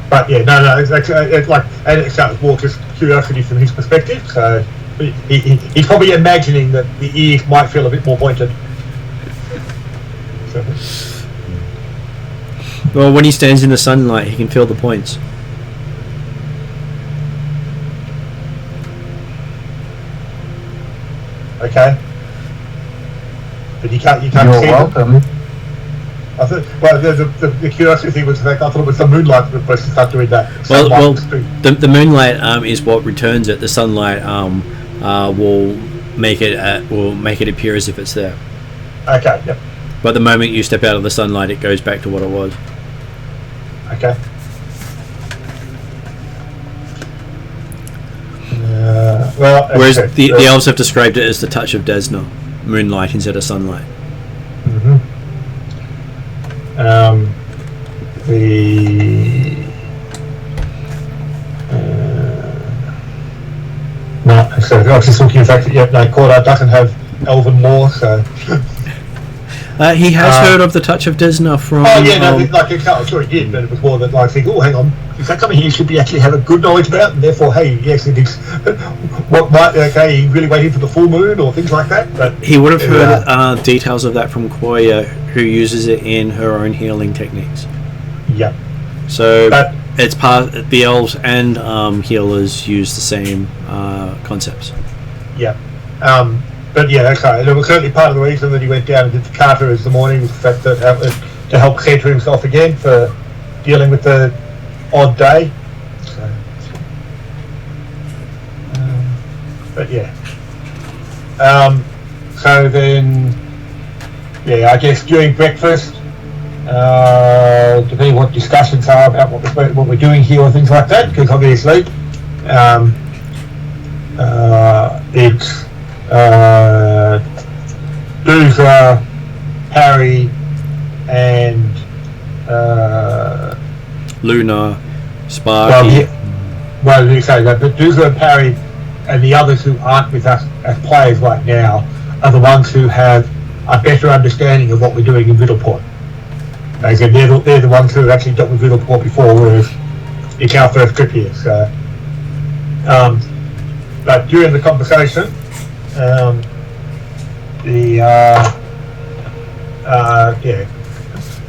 But yeah, no, it's like, and it's more just curiosity from his perspective. So he's probably imagining that the ears might feel a bit more pointed. So. Well, when he stands in the sunlight, he can feel the points. Okay. But you can't You're see welcome. them. I thought, well, the curiosity thing was the fact I thought it was the moonlight that was supposed to start doing that. Well, the moonlight is what returns it. The sunlight will make it appear as if it's there. Okay. Yep. But the moment you step out of the sunlight, it goes back to what it was. Okay. Whereas the elves have described it as the touch of Desna, moonlight instead of sunlight. No, so I was just looking at the fact that Corda doesn't have Elven lore, so. He has heard of the touch of Desna from. Oh yeah, no, I'm sure he did, but it was more that like think, oh, hang on, is that something he should be actually have a good knowledge about, and therefore, hey, yes, it is. What might he really waiting for the full moon or things like that? But he would have heard details of that from Koya, who uses it in her own healing techniques. Yeah. So it's part. The elves and healers use the same concepts. Yeah. But yeah, okay. And it was certainly part of the reason that he went down and did the Carter as the morning was the fact that to help center himself again for dealing with the odd day. So, but yeah. So then, yeah, I guess during breakfast, depending what discussions are about what we're doing here or things like that, because obviously it's Dooza, Harry, and Luna, Sparky. Well, you say that, but Dooza and Parry and the others who aren't with us as players right now are the ones who have a better understanding of what we're doing in Riddleport. Like, they're the ones who have actually dealt with Riddleport before, whereas it's our first trip here. So, but during the conversation,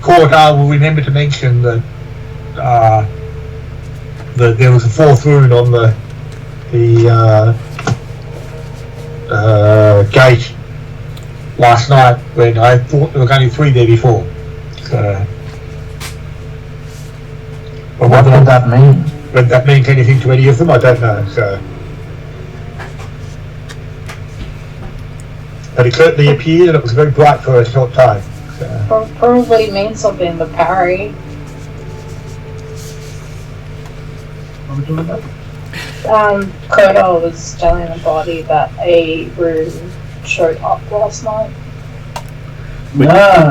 Cordar will remember to mention that there was a fourth rune on the gate last night when I thought there were only 3 there before. So, but What did that mean? whether that means anything to any of them, I don't know. So, but it certainly appeared, and it was very bright for a short time. So, Probably means something to Parry. What are we doing about? Koda was telling the body that a rune showed up last night.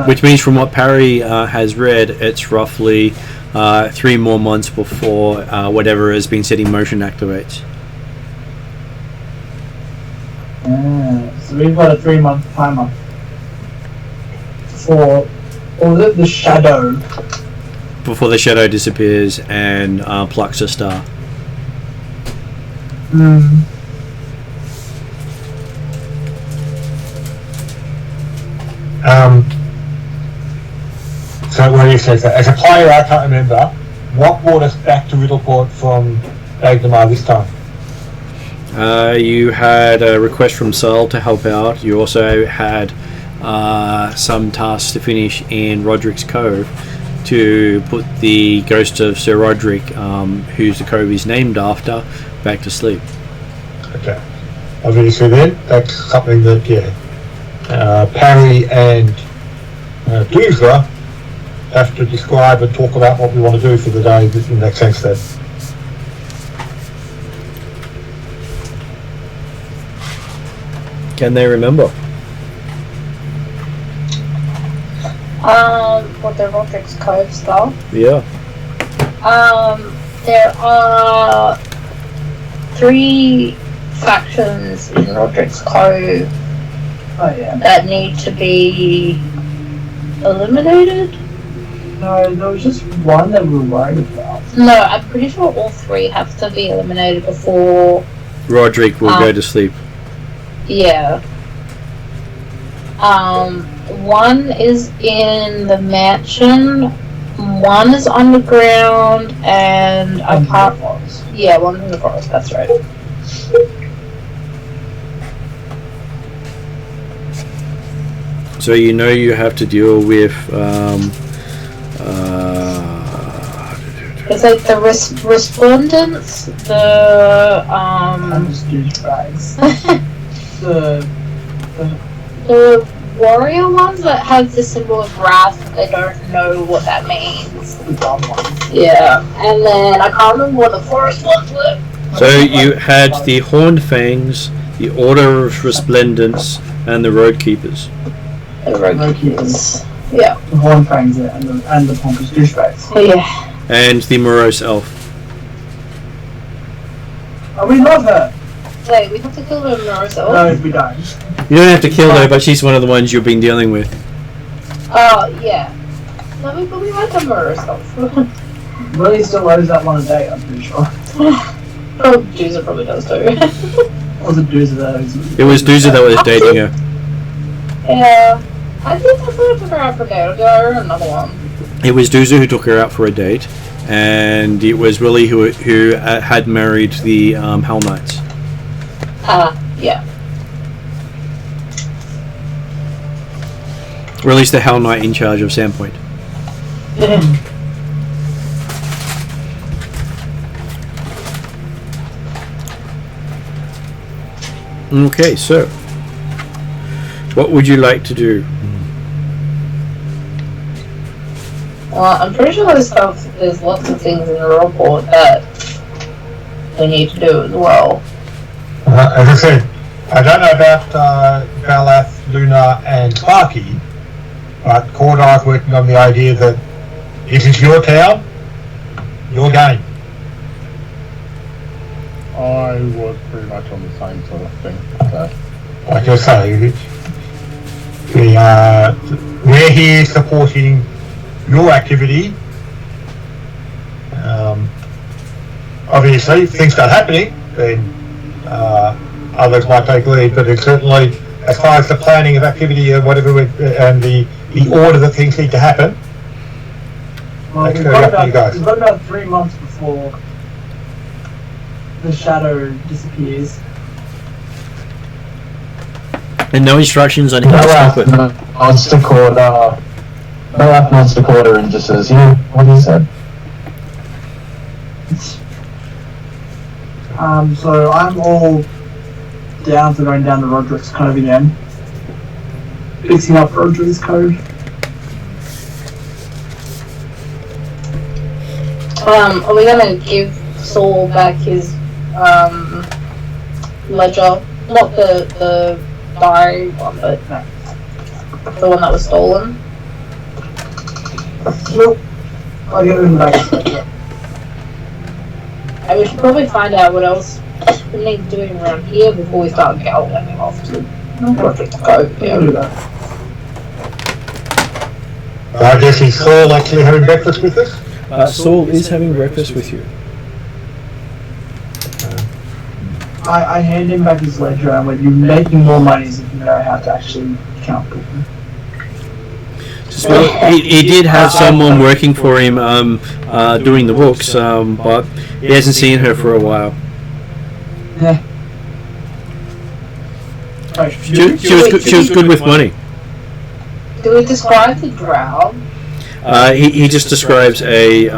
Which means from what Parry has read, it's roughly 3 more months before whatever has been set in motion activates. So we've got a 3-month timer for, or was it the shadow? Before the shadow disappears and plucks a star. So what he says, as a player, I can't remember what brought us back to Riddleport from Agnemar this time. You had a request from Searle to help out. You also had some tasks to finish in Roderick's Cove to put the ghost of Sir Roderick, whose the cove is named after, back to sleep. Okay. Obviously then, that's something that, Parry and Dooza have to describe and talk about what we want to do for the day in that sense then. Can they remember? What the Roderick's Cove stuff. Yeah. There are 3 factions in Roderick's Cove that need to be eliminated. No, there was just one that we were worried about. No, I'm pretty sure all 3 have to be eliminated before. Roderick will go to sleep. Yeah. One is in the mansion, one is underground, and I can't. Yeah, one's in the forest. That's right. So you know you have to deal with It's like the Resplendents, the the warrior ones that have the symbol of wrath, but they don't know what that means. The dumb ones. Yeah, and then I can't remember what the forest ones were. So you had the Horned Fangs, the Order of Resplendence, and the Roadkeepers. The Roadkeepers. Yeah. The Horn Fangs, yeah, and the Pompous Douchebags. Yeah. And the Morose Elf. Oh, we love her! Wait, we have to kill them ourselves? No, we don't. You don't have to kill her, but she's one of the ones you've been dealing with. Oh, yeah. No, we might have her ourselves. Lily still owes that one a day, I'm pretty sure. Oh, Dooza probably does too. Was it Dooza that was... It was Dooza that was dating her. Yeah. I thought I took her out for a date. I'll go another one. It was Dooza who took her out for a date, and it was Willie who had married the Hell Knights. Yeah. Or at least the Hell Knight in charge of Sandpoint. Okay, so what would you like to do? Well, I'm pretty sure there's lots of things in the report that we need to do as well. As I said, I don't know about Valath, Luna, and Sparky, but Core and I are working on the idea that this is your town, your game. I was pretty much on the same sort of thing. So. Like I say, we're here supporting your activity. Obviously, if things start happening, then others might take lead, but it's certainly, as far as the planning of activity and whatever, and the order that things need to happen, Well, that's we've going to got, be up to you guys. we've got about 3 months before the shadow disappears. And no instructions on how to stop it. Monster quarter. Malath monster quarter and just says, yeah, what he said. So I'm all down for going down the Roderick's code again. Fixing up Roderick's code. Are we gonna give Saul back his ledger? Not the diary one, but the one that was stolen. Nope. I'll get him back. And we should probably find out what else we need doing around here before we start gallivanting off to Roderick's code. I'll do that. I guess he's all actually having breakfast with us. Saul is having breakfast with you. I hand him back his ledger and when you're making more money if you know how to actually count people. Well, he did have someone working for him doing the books, but he hasn't seen her for a while. Yeah. She was good with money. Do we describe the drow? He just describes a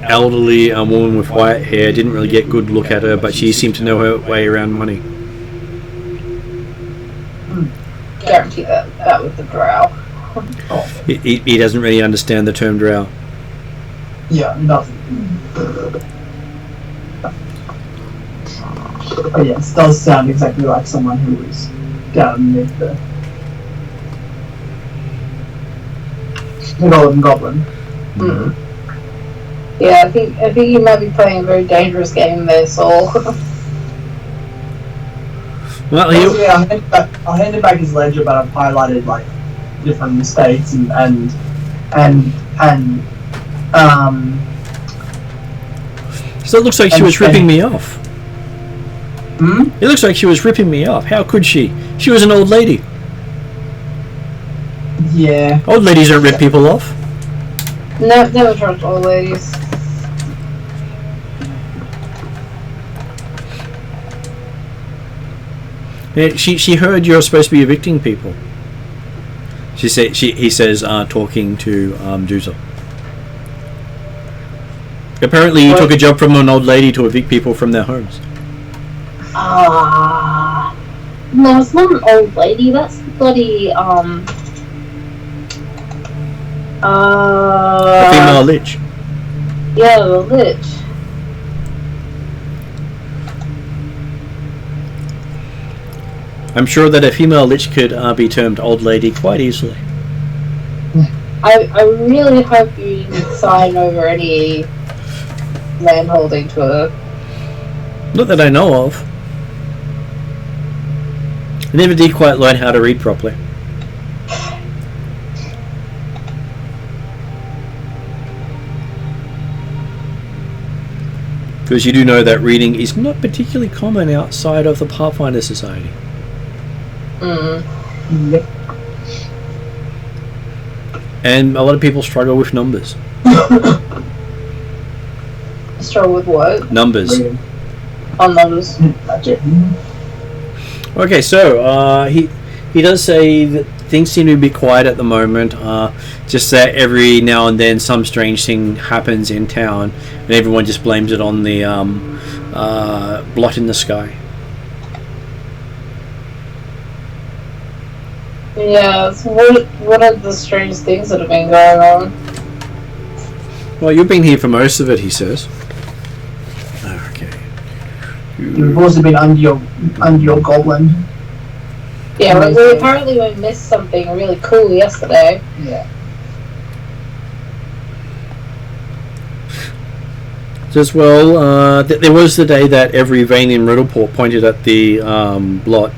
elderly woman with white hair. Didn't really get a good look at her, but she seemed to know her way around money. Guarantee that was the drow. He doesn't really understand the term drow. Yeah, nothing. But yes, it does sound exactly like someone who is down underneath the Golden Goblin. Mm. Yeah, I think you might be playing a very dangerous game there, Saul. Well, I'll hand him back his ledger, but I've highlighted like different mistakes and so it looks like she was ripping me off. Hmm? It looks like she was ripping me off. How could she? She was an old lady. Yeah. Old ladies don't rip people off. No, never trust old ladies. Yeah, she heard you're supposed to be evicting people. He says talking to Duzel. Apparently you took a job from an old lady to evict people from their homes. No, it's not an old lady, that's bloody A female lich. Yeah, the lich. I'm sure that a female lich could be termed old lady quite easily. I really hope you didn't sign over any land holding to her. Not that I know of. I never did quite learn how to read properly. Because you do know that reading is not particularly common outside of the Pathfinder Society. Mm. Yep. And a lot of people struggle with numbers. Struggle with what? Numbers. On numbers. Gotcha. Okay, so he does say that things seem to be quiet at the moment. Just that every now and then some strange thing happens in town, and everyone just blames it on the blot in the sky. Yeah, so what are the strange things that have been going on? Well, you've been here for most of it, he says. Okay. You've also been under your goblin. Yeah, apparently we missed something really cool yesterday. Yeah. As well, there was the day that every vein in Riddleport pointed at the blot.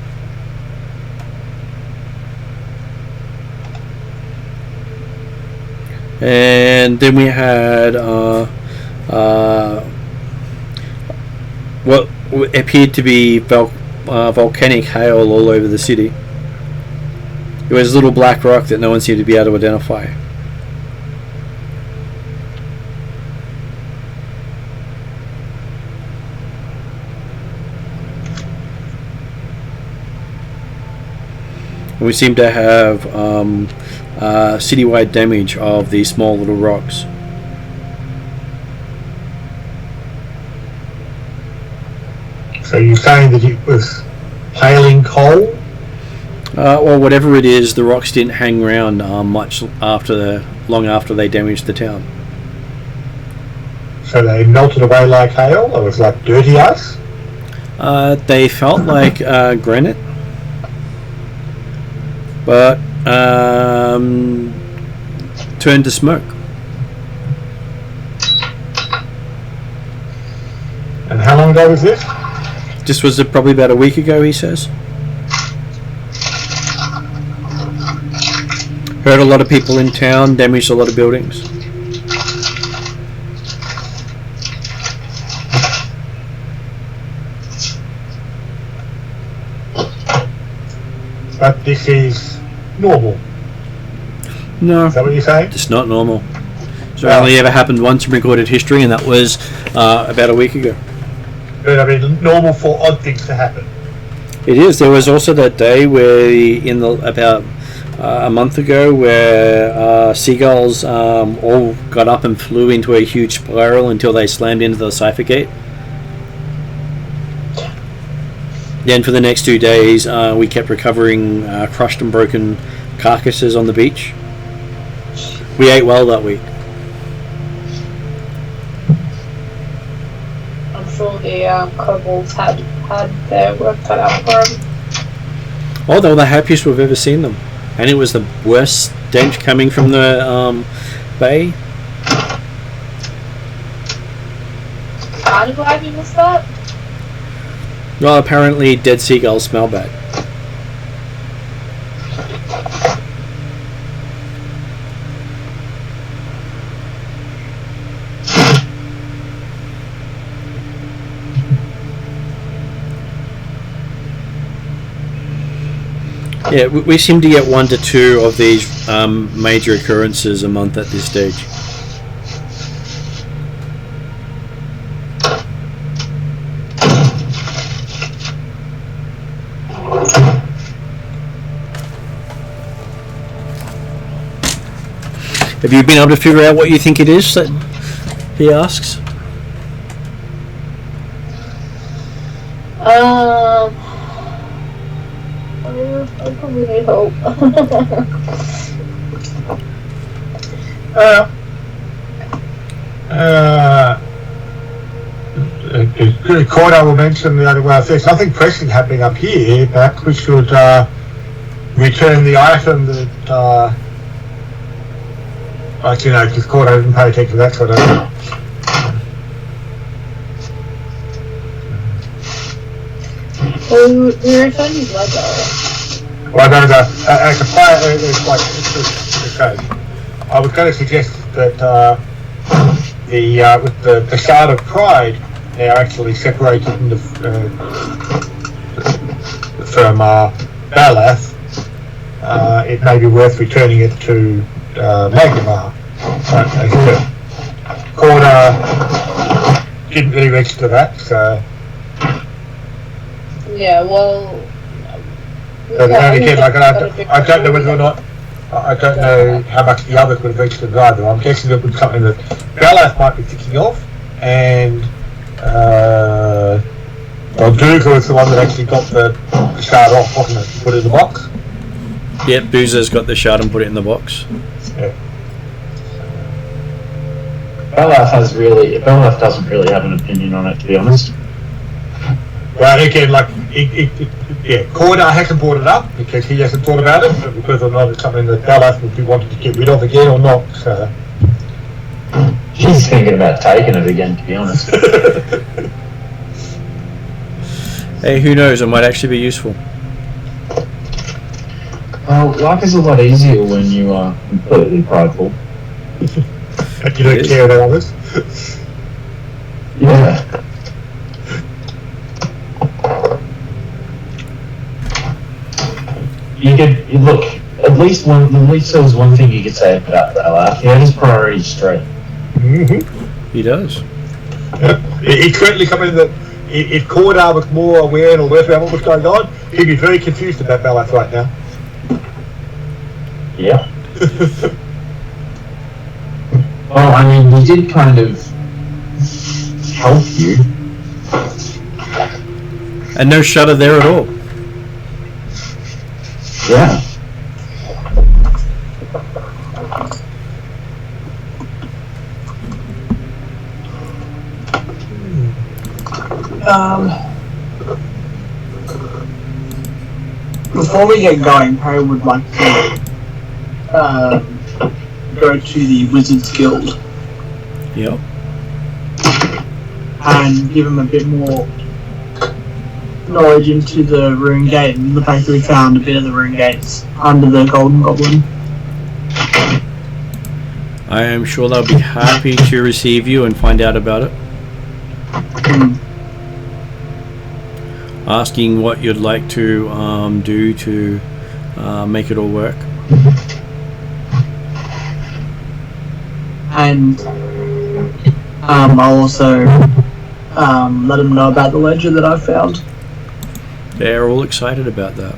And then we had what appeared to be volcanic hail all over the city. It was a little black rock that no one seemed to be able to identify. And we seem to have citywide damage of these small little rocks. So you're saying that it was hailing coal? Or whatever it is, the rocks didn't hang around much long after they damaged the town. So they melted away like hail? Or it was like dirty ice? They felt like granite, but turned to smoke. And how long ago was this? This was probably about a week ago, he says. Hurt a lot of people in town, damaged a lot of buildings. But this is normal. No, Is that what you're saying? it's not normal. It's only ever happened once in recorded history, and that was about a week ago. But I mean, normal for odd things to happen. It is. There was also that day where, about a month ago, where seagulls all got up and flew into a huge spiral until they slammed into the Cypher gate. Then for the next 2 days, we kept recovering crushed and broken carcasses on the beach. We ate well that week. I'm sure the kobolds had their work cut out for them. Oh, they were the happiest we've ever seen them. And it was the worst stench coming from the bay. I'm glad you missed that. Well, apparently dead seagulls smell bad. Yeah, we seem to get 1 to 2 of these major occurrences a month at this stage. Have you been able to figure out what you think it is that he asks? I probably need help. Cordo will mention the other way. If there's nothing pressing happening up here, perhaps we should return the item that. Actually, no, because Cordo didn't pay attention to that sort of thing. Well, we returned his Lego. Well, no. As a player, it's like okay. I was going to suggest that with the Shard of Pride now actually separated from Balath, it may be worth returning it to Magnemar. Corda didn't really register that, so. Yeah, well. But then again, like, I don't know whether or not. I don't know how much the others would have registered either. I'm guessing it was something that Balath might be thinking of, and Duga was the one that actually got the shard off, wasn't it? Put it in the box. Yep, Boozer's got the shard and put it in the box. Yeah. Belaf doesn't really have an opinion on it, to be honest. But again, like, Corda hasn't brought it up because he hasn't thought about it, but because or not it's something that Belaf would be wanting to get rid of again or not. So. He's thinking about taking it again, to be honest. Hey, who knows? It might actually be useful. Well, life is a lot easier when you are completely prideful. And you don't care about others. Yeah. Look. At least there was one thing you could say about Belaf. He had his priorities straight. Mm-hmm. He does. It's certainly something that if Corda was more aware and alert about what was going on, he'd be very confused about Belaf right now. Yeah. Well, I mean, we did kind of help you. And no shutter there at all. Yeah. Before we get going, Harry would like to go to the Wizards Guild Yep. and give him a bit more knowledge into the rune gate and the fact that we found a bit of the rune gates under the Golden Goblin. I am sure they'll be happy to receive you and find out about it. Asking what you'd like to do to make it all work. And I'll also let him know about the ledger that I found. They're all excited about that.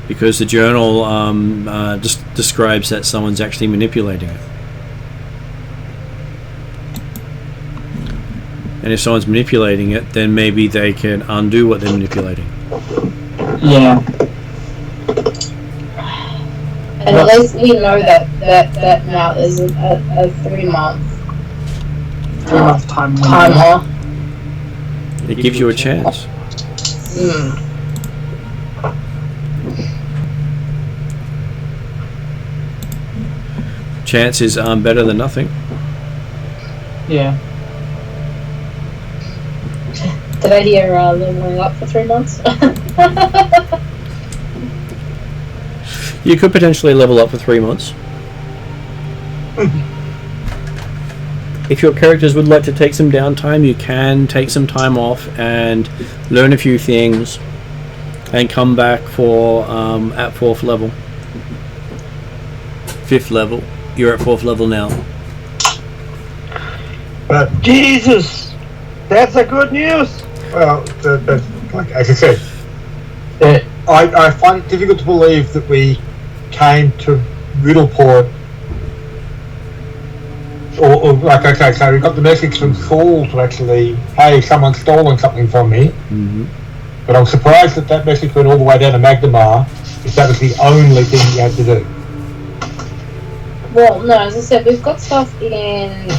Because the journal just describes that someone's actually manipulating it. And if someone's manipulating it, then maybe they can undo what they're manipulating. Yeah. And at least we know that now there's a 3-month timer. It gives you a chance. Chance is better than nothing. Yeah. Did I hear leveling up for 3 months? You could potentially level up for 3 months. If your characters would like to take some downtime, you can take some time off and learn a few things and come back for at 4th level. 5th level. You're at 4th level now. But Jesus! That's a good news! Well, like as I said, I find it difficult to believe that we came to Riddleport, or like, okay, so we got the message from Saul to actually, hey, someone's stolen something from me. But I'm surprised that message went all the way down to Magdamar, if that was the only thing you had to do. Well, no, as I said, we've got stuff in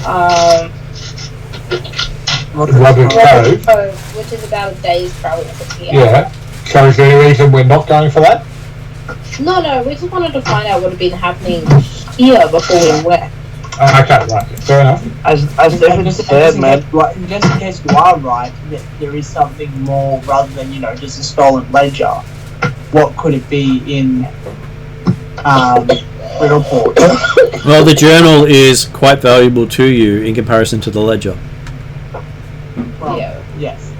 Rubbish Cove, Cove, which is about a day's travel from here. yeah. So is there any reason we're not going for that? No, we just wanted to find out what had been happening here before we went. Okay, right, fair enough. As David said, man. Just in case you are right, that there is something more rather than, just a stolen ledger. What could it be in Riddleport? Well, the journal is quite valuable to you in comparison to the ledger. Well, Yeah. yes.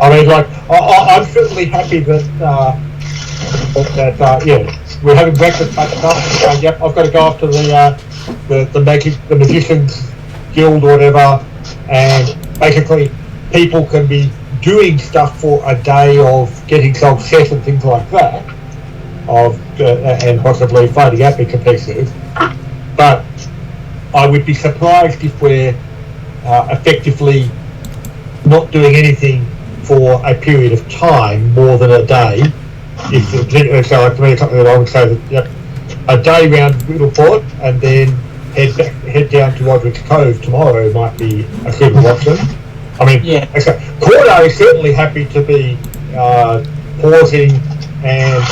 I mean, like, I'm certainly happy that we're having breakfast back up. Yep, I've got to go off to the Magicians Guild or whatever, and basically people can be doing stuff for a day of getting self set and things like that, and possibly finding out bits and pieces. But I would be surprised if we're effectively not doing anything for a period of time, more than a day, so to me, it's something that I would say that, yep, a day round Riddleport and then head down to Roderick's Cove tomorrow might be a suitable option. I mean, Cordo is certainly happy to be pausing and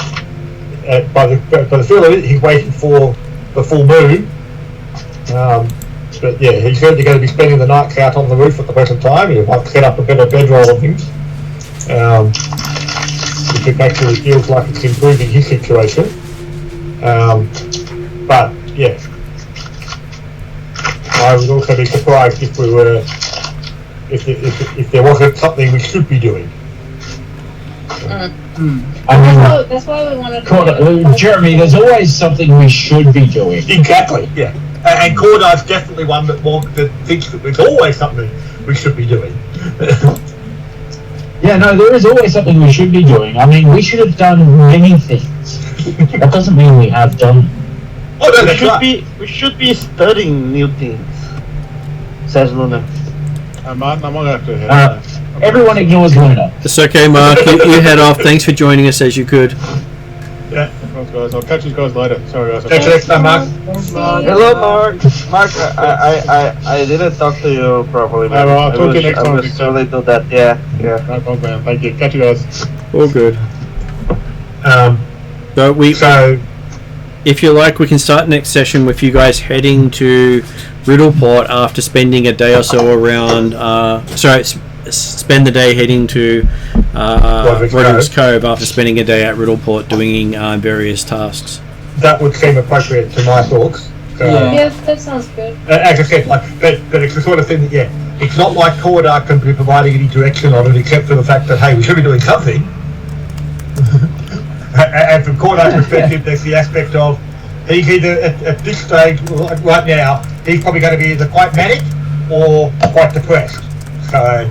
by the feel of it, he's waiting for the full moon. But yeah, he's certainly going to be spending the nights out on the roof at the present time. He might set up a better bedroll and things. If it actually feels like it's improving his situation. But yeah, I would also be surprised if we were, if there wasn't something we should be doing. That's why we wanted to. Jeremy, there's always something we should be doing. Exactly, yeah. And Cordar's definitely one that thinks that there's always something we should be doing. Yeah, no, there is always something we should be doing. I mean, we should have done many things. That doesn't mean we have done. Oh, no, that's right. We should be studying new things, says Luna. I'm gonna have to head Everyone ignores Luna. It's okay, Mark. You head off. Thanks for joining us as you could. Yeah. Thanks, guys. I'll catch you guys later. Sorry, guys. Catch you next time, Mark. Hello, Mark. Mark, I didn't talk to you properly. Man. I'll talk to you next time. I was sorry to that. Yeah. No problem, man. Thank you. Catch you guys. All good. So if you like, we can start next session with you guys heading to Riddleport after spending a day or so around. Spend the day heading to Roderick's Cove after spending a day at Riddleport doing various tasks. That would seem appropriate to my thoughts. Yeah, that sounds good. As I said, but it's the sort of thing that, it's not like Cordar can be providing any direction on it except for the fact that, hey, we should be doing something. And from Cordar's perspective, there's the aspect of he's either at this stage right now, he's probably going to be either quite manic or quite depressed. So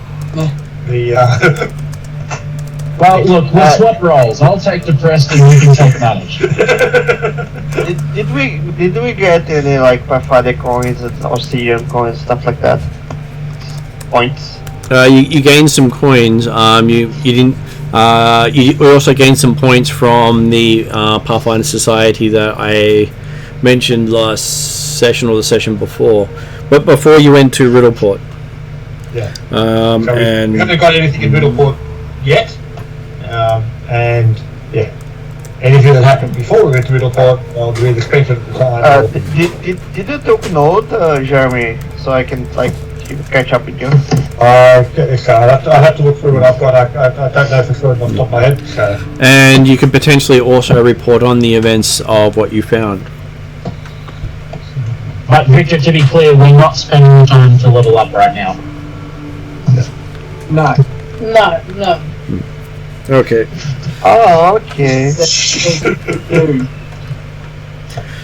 Well, look, we'll swap roles. I'll take depressed and you can take managed. Did we get any like Pathfinder coins or CM coins, stuff like that? Points. You gained some coins. You didn't. You also gained some points from the Pathfinder Society that I mentioned last session or the session before, but before you went to Riddleport. Yeah. And we haven't got anything in Riddleport yet. And yeah, anything that happened before we went to Riddleport, well, we either spent it at the time. Did you take note, Jeremy, so I can catch up with you? I'll have to look through what I've got. I don't know for sure off the top of my head. So. And you can potentially also report on the events of what you found. But Victor, to be clear, we're not spending time to level up right now. No. Okay. Oh, okay.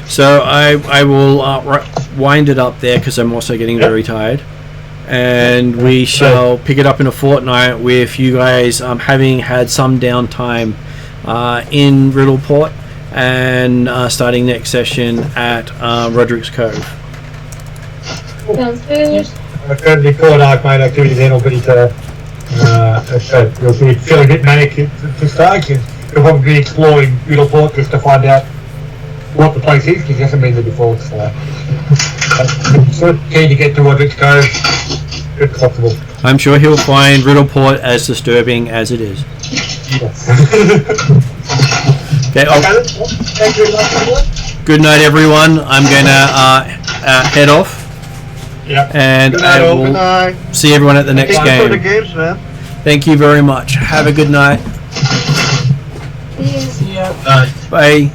So I will wind it up there because I'm also getting very tired. And we shall pick it up in a fortnight with you guys having had some downtime in Riddleport and starting next session at Roderick's Cove. Sounds good. Currently, I've made activity then, but you'll be feeling a bit manic to start. You'll probably be exploring Riddleport just to find out what the place is, because he hasn't been there before. So keen to get to Roderick's Cove if possible. I'm sure he'll find Riddleport as disturbing as it is. Yes. Okay, Thank you very much, everyone. good night, everyone. I'm going to head off. Yeah. And Good night, I will good night. see everyone at the next Thank you for the game. games, man. Thank you very much. Have a good night. Peace. Yeah. Bye.